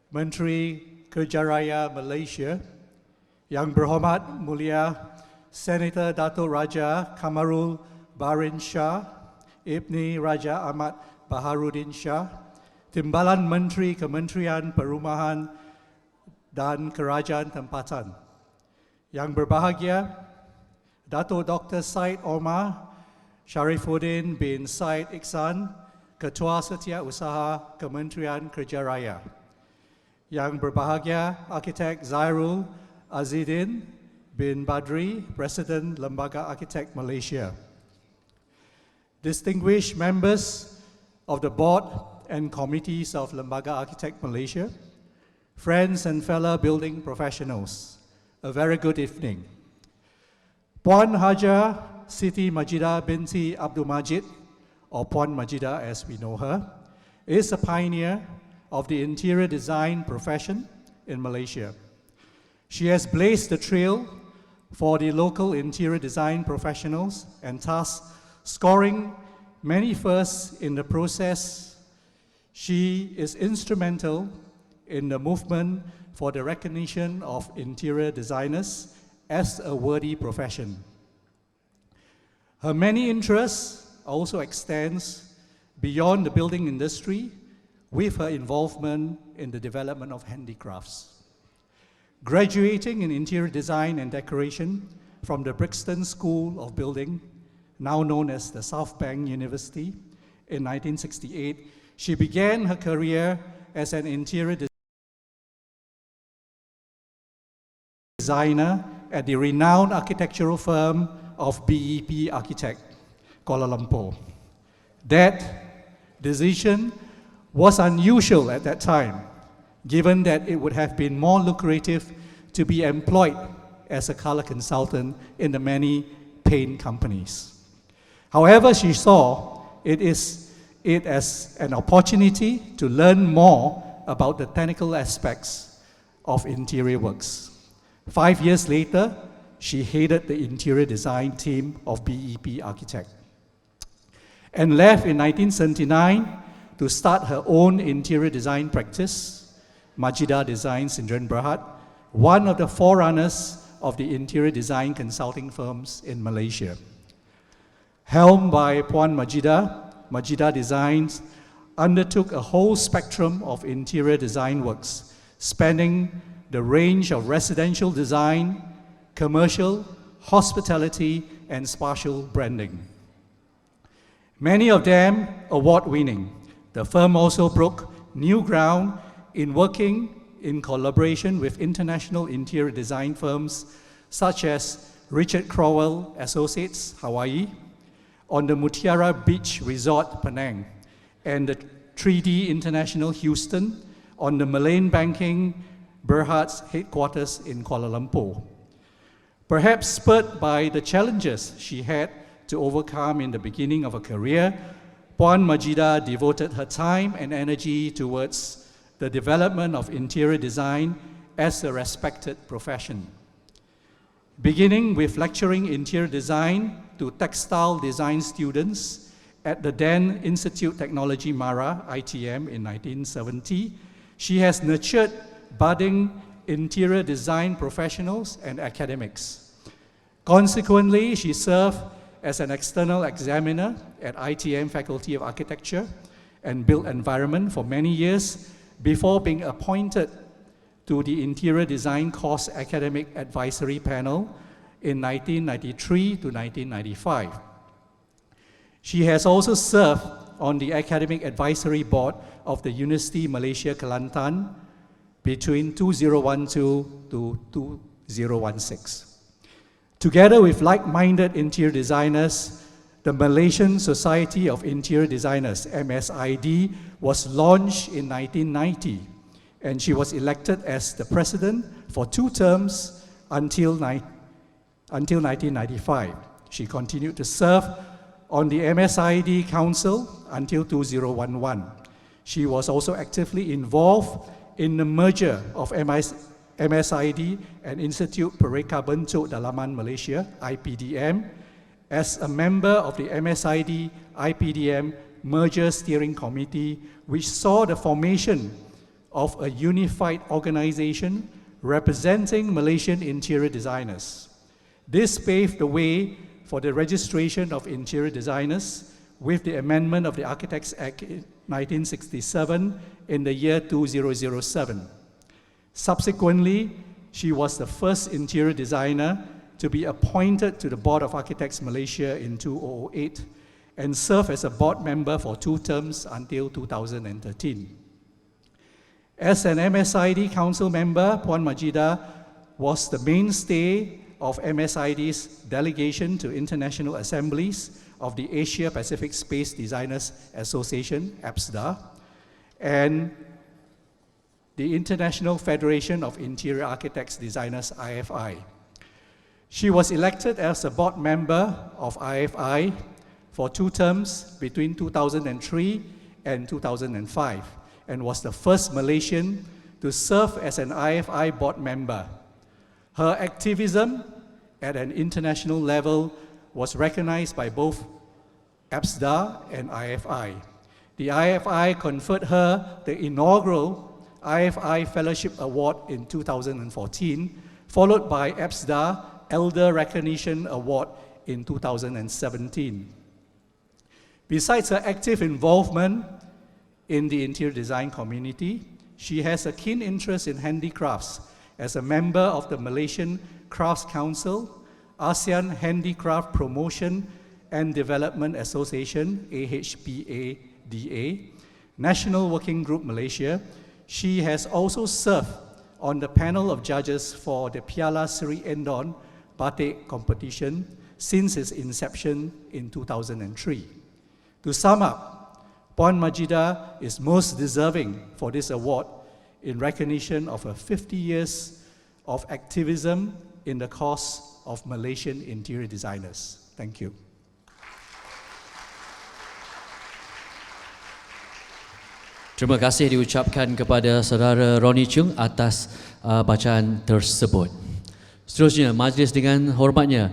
Speaker 7: Menteri Kerja Raya Malaysia, Yang berhormat Mulia Senator Datuk Raja Kamarul Barin Shah, Ibni Raja Ahmad Baharudin Shah, Timbalan Menteri Kementerian Perumahan dan Kerajaan Tempatan. Yang berbahagia Datuk Dr. Syed Omar Sharifuddin bin Syed Iksan, Ketua Setiausaha Kementerian Kerja Raya. Yang berbahagia Arkitek Zairul Azidin bin Badri, President Lembaga Arkitek Malaysia. Distinguished members of the board and committees of Lembaga Arkitek Malaysia, friends and fellow building professionals, a very good evening. Puan Haja Siti Majidah binti Abdul Majid, or Puan Majidah as we know her, is a pioneer of the interior design profession in Malaysia. She has blazed the trail for the local interior design professionals and thus scoring many firsts in the process. She is instrumental in the movement for the recognition of interior designers as a worthy profession. Her many interests also extends beyond the building industry with her involvement in the development of handicrafts. Graduating in interior design and decoration from the Brixton School of Building, now known as the South Bank University, in 1968, she began her career as an interior designer at the renowned architectural firm of BEP Arkitek, Kuala Lumpur. That decision was unusual at that time, given that it would have been more lucrative to be employed as a color consultant in the many paint companies. However, she saw it as an opportunity to learn more about the technical aspects of interior works. 5 years later, she headed the interior design team of BEP Arkitek and left in 1979 to start her own interior design practice, Majidah Designs in Berhad, one of the forerunners of the interior design consulting firms in Malaysia. Helmed by Puan Majidah, Majidah Designs undertook a whole spectrum of interior design works, spanning the range of residential design, commercial, hospitality, and spatial branding. Many of them award-winning. The firm also broke new ground in working in collaboration with international interior design firms such as Richard Crowell Associates, Hawaii, on the Mutiara Beach Resort, Penang, and the 3D International Houston on the Malayan Banking Berhad's headquarters in Kuala Lumpur. Perhaps spurred by the challenges she had to overcome in the beginning of her career, Puan Majidah devoted her time and energy towards the development of interior design as a respected profession. Beginning with lecturing interior design to textile design students at the then Institute Technology Mara, ITM, in 1970, she has nurtured budding interior design professionals and academics. Consequently, she served as an external examiner at ITM Faculty of Architecture
Speaker 8: and Built Environment for many years before being appointed to the Interior Design Course Academic Advisory Panel in 1993 to 1995. She has also served on the Academic Advisory Board of the University Malaysia Kelantan between 2012 to 2016. Together with like-minded interior designers, the Malaysian Society of Interior Designers, MSID, was launched in 1990, and she was elected as the president for 2 terms until 1995. She continued to serve on the MSID Council until 2011. She was also actively involved in the merger of MSID and Institute Pereka Bentuk Dalaman Malaysia, IPDM, as a member of the MSID IPDM Merger Steering Committee, which saw the formation of a unified organization representing Malaysian interior designers. This paved the way for the registration of interior designers with the amendment of the Architects Act 1967 in the year 2007. Subsequently, she was the first interior designer to be appointed to the Board of Architects Malaysia in 2008 and served as a board member for 2 terms until 2013. As an MSID council member, Puan Majidah was the mainstay of MSID's delegation to international assemblies of the Asia Pacific Space Designers Association, APSDA, and the International Federation of Interior Architects Designers, IFI. She was elected as a board member of IFI for 2 terms between 2003 and 2005, and was the first Malaysian to serve as an IFI board member. Her activism at an international level was recognized by both APSDA and IFI. The IFI conferred her the inaugural IFI Fellowship Award in 2014, followed by APSDA Elder Recognition Award in 2017. Besides her active involvement in the interior design community, she has a keen interest in handicrafts as a member of the Malaysian Crafts Council, ASEAN Handicraft Promotion and Development Association, AHPADA, National Working Group Malaysia. She has also served on the panel of judges for the Piala Seri Endon Batik competition since its inception in 2003. To sum up, Puan Majidah is most deserving for this award in recognition of her 50 years of activism in the cause of Malaysian interior designers. Thank you.
Speaker 2: Terima kasih diucapkan kepada saudara Ronnie Chung atas bacaan tersebut. Seterusnya, majlis dengan hormatnya.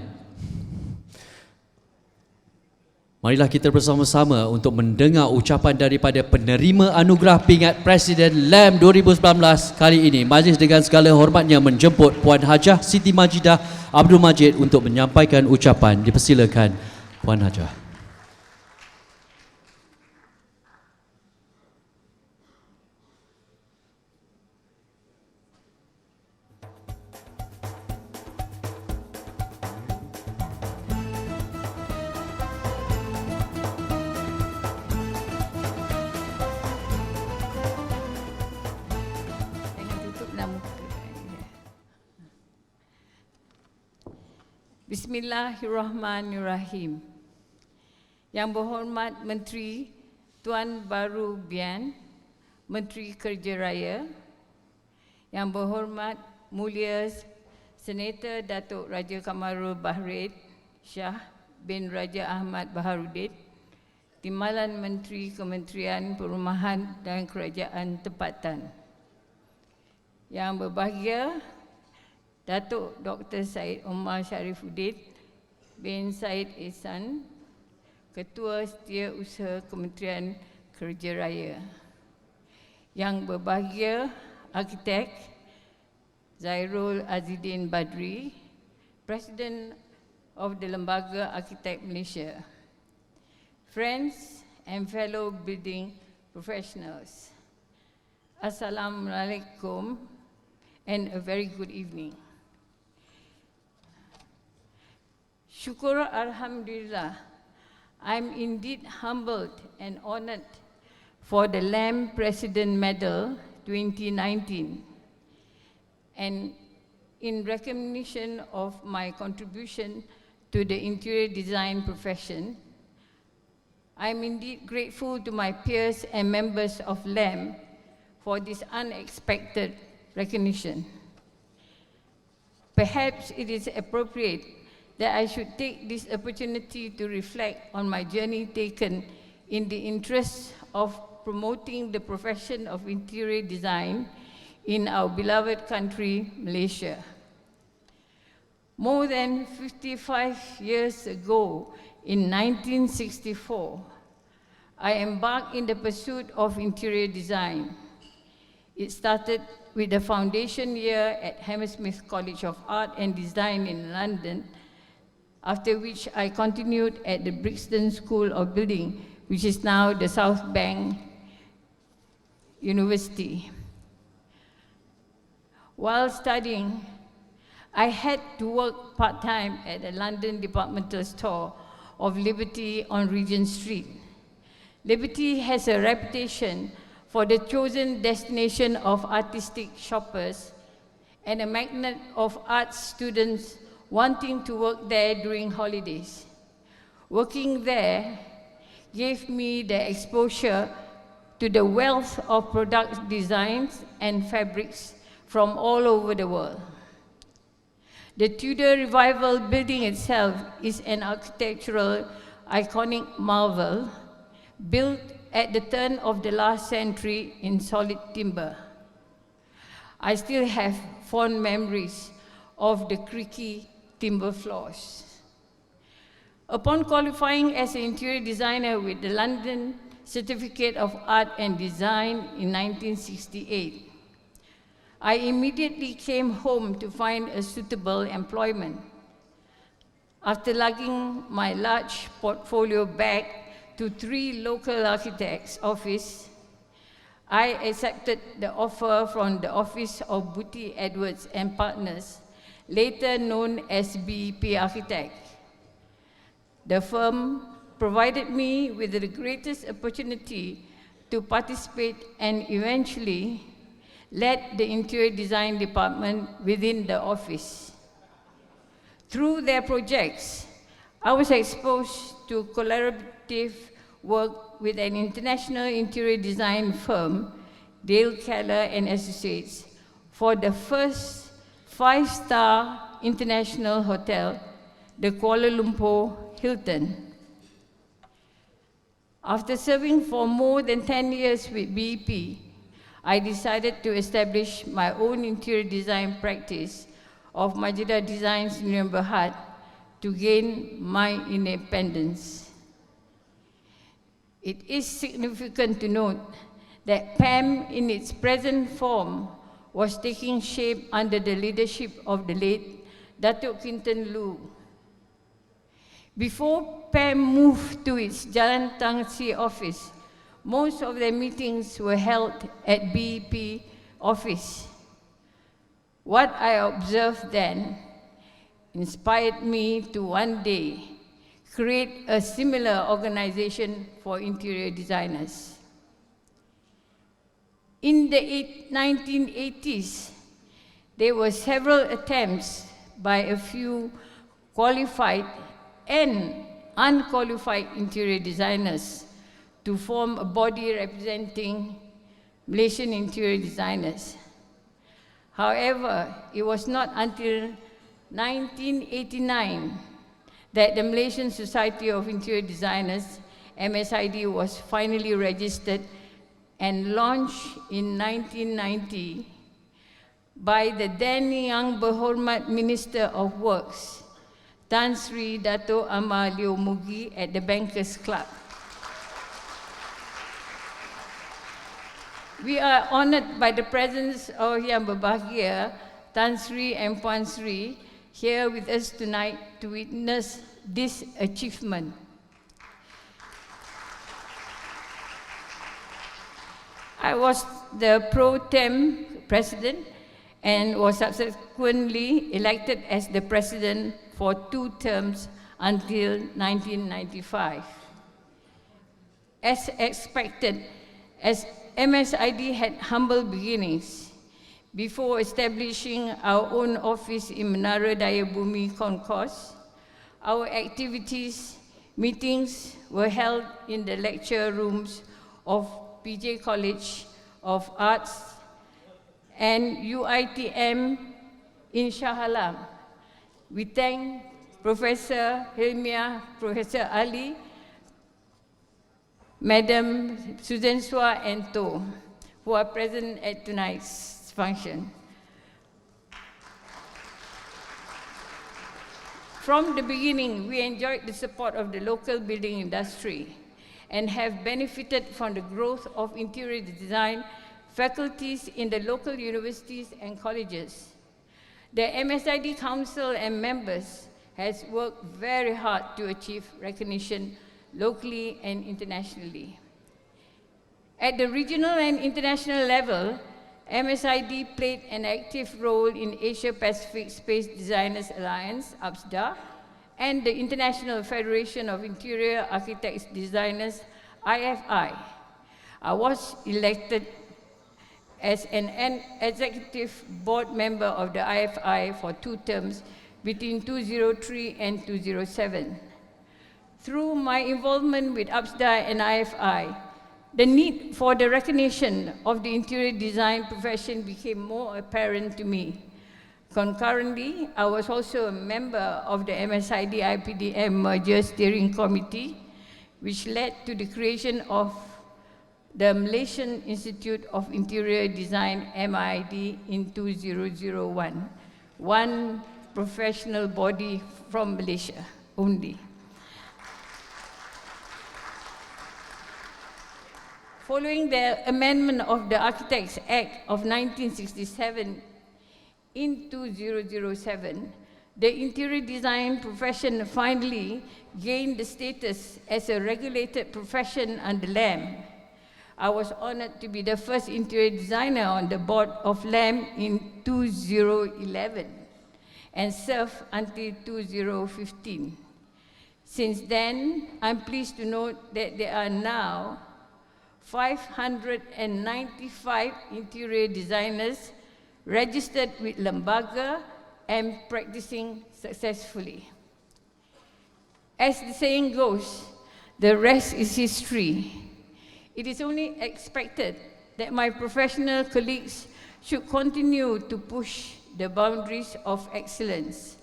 Speaker 2: Marilah kita bersama-sama untuk mendengar ucapan daripada penerima anugerah pingat Presiden LAM 2019 kali ini. Majlis dengan segala hormatnya menjemput Puan Hajah Siti Majidah Abdul Majid untuk menyampaikan ucapan. Dipersilakan Puan Hajah.
Speaker 9: Bismillahirrahmanirrahim. Yang berhormat Menteri Tuan Baru Bian, Menteri Kerja Raya, yang berhormat Mulia Senator Datuk Raja Kamarul Bahrid Shah bin Raja Ahmad Baharudin, Timbalan Menteri Kementerian Perumahan dan Kerajaan Tempatan. Yang berbahagia Datuk Dr. Syed Omar Sharifuddin bin Syed Ehsan, Ketua Setiausaha Kementerian Kerja Raya. Yang berbahagia Arkitek Zairul Azidin Badri, President of the Lembaga Arkitek Malaysia. Friends and fellow building professionals. Assalamualaikum and a very good evening. Syukur Alhamdulillah, I'm indeed humbled and honored for the Lamb President Medal 2019. And in recognition of my contribution to the interior design profession, I'm indeed grateful to my peers and members of LAM for this unexpected recognition. Perhaps it is appropriate that I should take this opportunity to reflect on my journey taken in the interest of promoting the profession of interior design in our beloved country, Malaysia. More than 55 years ago, in 1964, I embarked in the pursuit of interior design. It started with the foundation year at Hammersmith College of Art and Design in London, after which I continued at the Brixton School of Building, which is now the South Bank University. While studying, I had to work part-time at a London departmental store of Liberty on Regent Street. Liberty has a reputation for the chosen destination of artistic shoppers and a magnet of art students wanting to work there during holidays. Working there gave me the exposure to the wealth of product designs and fabrics from all over the world. The Tudor Revival building itself is an architectural iconic marvel built at the turn of the last century in solid timber. I still have fond memories of the creaky timber floors. Upon qualifying as an interior designer with the London Certificate of Art and Design in 1968, I immediately came home to find a suitable employment. After lugging my large portfolio back to 3 local architects' offices, I accepted the offer from the office of Booty Edwards and Partners, later known as BEP Arkitek. The firm provided me with the greatest opportunity to participate and eventually led the interior design department within the office. Through their projects, I was exposed to collaborative work with an international interior design firm, Dale Keller and Associates, for the first 5-star international hotel, the Kuala Lumpur Hilton. After serving for more than 10 years with BEP, I decided to establish my own interior design practice of Majlis Designs in Lembaga to gain my independence. It is significant to note that PAM in its present form was taking shape under the leadership of the late Datuk Quinton Lu. Before PAM moved to its Jalan Tangsi office, most of their meetings were held at BEP office. What I observed then inspired me to one day create a similar organization for interior designers. In the 1980s, there were several attempts by a few qualified and unqualified interior designers to form a body representing Malaysian interior designers. However, it was not until 1989 that the Malaysian Society of Interior Designers, MSID, was finally registered and launched in 1990 by the then Yang Berhormat Minister of Works, Tan Sri Dato' Amar Leo Mugi, at the Bankers Club. We are honored by the presence of Yang Berbahagia, Tan Sri and Puan Sri, here with us tonight to witness this achievement. I was the pro tem president and was subsequently elected as the president for 2 terms until 1995. As expected, as MSID had humble beginnings, before establishing our own office in Menara Daya Bumi Concourse, our activities, meetings were held in the lecture rooms of PJ College of Arts and UITM in Shah Alam. We thank Professor Hilmia, Professor Ali, Madam Susan Swa and To, who are present at tonight's function. From the beginning, we enjoyed the support of the local building industry and have benefited from the growth of interior design faculties in the local universities and colleges. The MSID Council and members has worked very hard to achieve recognition locally and internationally. At the regional and international level, MSID played an active role in Asia Pacific Space Designers Alliance, APSDA, and the International Federation of Interior Architects Designers, IFI. I was elected as an executive board member of the IFI for 2 terms between 2003 and 2007. Through my involvement with APSDA and IFI, the need for the recognition of the interior design profession became more apparent to me. Concurrently, I was also a member of the MSID IPDM Merger Steering Committee, which led to the creation of the Malaysian Institute of Interior Design, MID, in 2001, one professional body from Malaysia only. Following the amendment of the Architects Act of 1967 in 2007, the interior design profession finally gained the status as a regulated profession under LAM. I was honored to be the first interior designer on the board of LAM in 2011 and served until 2015. Since then, I'm pleased to note that there are now 595 interior designers registered with Lembaga and practicing successfully. As the saying goes, the rest is history. It is only expected that my professional colleagues should continue to push the boundaries of excellence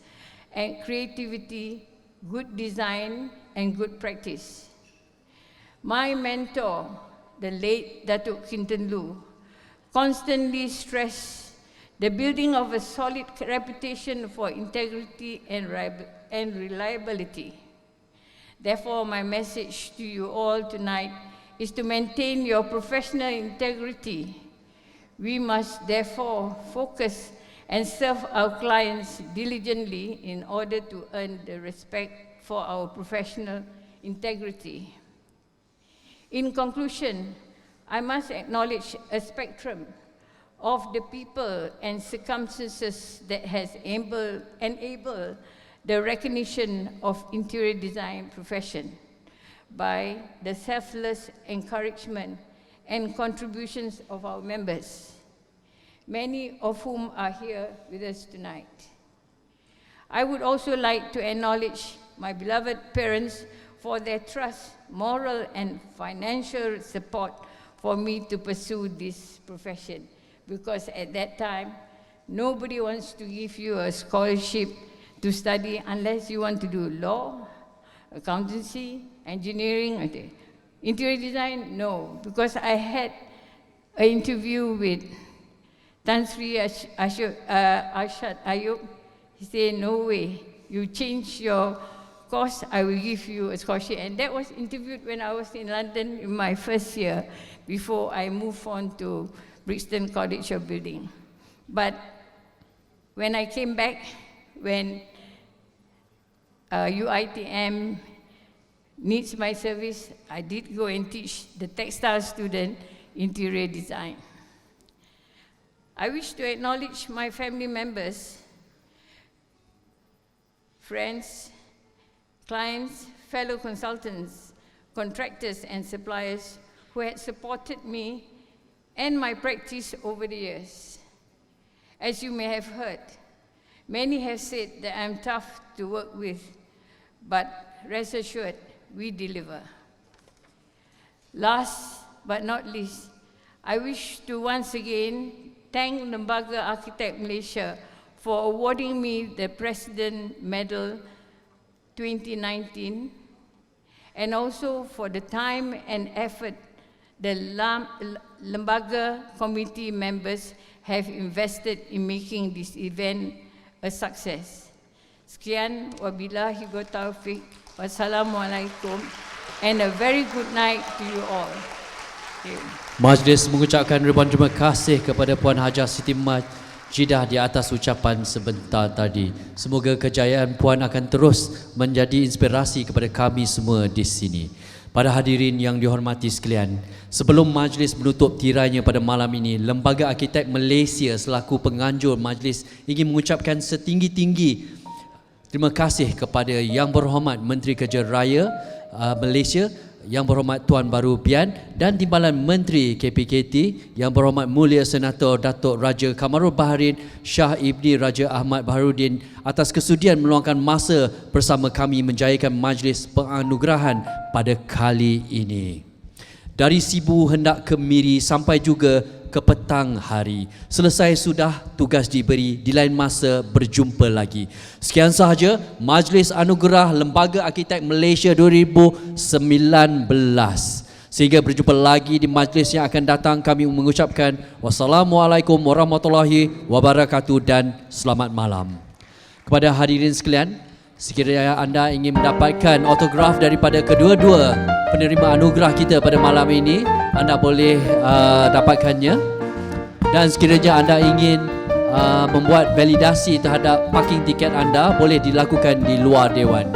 Speaker 9: and creativity, good design, and good practice. My mentor, the late Datuk Kinten Lu, constantly stressed the building of a solid reputation for integrity and reliability. Therefore, my message to you all tonight is to maintain your professional integrity. We must therefore focus and serve our clients diligently in order to earn the respect for our professional integrity. In conclusion, I must acknowledge a spectrum of the people and circumstances that has enabled the recognition of interior design profession by the selfless encouragement and contributions of our members, many of whom are here with us tonight. I would also like to acknowledge my beloved parents for their trust, moral and financial support for me to pursue this profession. Because at that time, nobody wants to give you a scholarship to study unless you want to do law, accountancy, engineering, interior design, no. Because I had an interview with Tan Sri Arshad Ayub. He said, no way, you change your course, I will give you a scholarship. And that was interviewed when I was in London in my first year, before I moved on to Brixton College of Building. But when I came back, when UITM needs my service, I did go and teach the textile student interior design. I wish to acknowledge my family members, friends, clients, fellow consultants, contractors and suppliers who had supported me and my practice over the years. As you may have heard, many have said that I'm tough to work with, but rest assured, we deliver. Last but not least, I wish to once again thank Lembaga Arkitek Malaysia for awarding me the President Medal 2019, and also for the time and effort the Lembaga committee members have invested in making this event a success. Sekian, wabillahi taufiq, wassalamualaikum, and a very good night to you all. Thank you.
Speaker 2: Majlis mengucapkan ribuan terima kasih kepada Puan Hajah Siti Majidah di atas ucapan sebentar tadi. Semoga kejayaan Puan akan terus menjadi inspirasi kepada kami semua di sini. Para hadirin yang dihormati sekalian, sebelum majlis menutup tirainya pada malam ini, Lembaga Arkitek Malaysia selaku penganjur majlis ingin mengucapkan setinggi-tinggi terima kasih kepada Yang Berhormat Menteri Kerja Raya Malaysia, Yang Berhormat Tuan Baru Bian, dan Timbalan Menteri KPKT, Yang Berhormat Mulia Senator Datuk Raja Kamarul Baharin Shah Ibni Raja Ahmad Baharudin atas kesudian meluangkan masa bersama kami menjayakan majlis penganugerahan pada kali ini. Dari Sibu hendak ke Miri sampai juga ke petang hari. Selesai sudah tugas diberi, di lain masa berjumpa lagi. Sekian sahaja Majlis Anugerah Lembaga Arkitek Malaysia 2019. Sehingga berjumpa lagi di majlis yang akan datang, kami mengucapkan wassalamualaikum warahmatullahi wabarakatuh dan selamat malam. Kepada hadirin sekalian, sekiranya anda ingin mendapatkan autograf daripada kedua-dua penerima anugerah kita pada malam ini, anda boleh dapatkannya. Dan sekiranya anda ingin membuat validasi terhadap parking tiket anda, boleh dilakukan di luar dewan.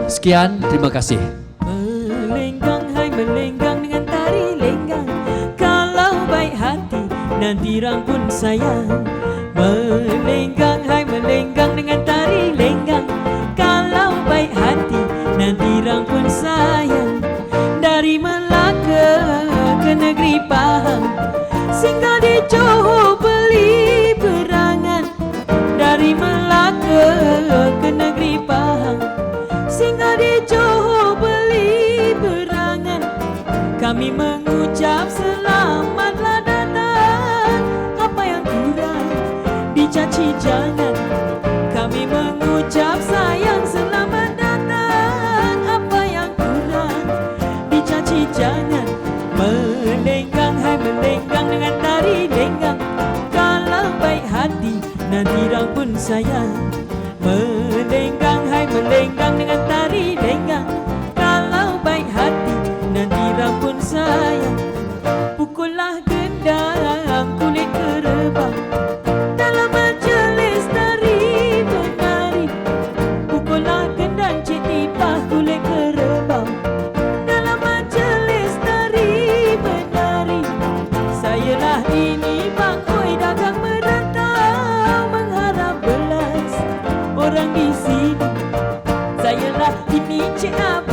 Speaker 2: Sekian, terima kasih.
Speaker 3: Melenggang, hai melenggang dengan tari lenggang. Kalau baik hati, nanti rangkun sayang. Melenggang, hai melenggang dengan tari lenggang. Kalau baik hati, nanti rangkun sayang. Dari Melaka ke negeri Pahang, singgah di Johor beli berangan. Dari Melaka ke negeri Pahang, singgah di Johor beli berangan. Kami mengucap selamatlah datang. Apa yang kurang dicaci jangan. Kami mengucap sayang selamat datang. Apa yang kurang dicaci jangan. Melenggang, hai melenggang dengan tari lenggang. Kalau baik hati, nanti rangkun sayang. Melenggang, hai melenggang dengan tari lenggang. Kalau baik hati, nanti rangkun sayang. Pukullah gendang, kulit kerbau dalam majlis tari menari. Pukullah gendang, cik tipah kulit kerbau dalam majlis tari menari. Sayalah ini Bang Oi dagang merantau, mengharap belas orang di sini. Sayalah ini Cik Abang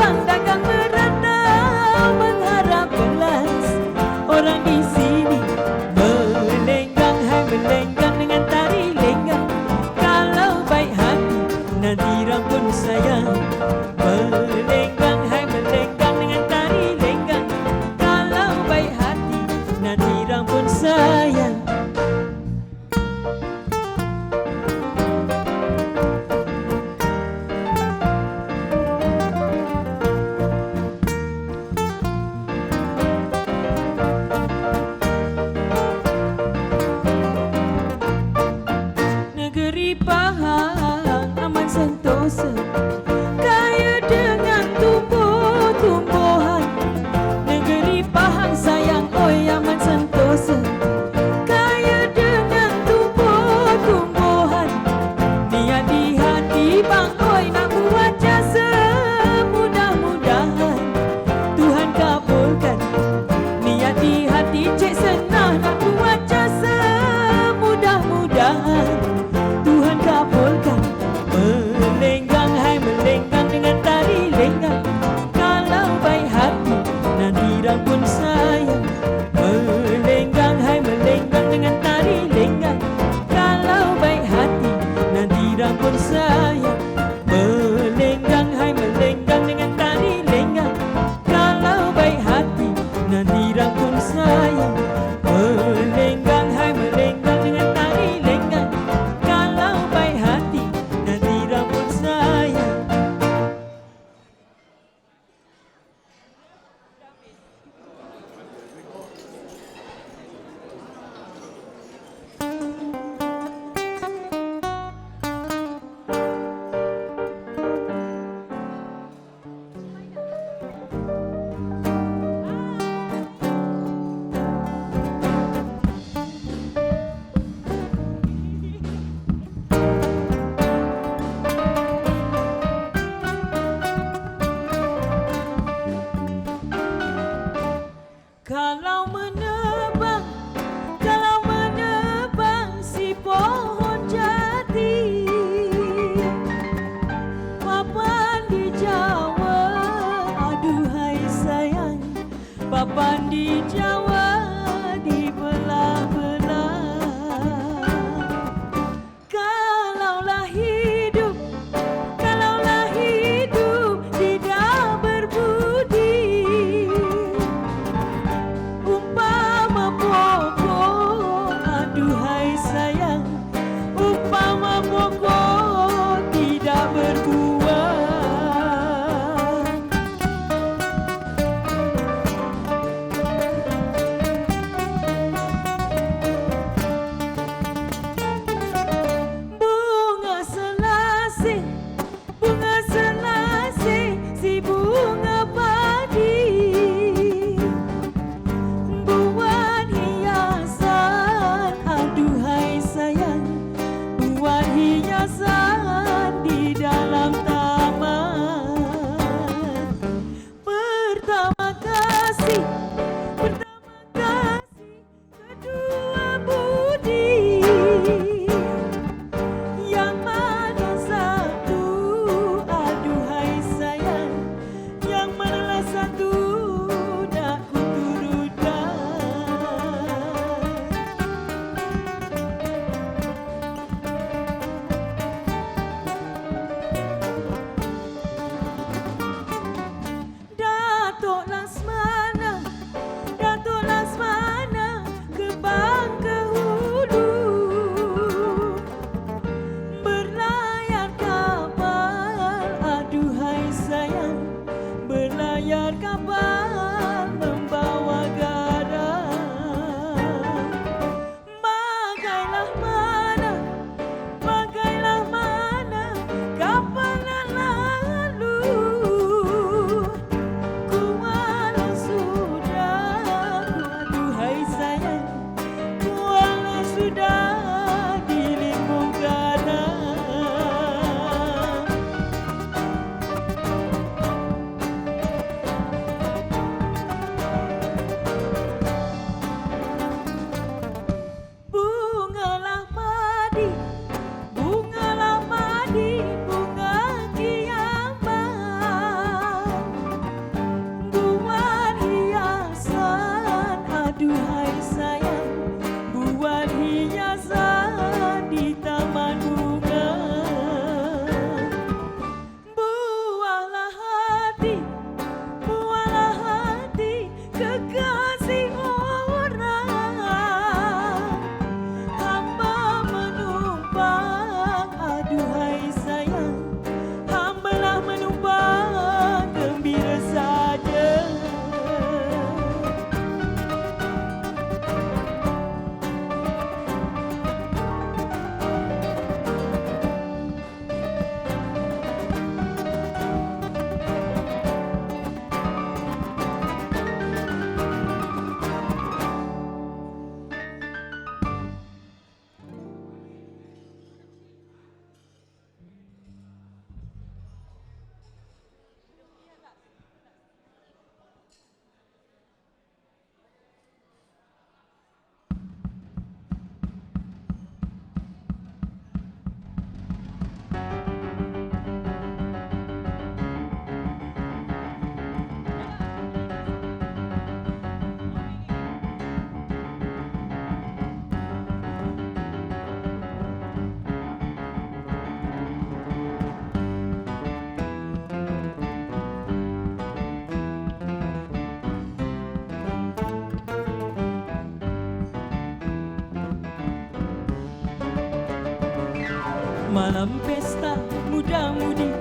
Speaker 3: Malam pesta muda-mudi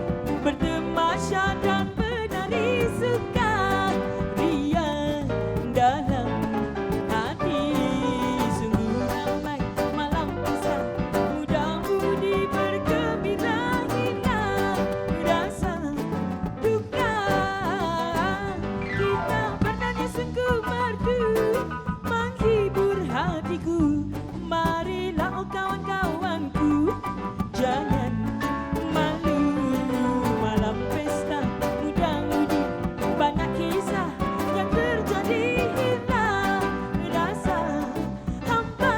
Speaker 3: bertemasya dan menari suka ria dalam hati. Sungguh ramai malam pesta muda-mudi bergembira hingga rasa duka. Kita bernyanyi sungguh merdu menghibur hatiku. Marilah oh kawan-kawanku, jangan malu. Malam pesta muda-mudi banyak kisah yang terjadi hilang rasa hampa.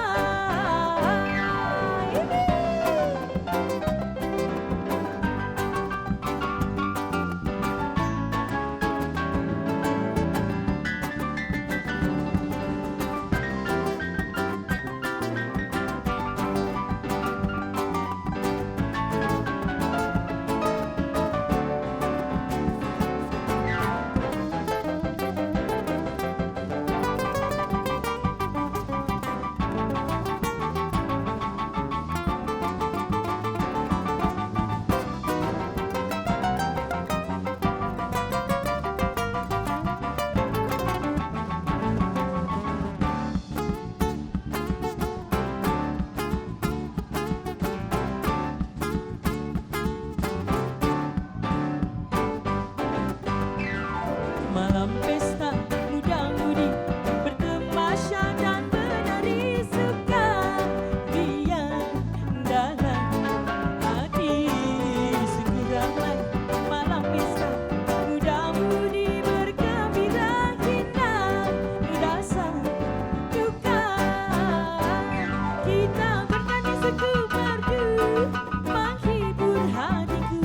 Speaker 3: Malam pesta muda-mudi bertemasya dan menari suka ria dalam hati. Sungguh ramai malam pesta muda-mudi bergembira hingga rasa duka. Kita bernyanyi sungguh merdu menghibur hatiku.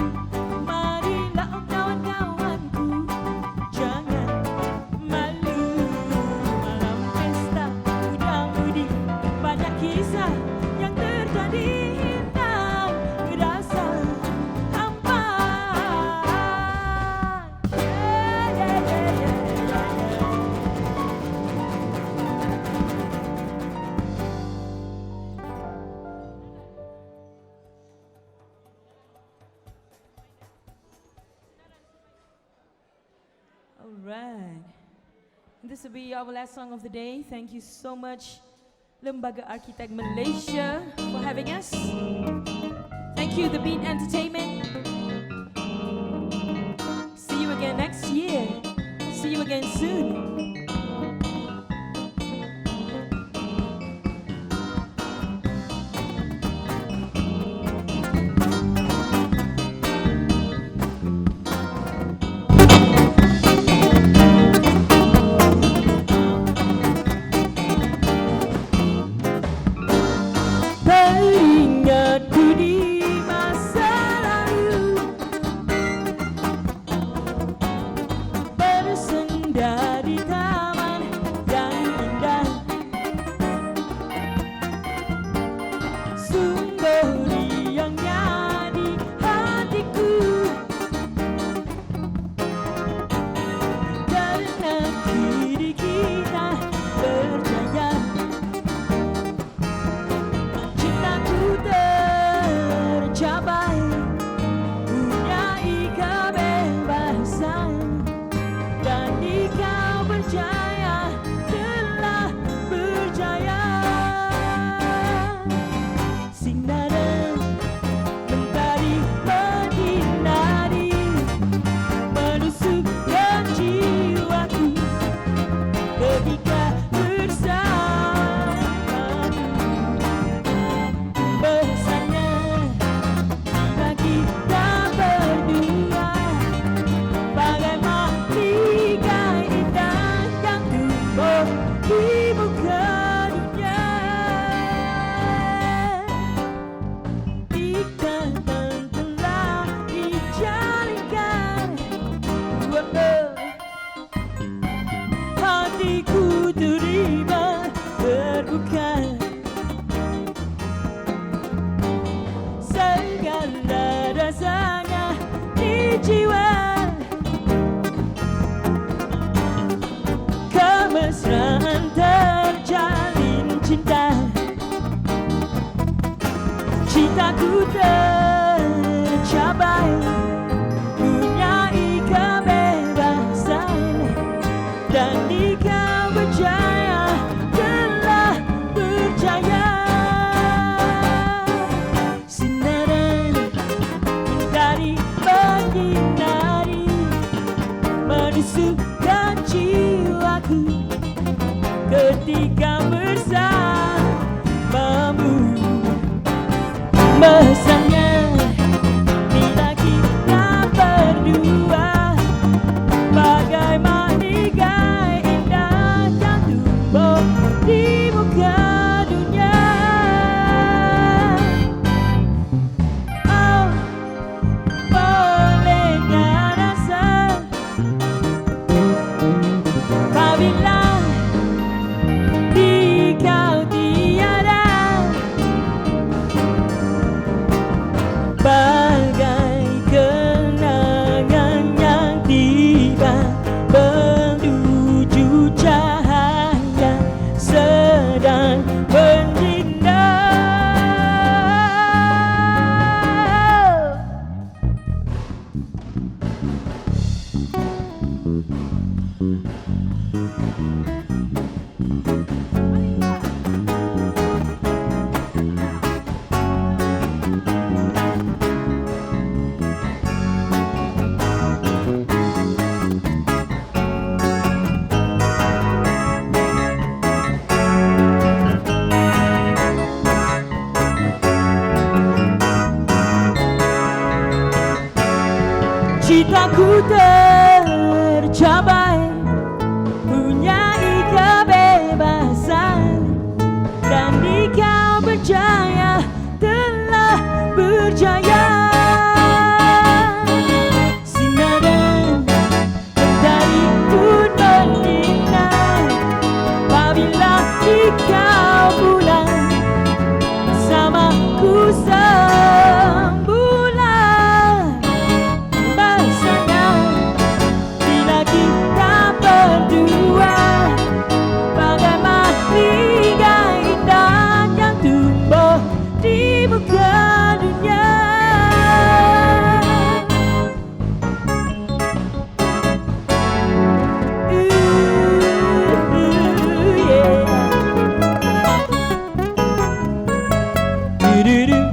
Speaker 3: Marilah oh kawan-kawanku, jangan malu. Malam pesta muda-mudi banyak kisah yang terjadi hilang rasa hampa. All right. This will be our last song of the day. Thank you so much, Lembaga Arkitek Malaysia, for having us. Thank you, The Beat Entertainment. See you again next year. See you again soon. Teringatku di masa lalu, bersenda di taman yang indah. Sungguh riangnya di hatiku, karena diri kita percaya. Cintaku tercapai, punyai kebebasan, dan jika percaya telah berjaya. Sinaran mentari menyinari, menusukkan jiwaku ketika bersamamu. Pesannya bila kita berdua bagai mahligai indah yang tumbuh di muka dunia. Ikatan telah dijalinkan, hatiku terima terbuka. Segala rasanya di jiwa, kemesraan terjalin cinta. Citaku tercapai, punyai kebebasan, dan dikau berjaya, telah berjaya. Sinaran dari menyinari, menusukkan jiwaku ketika bersamamu. Mesranya bila kita berdua, bagai maligai indah yang tumbuh di muka dunia. Oh, bolehnya rasa apabila di kau tiada, bagai kenangan yang tiba menuju cahaya sedang menjinda. Citaku tercapai, punyai kebebasan, dan dikau berjaya, telah berjaya. Sinaran mentari pun menyinari, apabila dikau pulang bersamaku sembulan. Bahasanya bila kita berdua, bagai maligai indah yang tumbuh di muka dunia. Yeah.